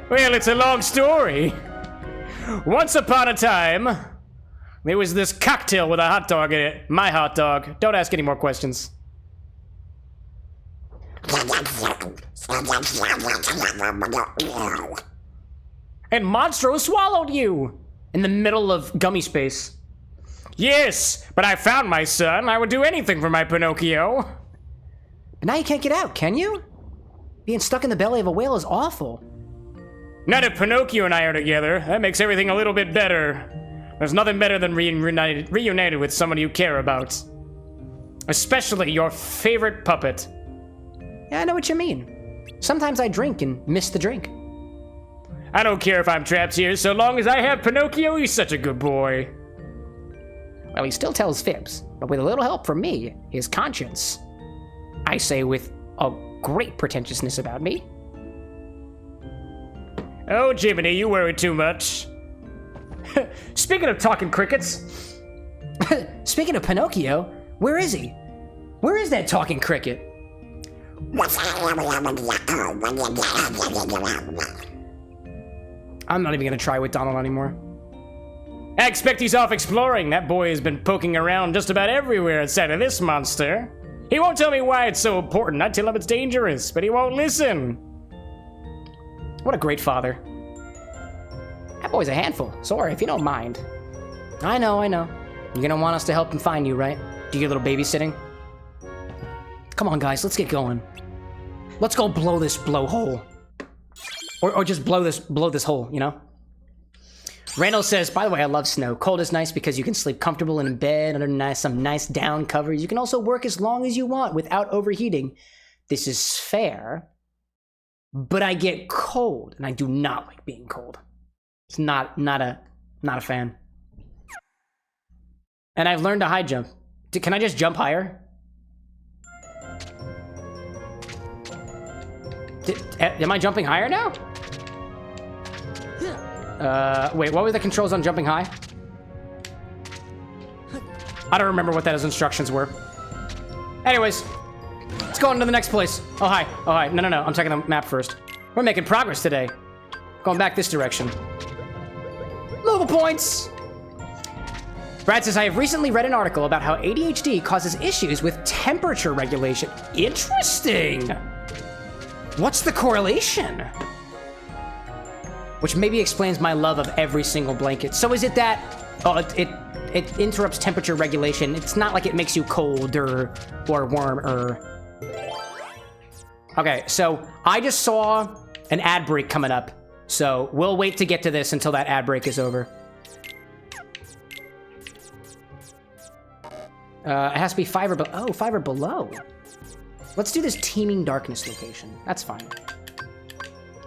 Speaker 1: Well, it's a long story. Once upon a time, there was this cocktail with a hot dog in it. My hot dog. Don't ask any more questions. And Monstro swallowed you in the middle of gummy space. Yes, but I found my son. I would do anything for my Pinocchio. But now you can't get out, can you? Being stuck in the belly of a whale is awful. Not if Pinocchio and I are together. That makes everything a little bit better. There's nothing better than reunited with someone you care about. Especially your favorite puppet. Yeah, I know what you mean. Sometimes I drink and miss the drink. I don't care if I'm trapped here, so long as I have Pinocchio, he's such a good boy. Well, he still tells fibs, but with a little help from me, his conscience. I say with a great pretentiousness about me. Oh, Jiminy, you worry too much. Speaking of talking crickets. Speaking of Pinocchio, where is he? Where is that talking cricket? I'm not even gonna try with Donald anymore. I expect he's off exploring. That boy has been poking around just about everywhere outside of this monster. He won't tell me why it's so important. I tell him it's dangerous, but he won't listen. What a great father. That boy's a handful. Sorry, if you don't mind. I know. You're gonna want us to help him find you, right? Do your little babysitting? Come on, guys, let's get going. Let's go blow this blowhole. Or just blow this hole, you know? Randall says, by the way, I love snow. Cold is nice because you can sleep comfortable in bed under some nice down covers. You can also work as long as you want without overheating. This is fair, but I get cold, and I do not like being cold. It's not a fan. And I've learned to high jump. Can I just jump higher? Am I jumping higher now? Wait, what were the controls on jumping high? I don't remember what those instructions were. Anyways, let's go on to the next place. Oh, hi. No. I'm checking the map first. We're making progress today. Going back this direction. Movable points! Brad says, I have recently read an article about how ADHD causes issues with temperature regulation. Interesting! What's the correlation? Which maybe explains my love of every single blanket. So is it that, it interrupts temperature regulation. It's not like it makes you cold or warm. Okay, so I just saw an ad break coming up. So we'll wait to get to this until that ad break is over. It has to be 5 or below. Oh, 5 or below. Let's do this teeming darkness location. That's fine.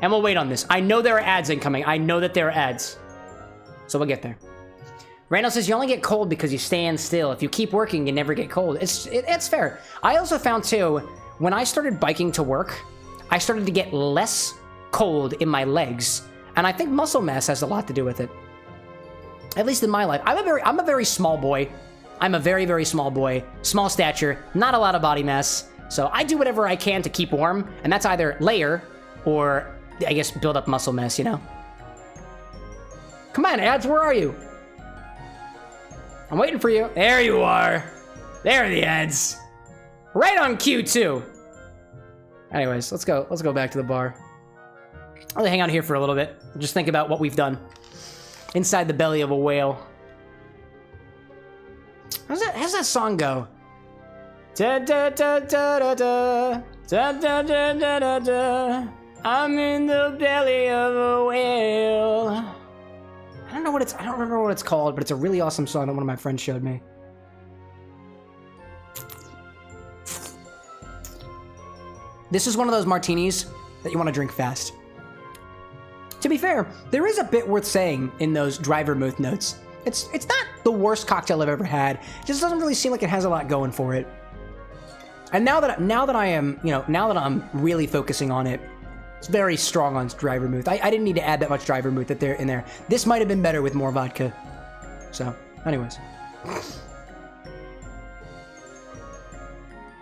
Speaker 1: And we'll wait on this. I know there are ads incoming. I know that there are ads. So we'll get there. Randall says, you only get cold because you stand still. If you keep working, you never get cold. It's fair. I also found, too, when I started biking to work, I started to get less cold in my legs. And I think muscle mass has a lot to do with it. At least in my life. I'm a very small boy. I'm a very, very small boy. Small stature. Not a lot of body mass. So I do whatever I can to keep warm, and that's either layer or, I guess, build up muscle mass, you know? Come on, ads, where are you? I'm waiting for you. There you are. There are the ads. Right on cue, too. Anyways, let's go back to the bar. I'll hang out here for a little bit. Just think about what we've done. Inside the belly of a whale. How's that song go? Da da da da da da da da da da da da. I'm in the belly of a whale. I don't remember what it's called, but it's a really awesome song that one of my friends showed me. This is one of those martinis that you want to drink fast. To be fair, there is a bit worth saying in those dry vermouth notes. It's not the worst cocktail I've ever had. It just doesn't really seem like it has a lot going for it. And now that I'm really focusing on it, it's very strong on dry vermouth. I didn't need to add that much dry vermouth in there. This might have been better with more vodka. So, anyways.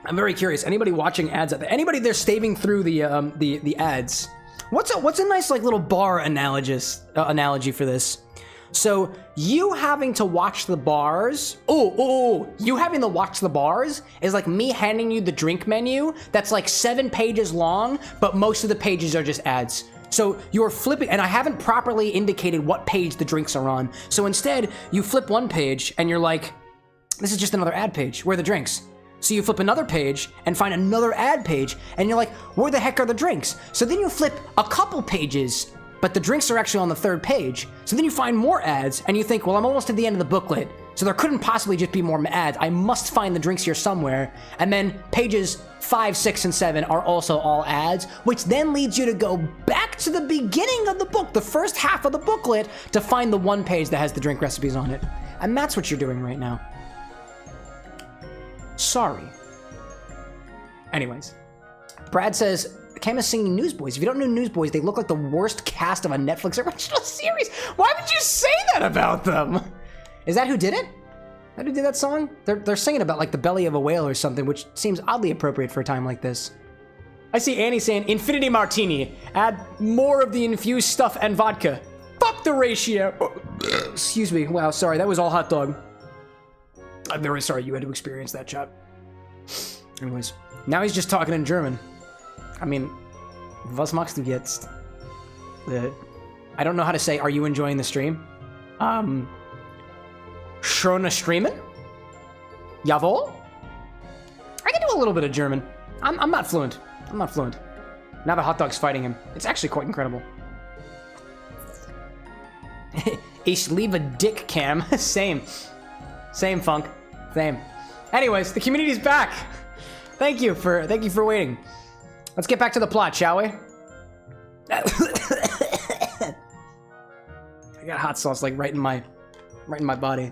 Speaker 1: I'm very curious. Anybody watching ads out there? Anybody there staving through the ads? What's a nice like little bar analogy for this? So you having to watch the bars. You having to watch the bars is like me handing you the drink menu that's like 7 pages long, but most of the pages are just ads. So you're flipping, and I haven't properly indicated what page the drinks are on. So instead, you flip one page and you're like, this is just another ad page. Where are the drinks? So you flip another page and find another ad page, and you're like, where the heck are the drinks? So then you flip a couple pages, but the drinks are actually on the 3rd page. So then you find more ads, and you think, well, I'm almost at the end of the booklet, so there couldn't possibly just be more ads. I must find the drinks here somewhere. And then pages 5, 6, and 7 are also all ads, which then leads you to go back to the beginning of the book, the first half of the booklet, to find the one page that has the drink recipes on it. And that's what you're doing right now. Sorry. Anyways, Brad says, Cam is singing Newsboys. If you don't know Newsboys, they look like the worst cast of a Netflix original series. Why would you say that about them? Is that who did it? That who did that song? They're singing about like the belly of a whale or something, which seems oddly appropriate for a time like this. I see Annie saying, Infinity Martini. Add more of the infused stuff and vodka. Fuck the ratio. Excuse me. Wow, sorry. That was all hot dog. I'm very sorry you had to experience that, chat. Anyways, now he's just talking in German. I mean, was machst du jetzt? I don't know how to say, are you enjoying the stream? Schöne streamen? Jawohl? I can do a little bit of German. I'm not fluent. I'm not fluent. Now the hot dog's fighting him. It's actually quite incredible. Ich liebe dick, Cam. Same, Funk. Same. Anyways, the community's back. Thank you for waiting. Let's get back to the plot, shall we? I got hot sauce like right in my body.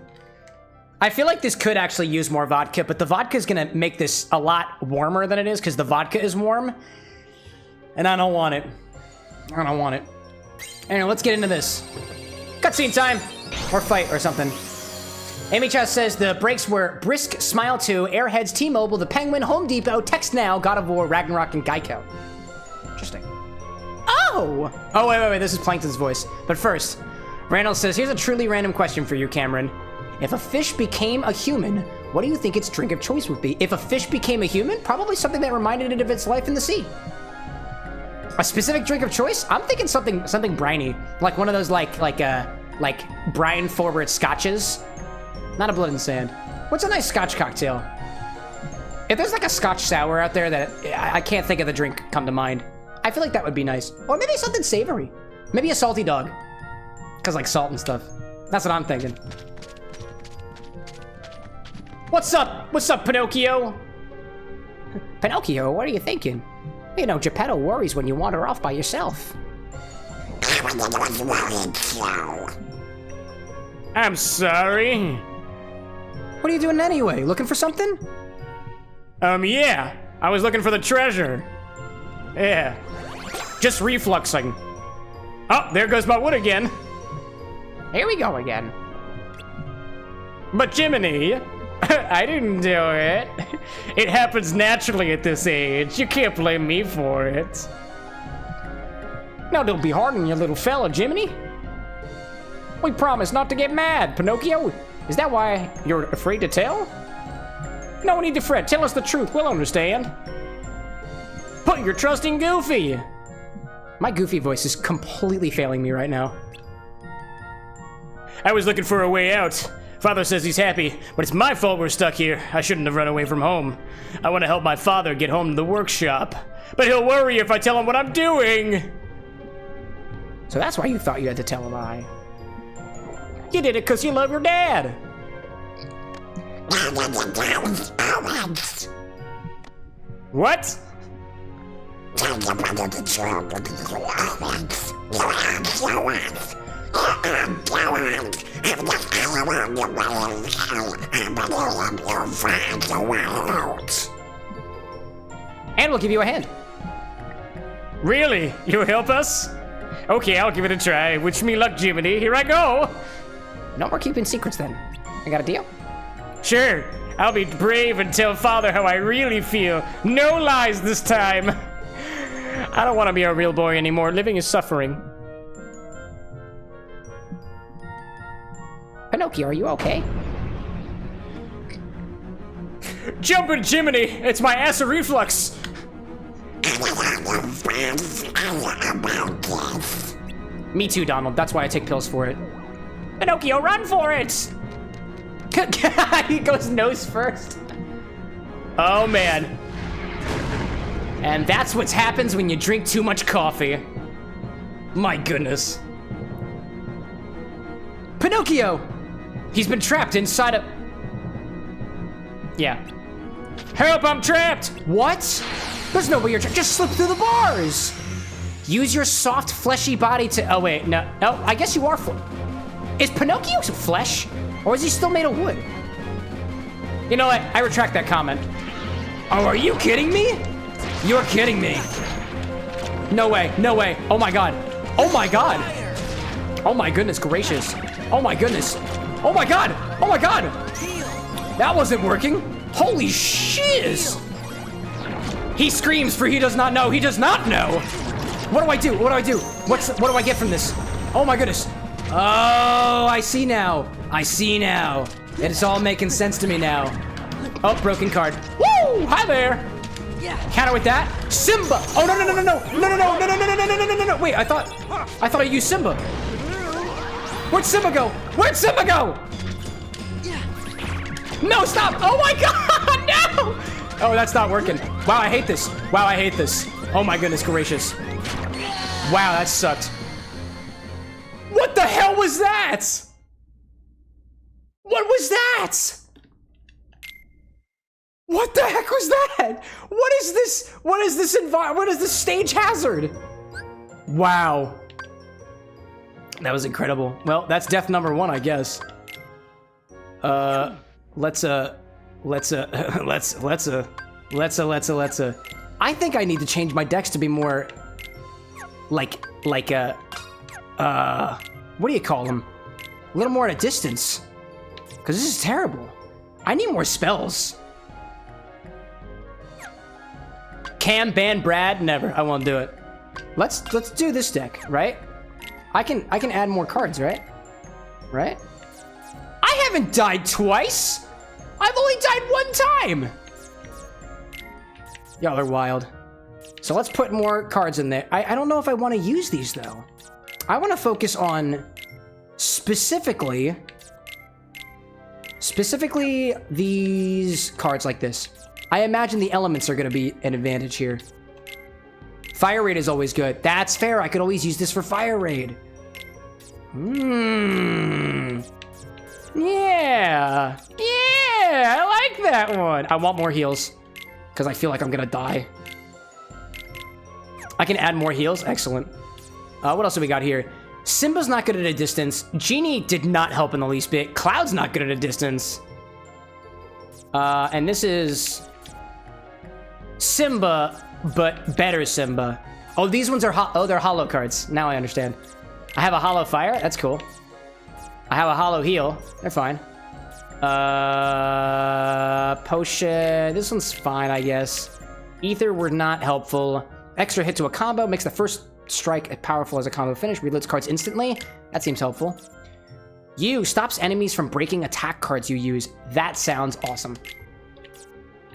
Speaker 1: I feel like this could actually use more vodka, but the vodka is gonna make this a lot warmer than it is because the vodka is warm, and I don't want it. I don't want it. Anyway, let's get into this. Cutscene time, or fight, or something. Amy Chaz says the breaks were Brisk, Smile 2, Airheads, T-Mobile, The Penguin, Home Depot, Text Now, God of War, Ragnarok, and Geico. Interesting. Oh, wait, this is Plankton's voice. But first, Randall says, here's a truly random question for you, Cameron. If a fish became a human, what do you think its drink of choice would be? If a fish became a human, probably something that reminded it of its life in the sea. A specific drink of choice? I'm thinking something briny, like one of those like brine forward scotches. Not a blood and sand. What's a nice scotch cocktail? If there's like a scotch sour out there that I can't think of the drink come to mind, I feel like that would be nice. Or maybe something savory. Maybe a salty dog. Cause like salt and stuff. That's what I'm thinking. What's up? What's up, Pinocchio? Pinocchio, what are you thinking? You know, Geppetto worries when you wander off by yourself. I'm sorry. What are you doing anyway? Looking for something? Yeah. I was looking for the treasure. Yeah. Just refluxing. Oh, there goes my wood again. Here we go again. But Jiminy, I didn't do it. It happens naturally at this age. You can't blame me for it. Now don't be hard on your little fella, Jiminy. We promise not to get mad, Pinocchio. Is that why you're afraid to tell? No need to fret. Tell us the truth. We'll understand. Put your trust in Goofy. My Goofy voice is completely failing me right now. I was looking for a way out. Father says he's happy, but it's my fault we're stuck here. I shouldn't have run away from home. I want to help my father get home to the workshop, but he'll worry if I tell him what I'm doing. So that's why you thought you had to tell a lie. You did it because you love your dad. What? And we'll give you a hand. Really? You'll help us? Okay, I'll give it a try. Wish me luck, Jiminy. Here I go. No more keeping secrets then. I got a deal? Sure. I'll be brave and tell Father how I really feel. No lies this time. I don't want to be a real boy anymore. Living is suffering. Pinocchio, are you okay? Jumpin' Jiminy! It's my acid reflux! Me too, Donald. That's why I take pills for it. Pinocchio, run for it! He goes nose first. Oh, man. And that's what happens when you drink too much coffee. My goodness. Pinocchio! He's been trapped inside a... Yeah. Help, I'm trapped! What? There's no way you're trapped. Just slip through the bars! Use your soft, fleshy body to... Oh, wait. No, I guess you are... Is Pinocchio flesh? Or is he still made of wood? You know what? I retract that comment. Oh, are you kidding me? You're kidding me. No way. No way. Oh, my God. Oh, my God. Oh, my goodness gracious. Oh, my goodness. Oh, my God. Oh, my God. That wasn't working. Holy shiz. He screams for he does not know. He does not know. What do I do? What do I do? What do I get from this? Oh, my goodness. Oh, I see now. I see now. It's all making sense to me now. Oh, broken card. Woo! Hi there. Counter with that. Simba. Oh, no, no, no, no, no. No, no, no, no, no, no, no, no, no, no, no, no. Wait, I thought I used Simba. Where'd Simba go? Where'd Simba go? No, stop. Oh, my God. No. Oh, that's not working. Wow, I hate this. Wow, I hate this. Oh, my goodness gracious. Wow, that sucked. What the hell was that? What was that? What the heck was that? What is this? What is this environment? What is this stage hazard? Wow. That was incredible. Well, that's death number 1, I guess. Let's I think I need to change my decks to be more like what do you call them? A little more at a distance. Because this is terrible. I need more spells. Cam, ban, Brad, never. I won't do it. Let's do this deck, right? I can add more cards, right? Right? I haven't died twice. I've only died 1 time. Y'all are wild. So let's put more cards in there. I don't know if I want to use these though. I want to focus on specifically these cards like this. I imagine the elements are going to be an advantage here. Fire Raid is always good. That's fair. I could always use this for Fire Raid. Yeah. Yeah, I like that one. I want more heals because I feel like I'm going to die. I can add more heals. Excellent. What else do we got here? Simba's not good at a distance. Genie did not help in the least bit. Cloud's not good at a distance. And this is Simba, but better Simba. Oh, these ones are they're hollow cards. Now I understand. I have a hollow fire. That's cool. I have a hollow heal. They're fine. Potion. This one's fine, I guess. Ether were not helpful. Extra hit to a combo. Makes the first strike as powerful as a combo finish. Reloads cards instantly. That seems helpful. You stops enemies from breaking attack cards you use. That sounds awesome.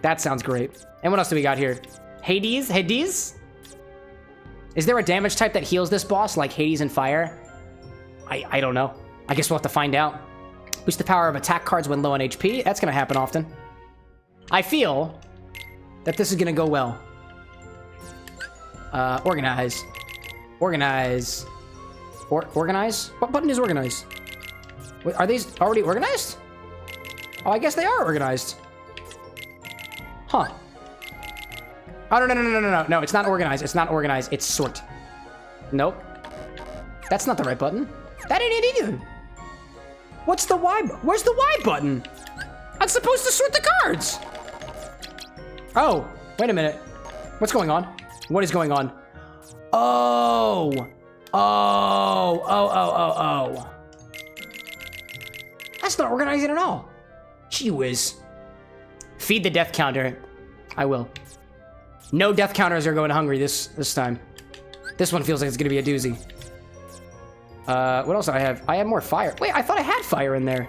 Speaker 1: That sounds great. And what else do we got here? Hades? Hades? Is there a damage type that heals this boss, like Hades and Fire? I don't know. I guess we'll have to find out. Boost the power of attack cards when low on HP. That's going to happen often. I feel that this is going to go well. Organize. Organize. Organize? What button is organize? Wait, are these already organized? Oh, I guess they are organized. Huh. Oh, no. No, it's not organized. It's not organized. It's sort. Nope. That's not the right button. That ain't it either. What's the Y? Where's the Y button? I'm supposed to sort the cards. Oh, wait a minute. What's going on? What is going on? Oh. That's not organizing at all. Gee whiz. Feed the death counter. I will. No death counters are going hungry this time. This one feels like it's gonna be a doozy. What else do I have? I have more fire. Wait, I thought I had fire in there.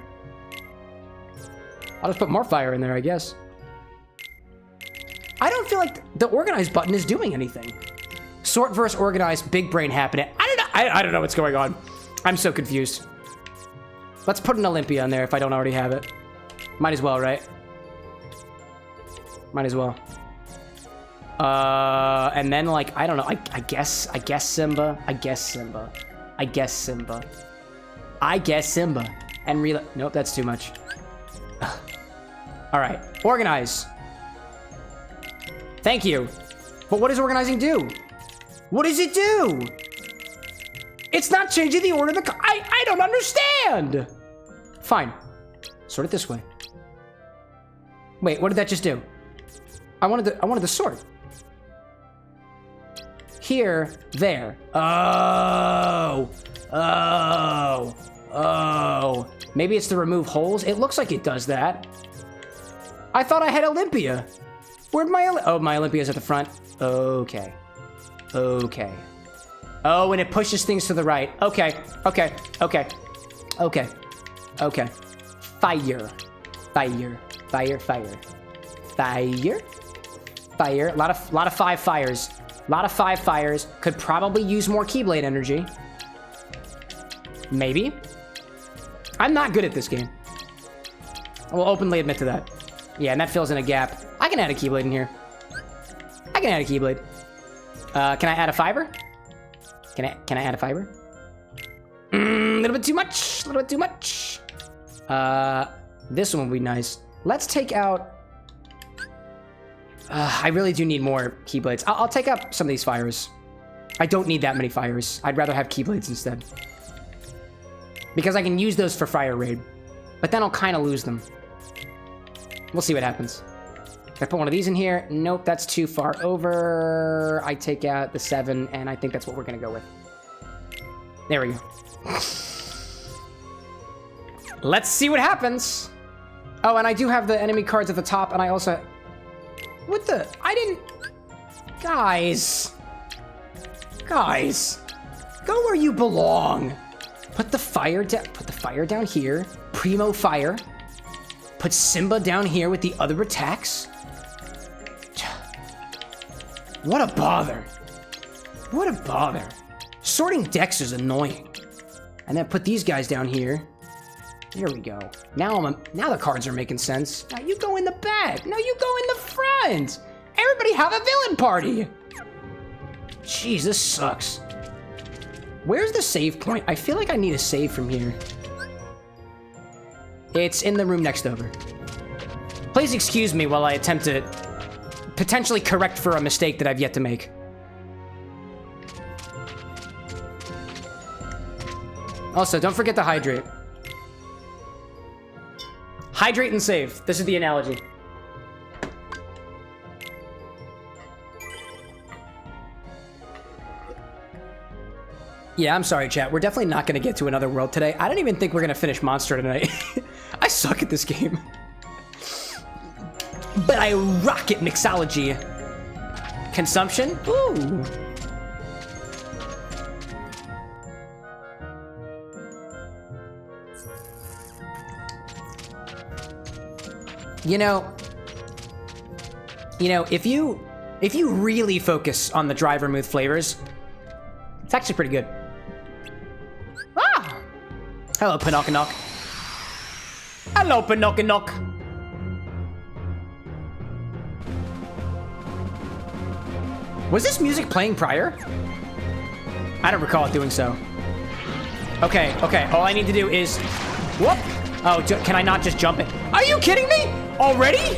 Speaker 1: I'll just put more fire in there, I guess. I don't feel like the organize button is doing anything. Sort versus organize, big brain happening. I don't know. I don't know what's going on. I'm so confused. Let's put an Olympia in there if I don't already have it. Might as well, right? Might as well. And then like, I don't know. I guess Simba. I guess Simba. And reload. Nope, that's too much. All right, organize. Thank you. But what does organizing do? What does it do? It's not changing the order of the I don't understand. Fine. Sort it this way. Wait, what did that just do? I wanted the sort. Here, there. Oh. Maybe it's to remove holes. It looks like it does that. I thought I had Olympia. Where'd my my Olympia's at the front. Okay. Oh, and it pushes things to the right. Okay. Fire. A lot of 5 fires. A lot of 5 fires. Could probably use more Keyblade energy. Maybe. I'm not good at this game. I will openly admit to that. Yeah, and that fills in a gap. I can add a Keyblade in here. Can I add a fiber? Can I add a fiber? A little bit too much. This one would be nice. Let's take out... I really do need more Keyblades. I'll take up some of these fires. I don't need that many fires. I'd rather have Keyblades instead. Because I can use those for Fire Raid. But then I'll kind of lose them. We'll see what happens. If I put one of these in here, nope, that's too far over. I take out the 7, and I think that's what we're gonna go with. There we go. Let's see what happens. Oh, and I do have the enemy cards at the top, and I also... What the? I didn't... Guys, go where you belong. Put the fire down here. Primo fire. Put Simba down here with the other attacks. What a bother. Sorting decks is annoying. And then put these guys down here. There we go. Now the cards are making sense. Now you go in the back. No, you go in the front. Everybody have a villain party. Jeez, this sucks. Where's the save point? I feel like I need a save from here. It's in the room next over. Please excuse me while I attempt to potentially correct for a mistake that I've yet to make. Also, don't forget to hydrate. Hydrate and save. This is the analogy. Yeah, I'm sorry, chat. We're definitely not gonna get to another world today. I don't even think we're gonna finish Monstro tonight. I suck at this game. But I rock it, mixology. Consumption? Ooh. You know, if you really focus on the dry vermouth flavors, it's actually pretty good. Ah! Hello, Pinocchio. Hello, Pinocchio. Was this music playing prior? I don't recall it doing so. Okay, okay. All I need to do is... Whoop! Oh, can I not just jump it? Are you kidding me? Already?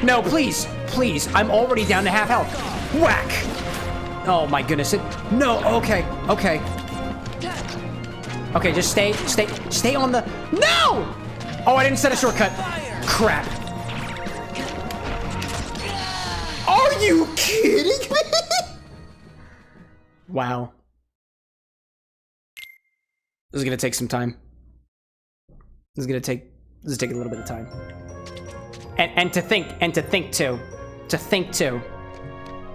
Speaker 1: No, please. Please. I'm already down to half health. Whack! Oh my goodness. No, okay. Okay. Okay, just stay on the... No! Oh, I didn't set a shortcut. Crap. Are you kidding me? Wow. This is gonna take some time. This is take a little bit of time. And to think too.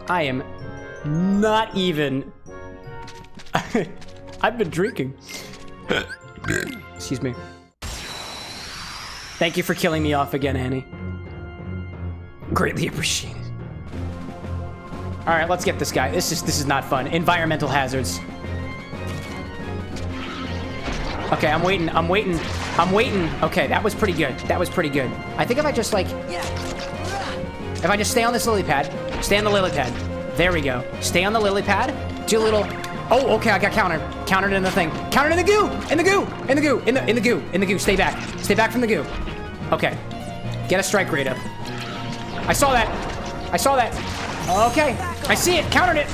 Speaker 1: I am not even... I've been drinking. Excuse me. Thank you for killing me off again, Annie. Greatly appreciated. All right, let's get this guy. This is not fun. Environmental hazards. Okay, I'm waiting. Okay, that was pretty good. I think if I just stay on this lily pad, stay on the lily pad. There we go. Stay on the lily pad. Do a little. Oh, okay, I got countered. Countered in the thing. Countered in the goo. In the goo. Stay back from the goo. Okay. Get a strike rate up. I saw that. Okay. I see it. Countered it.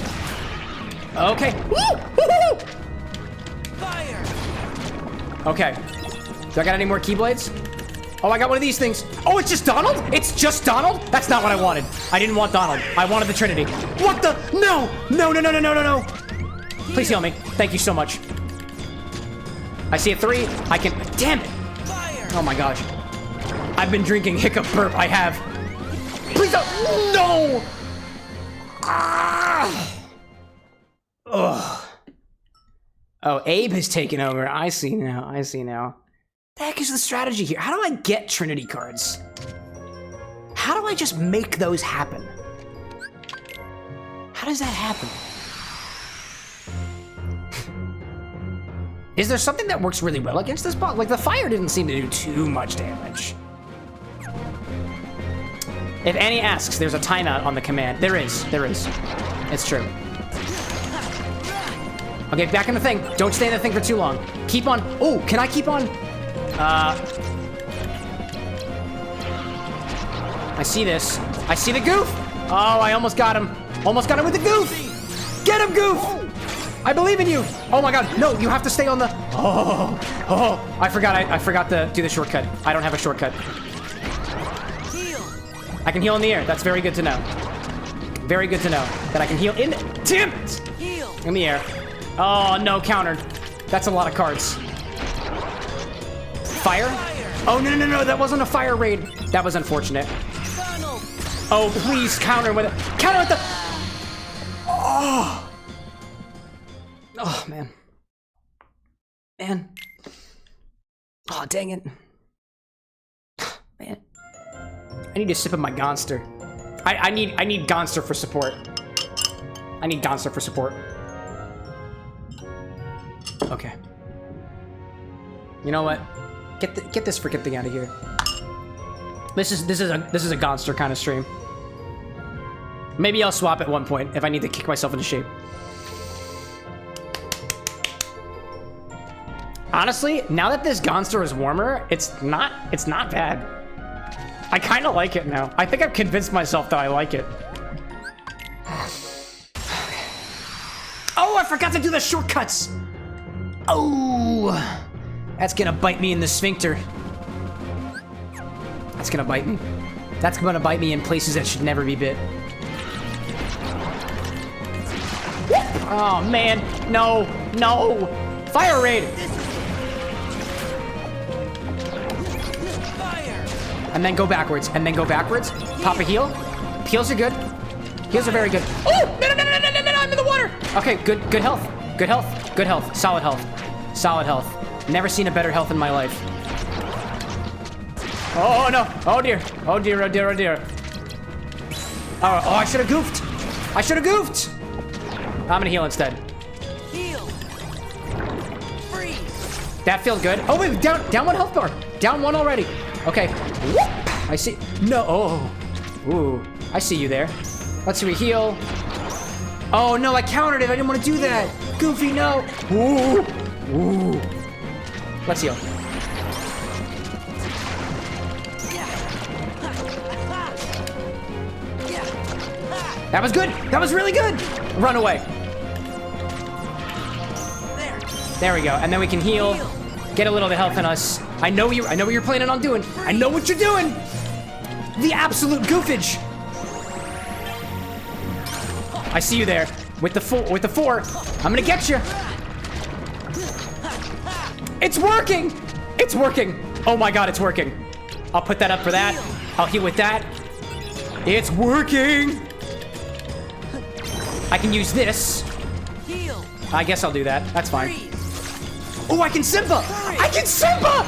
Speaker 1: Okay. Woo!
Speaker 4: Fire!
Speaker 1: Okay. Do I got any more keyblades? Oh, I got one of these things. Oh, it's just Donald? It's just Donald? That's not what I wanted. I didn't want Donald. I wanted the Trinity. What the? No! No. Please heal me. Thank you so much. I see a 3. I can... Damn it!
Speaker 4: Fire!
Speaker 1: Oh my gosh. I've been drinking hiccup burp. I have. Please don't... No! Ah! Ugh. Oh, Abe has taken over. I see now. The heck is the strategy here? How do I get Trinity cards? How do I just make those happen? How does that happen? Is there something that works really well against this bot? Like, the fire didn't seem to do too much damage. If Annie asks, there's a timeout on the command. There is. It's true. Okay, back in the thing. Don't stay in the thing for too long. Keep on. Oh, can I keep on? I see this. I see the goof. Oh, I almost got him. Almost got him with the goof. Get him, goof. I believe in you. Oh my god. No, you have to stay on the... Oh. I forgot to do the shortcut. I don't have a shortcut.
Speaker 4: Heal.
Speaker 1: I can heal in the air. That's very good to know. Very good to know that I can heal in... Damn it!
Speaker 4: Heal.
Speaker 1: In the air. Oh, no, countered. That's a lot of cards. Fire? Oh, no, that wasn't a fire raid. That was unfortunate.
Speaker 4: Donald.
Speaker 1: Oh, please, counter with it. Counter with the... Oh, man. Oh, dang it. Man. I need a sip of my Gonster. I need Gonster for support. Okay. You know what? Get this freaking thing out of here. This is a Gonster kind of stream. Maybe I'll swap at one point if I need to kick myself into shape. Honestly, now that this Gonster is warmer, it's not bad. I kind of like it now. I think I've convinced myself that I like it. Oh, I forgot to do the shortcuts. Oh, that's gonna bite me in the sphincter. That's gonna bite me. That's gonna bite me in places that should never be bit. Oh, man. No. No. Fire raid. And then go backwards. And then go backwards. Pop a heal. Heals are good. Heals are very good. Oh! No, no, no, no, no, no, no, I'm in the water. Okay, good health. Good health. Good health. Solid health. Solid health. Never seen a better health in my life. Oh, no. Oh, dear. Oh, dear. Oh, dear. Oh, dear. Oh, I should have goofed. I should have goofed. I'm gonna heal instead.
Speaker 4: Heal. Freeze.
Speaker 1: That feels good. Oh, wait. Down one health bar. Down one already. Okay. Whoop. I see. No. Oh. Ooh. I see you there. Let's see. We heal. Oh, no. I countered it. I didn't want to do that. Goofy, no. Ooh. Ooh. Let's heal. That was good. That was really good. Run away. There we go. And then we can heal. Get a little bit of health in us. I know what you're planning on doing. I know what you're doing. The absolute goofage. I see you there. With the four. I'm gonna get you. It's working. It's working. Oh my god, it's working. I'll put that up for that. I'll heal with that. It's working. I can use this.
Speaker 4: Heal.
Speaker 1: I guess I'll do that. That's fine. Oh, I can Simba! I can Simba!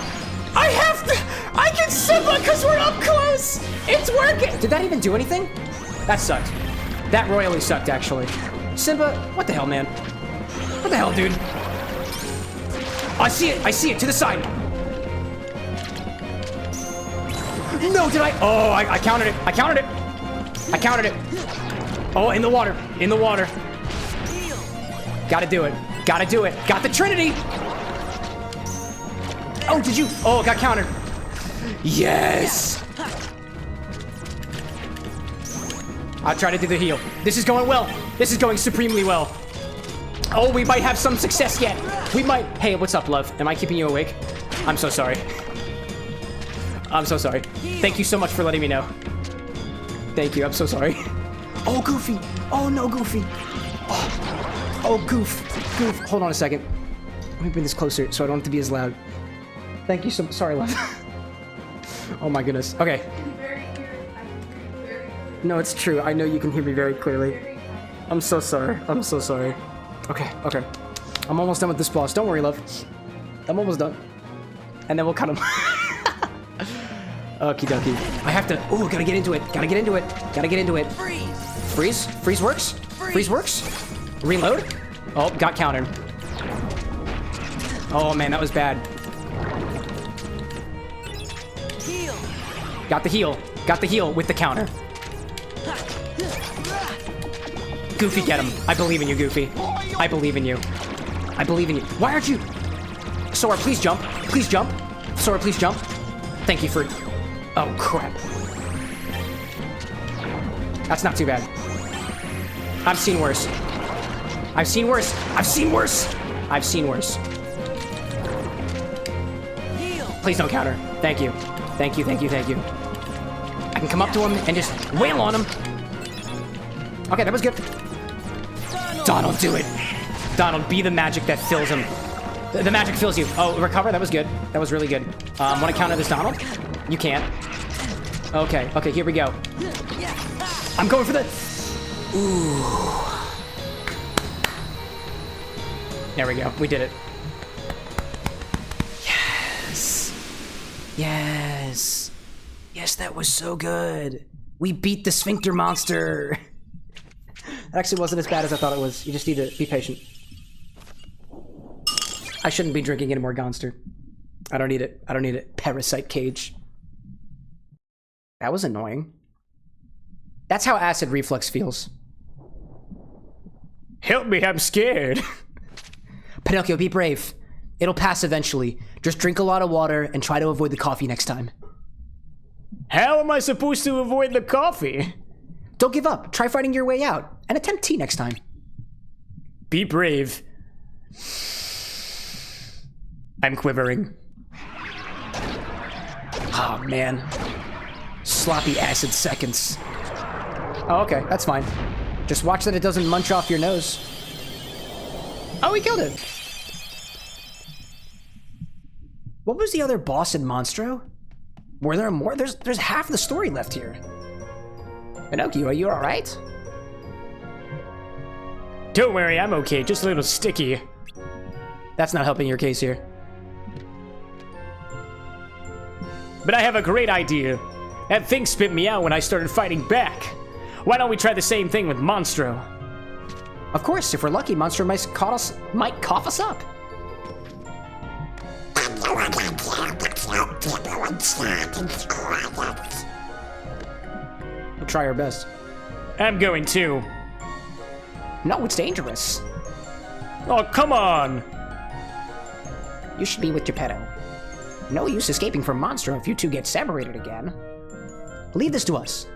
Speaker 1: I can Simba because we're up close! It's working! Did that even do anything? That sucked. That royally sucked, actually. Simba, what the hell, man? What the hell, dude? I see it, to the side. No, did I? Oh, I countered it. Oh, in the water. Gotta do it. Got the Trinity. Oh, did you? Oh, got countered. Yes. I'll try to do the heal. This is going well. This is going supremely well. Oh, we might have some success yet. We might. Hey, what's up, love? Am I keeping you awake? I'm so sorry. I'm so sorry. Thank you so much for letting me know. Thank you. I'm so sorry. Oh, Goofy. Oh, no, Goofy. Oh, Goof. Hold on a second. Let me bring this closer so I don't have to be as loud. Thank you so much. Sorry, love. Oh, my goodness. Okay. No, it's true. I know you can hear me very clearly. I'm so sorry. Okay. I'm almost done with this boss. Don't worry, love. I'm almost done. And then we'll cut him. Okie dokie. I have to... Oh, gotta get into it. Freeze works? Freeze works? Reload? Oh, got countered. Oh, man, that was bad.
Speaker 4: Heal.
Speaker 1: Got the heal with the counter. Goofy, get him. I believe in you, Goofy. I believe in you. Why aren't you... Sora, please jump. Sora, please jump. Thank you for... Oh, crap. That's not too bad. I've seen worse. Please don't counter. Thank you. I can come up to him and just wail on him. Okay, that was good. Donald, do it. Donald, be the magic that fills him. The magic fills you. Oh, recover. That was good. That was really good. Want to counter this, Donald? You can't. Okay, here we go. I'm going for the... Ooh. There we go. We did it. Yes, that was so good. We beat the sphincter monster. It actually wasn't as bad as I thought it was. You just need to be patient. I shouldn't be drinking any more Gonster. I don't need it. Parasite cage. That was annoying. That's how acid reflux feels. Help me, I'm scared. Pinocchio, be brave. It'll pass eventually. Just drink a lot of water and try to avoid the coffee next time. How am I supposed to avoid the coffee? Don't give up. Try fighting your way out and attempt tea next time. Be brave. I'm quivering. Oh, man. Sloppy acid seconds. Oh, okay. That's fine. Just watch that it doesn't munch off your nose. Oh, we killed it. What was the other boss in Monstro? Were there more? There's half the story left here. Pinocchio, are you all right?
Speaker 10: Don't worry, I'm okay. Just a little sticky.
Speaker 1: That's not helping your case here.
Speaker 10: But I have a great idea. That thing spit me out when I started fighting back. Why don't we try the same thing with Monstro?
Speaker 1: Of course, if we're lucky, Monstro might cough us up. We'll try our best.
Speaker 10: I'm going too.
Speaker 1: No, it's dangerous.
Speaker 10: Oh, come on!
Speaker 1: You should be with Geppetto. No use escaping from Monstro if you two get separated again. Leave this to us.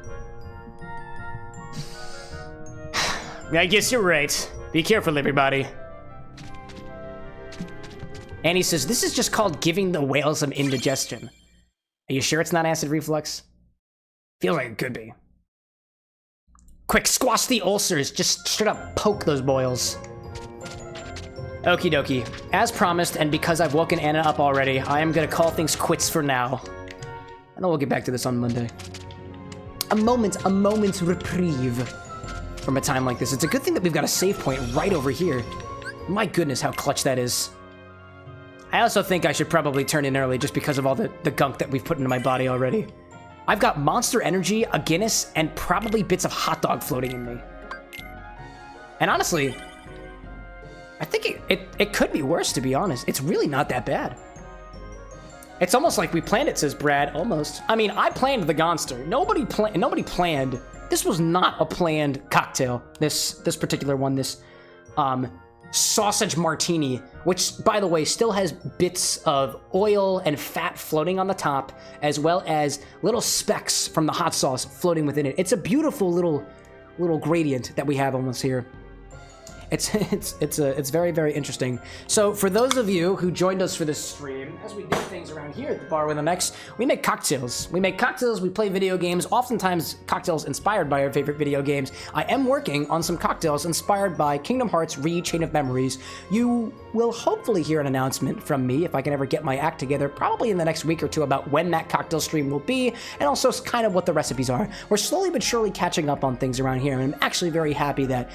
Speaker 10: I guess you're right. Be careful, everybody.
Speaker 1: Annie says, this is just called giving the whale some indigestion. Are you sure it's not acid reflux? Feels like it could be. Quick, squash the ulcers. Just straight up poke those boils. Okie dokie. As promised, and because I've woken Anna up already, I am gonna call things quits for now. And then we'll get back to this on Monday. A moment's reprieve from a time like this. It's a good thing that we've got a save point right over here. My goodness, how clutch that is. I also think I should probably turn in early just because of all the gunk that we've put into my body already. I've got Monster Energy, a Guinness, and probably bits of hot dog floating in me. And honestly, I think it could be worse, to be honest. It's really not that bad. It's almost like we planned it, says Brad, almost. I mean, I planned the Gonster. Nobody planned. This was not a planned cocktail, this particular one, this sausage martini, which, by the way, still has bits of oil and fat floating on the top, as well as little specks from the hot sauce floating within it. It's a beautiful little gradient that we have almost here. It's very, very interesting. So for those of you who joined us for this stream, as we do things around here at the Bar with an X, we make cocktails. We play video games, oftentimes cocktails inspired by our favorite video games. I am working on some cocktails inspired by Kingdom Hearts Chain of Memories. You will hopefully hear an announcement from me, if I can ever get my act together, probably in the next week or two, about when that cocktail stream will be, and also kind of what the recipes are. We're slowly but surely catching up on things around here, and I'm actually very happy that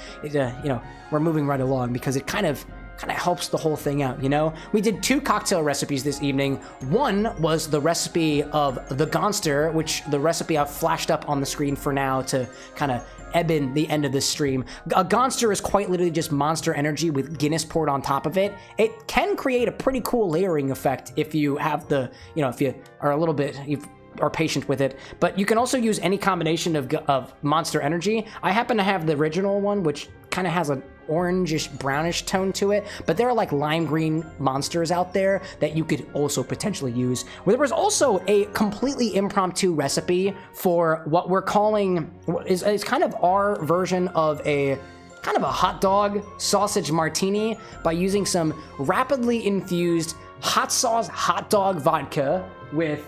Speaker 1: we're moving right along, because it kind of helps the whole thing out, you know? We did 2 cocktail recipes this evening. One was the recipe of the Gonster, which the recipe I've flashed up on the screen for now to kind of ebb in the end of this stream. A Gonster is quite literally just Monster Energy with Guinness poured on top of it. It can create a pretty cool layering effect if you have if you are a little bit, are patient with it, but you can also use any combination of Monster Energy. I happen to have the original one, which kind of has an orangish brownish tone to it, but there are like lime green monsters out there that you could also potentially use. There was also a completely impromptu recipe for what we're calling is kind of our version of a hot dog sausage martini by using some rapidly infused hot sauce hot dog vodka with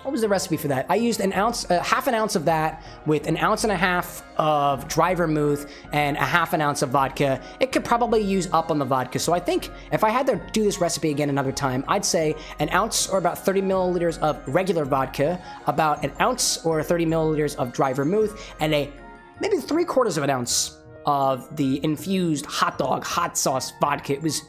Speaker 1: what was the recipe for that? I used half an ounce of that with an ounce and a half of dry vermouth and a half an ounce of vodka. It could probably use up on the vodka. So I think if I had to do this recipe again another time, I'd say an ounce or about 30 milliliters of regular vodka, about an ounce or 30 milliliters of dry vermouth, and maybe 3/4 of an ounce of the infused hot sauce vodka. It was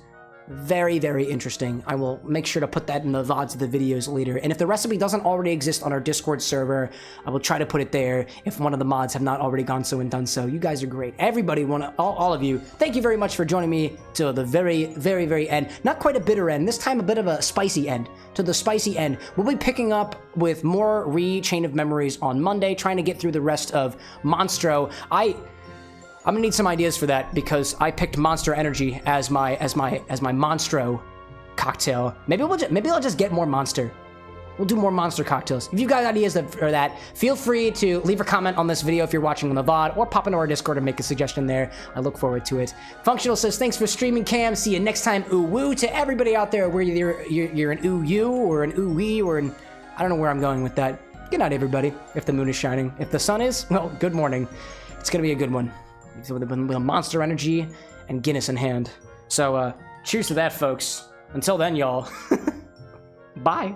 Speaker 1: very, very interesting. I will make sure to put that in the VODs of the videos later. And if the recipe doesn't already exist on our Discord server, I will try to put it there if one of the mods have not already gone so and done so. You guys are great. Everybody, all of you, thank you very much for joining me to the very, very, very end. Not quite a bitter end, this time a bit of a spicy end. To the spicy end. We'll be picking up with more Chain of Memories on Monday, trying to get through the rest of Monstro. I'm gonna need some ideas for that because I picked Monster Energy as my Monstro cocktail. Maybe I'll just get more Monster. We'll do more Monster cocktails. If you've got ideas for that, feel free to leave a comment on this video if you're watching on the VOD, or pop into our Discord and make a suggestion there. I look forward to it. Functional says, thanks for streaming, Cam. See you next time. Ooh woo to everybody out there, whether you're an ooh you or an ooh wee or an, I don't know where I'm going with that. Good night, everybody. If the moon is shining. If the sun is, well, good morning. It's gonna be a good one. with a Monster energy and Guinness in hand. So, cheers to that, folks. Until then, y'all. Bye.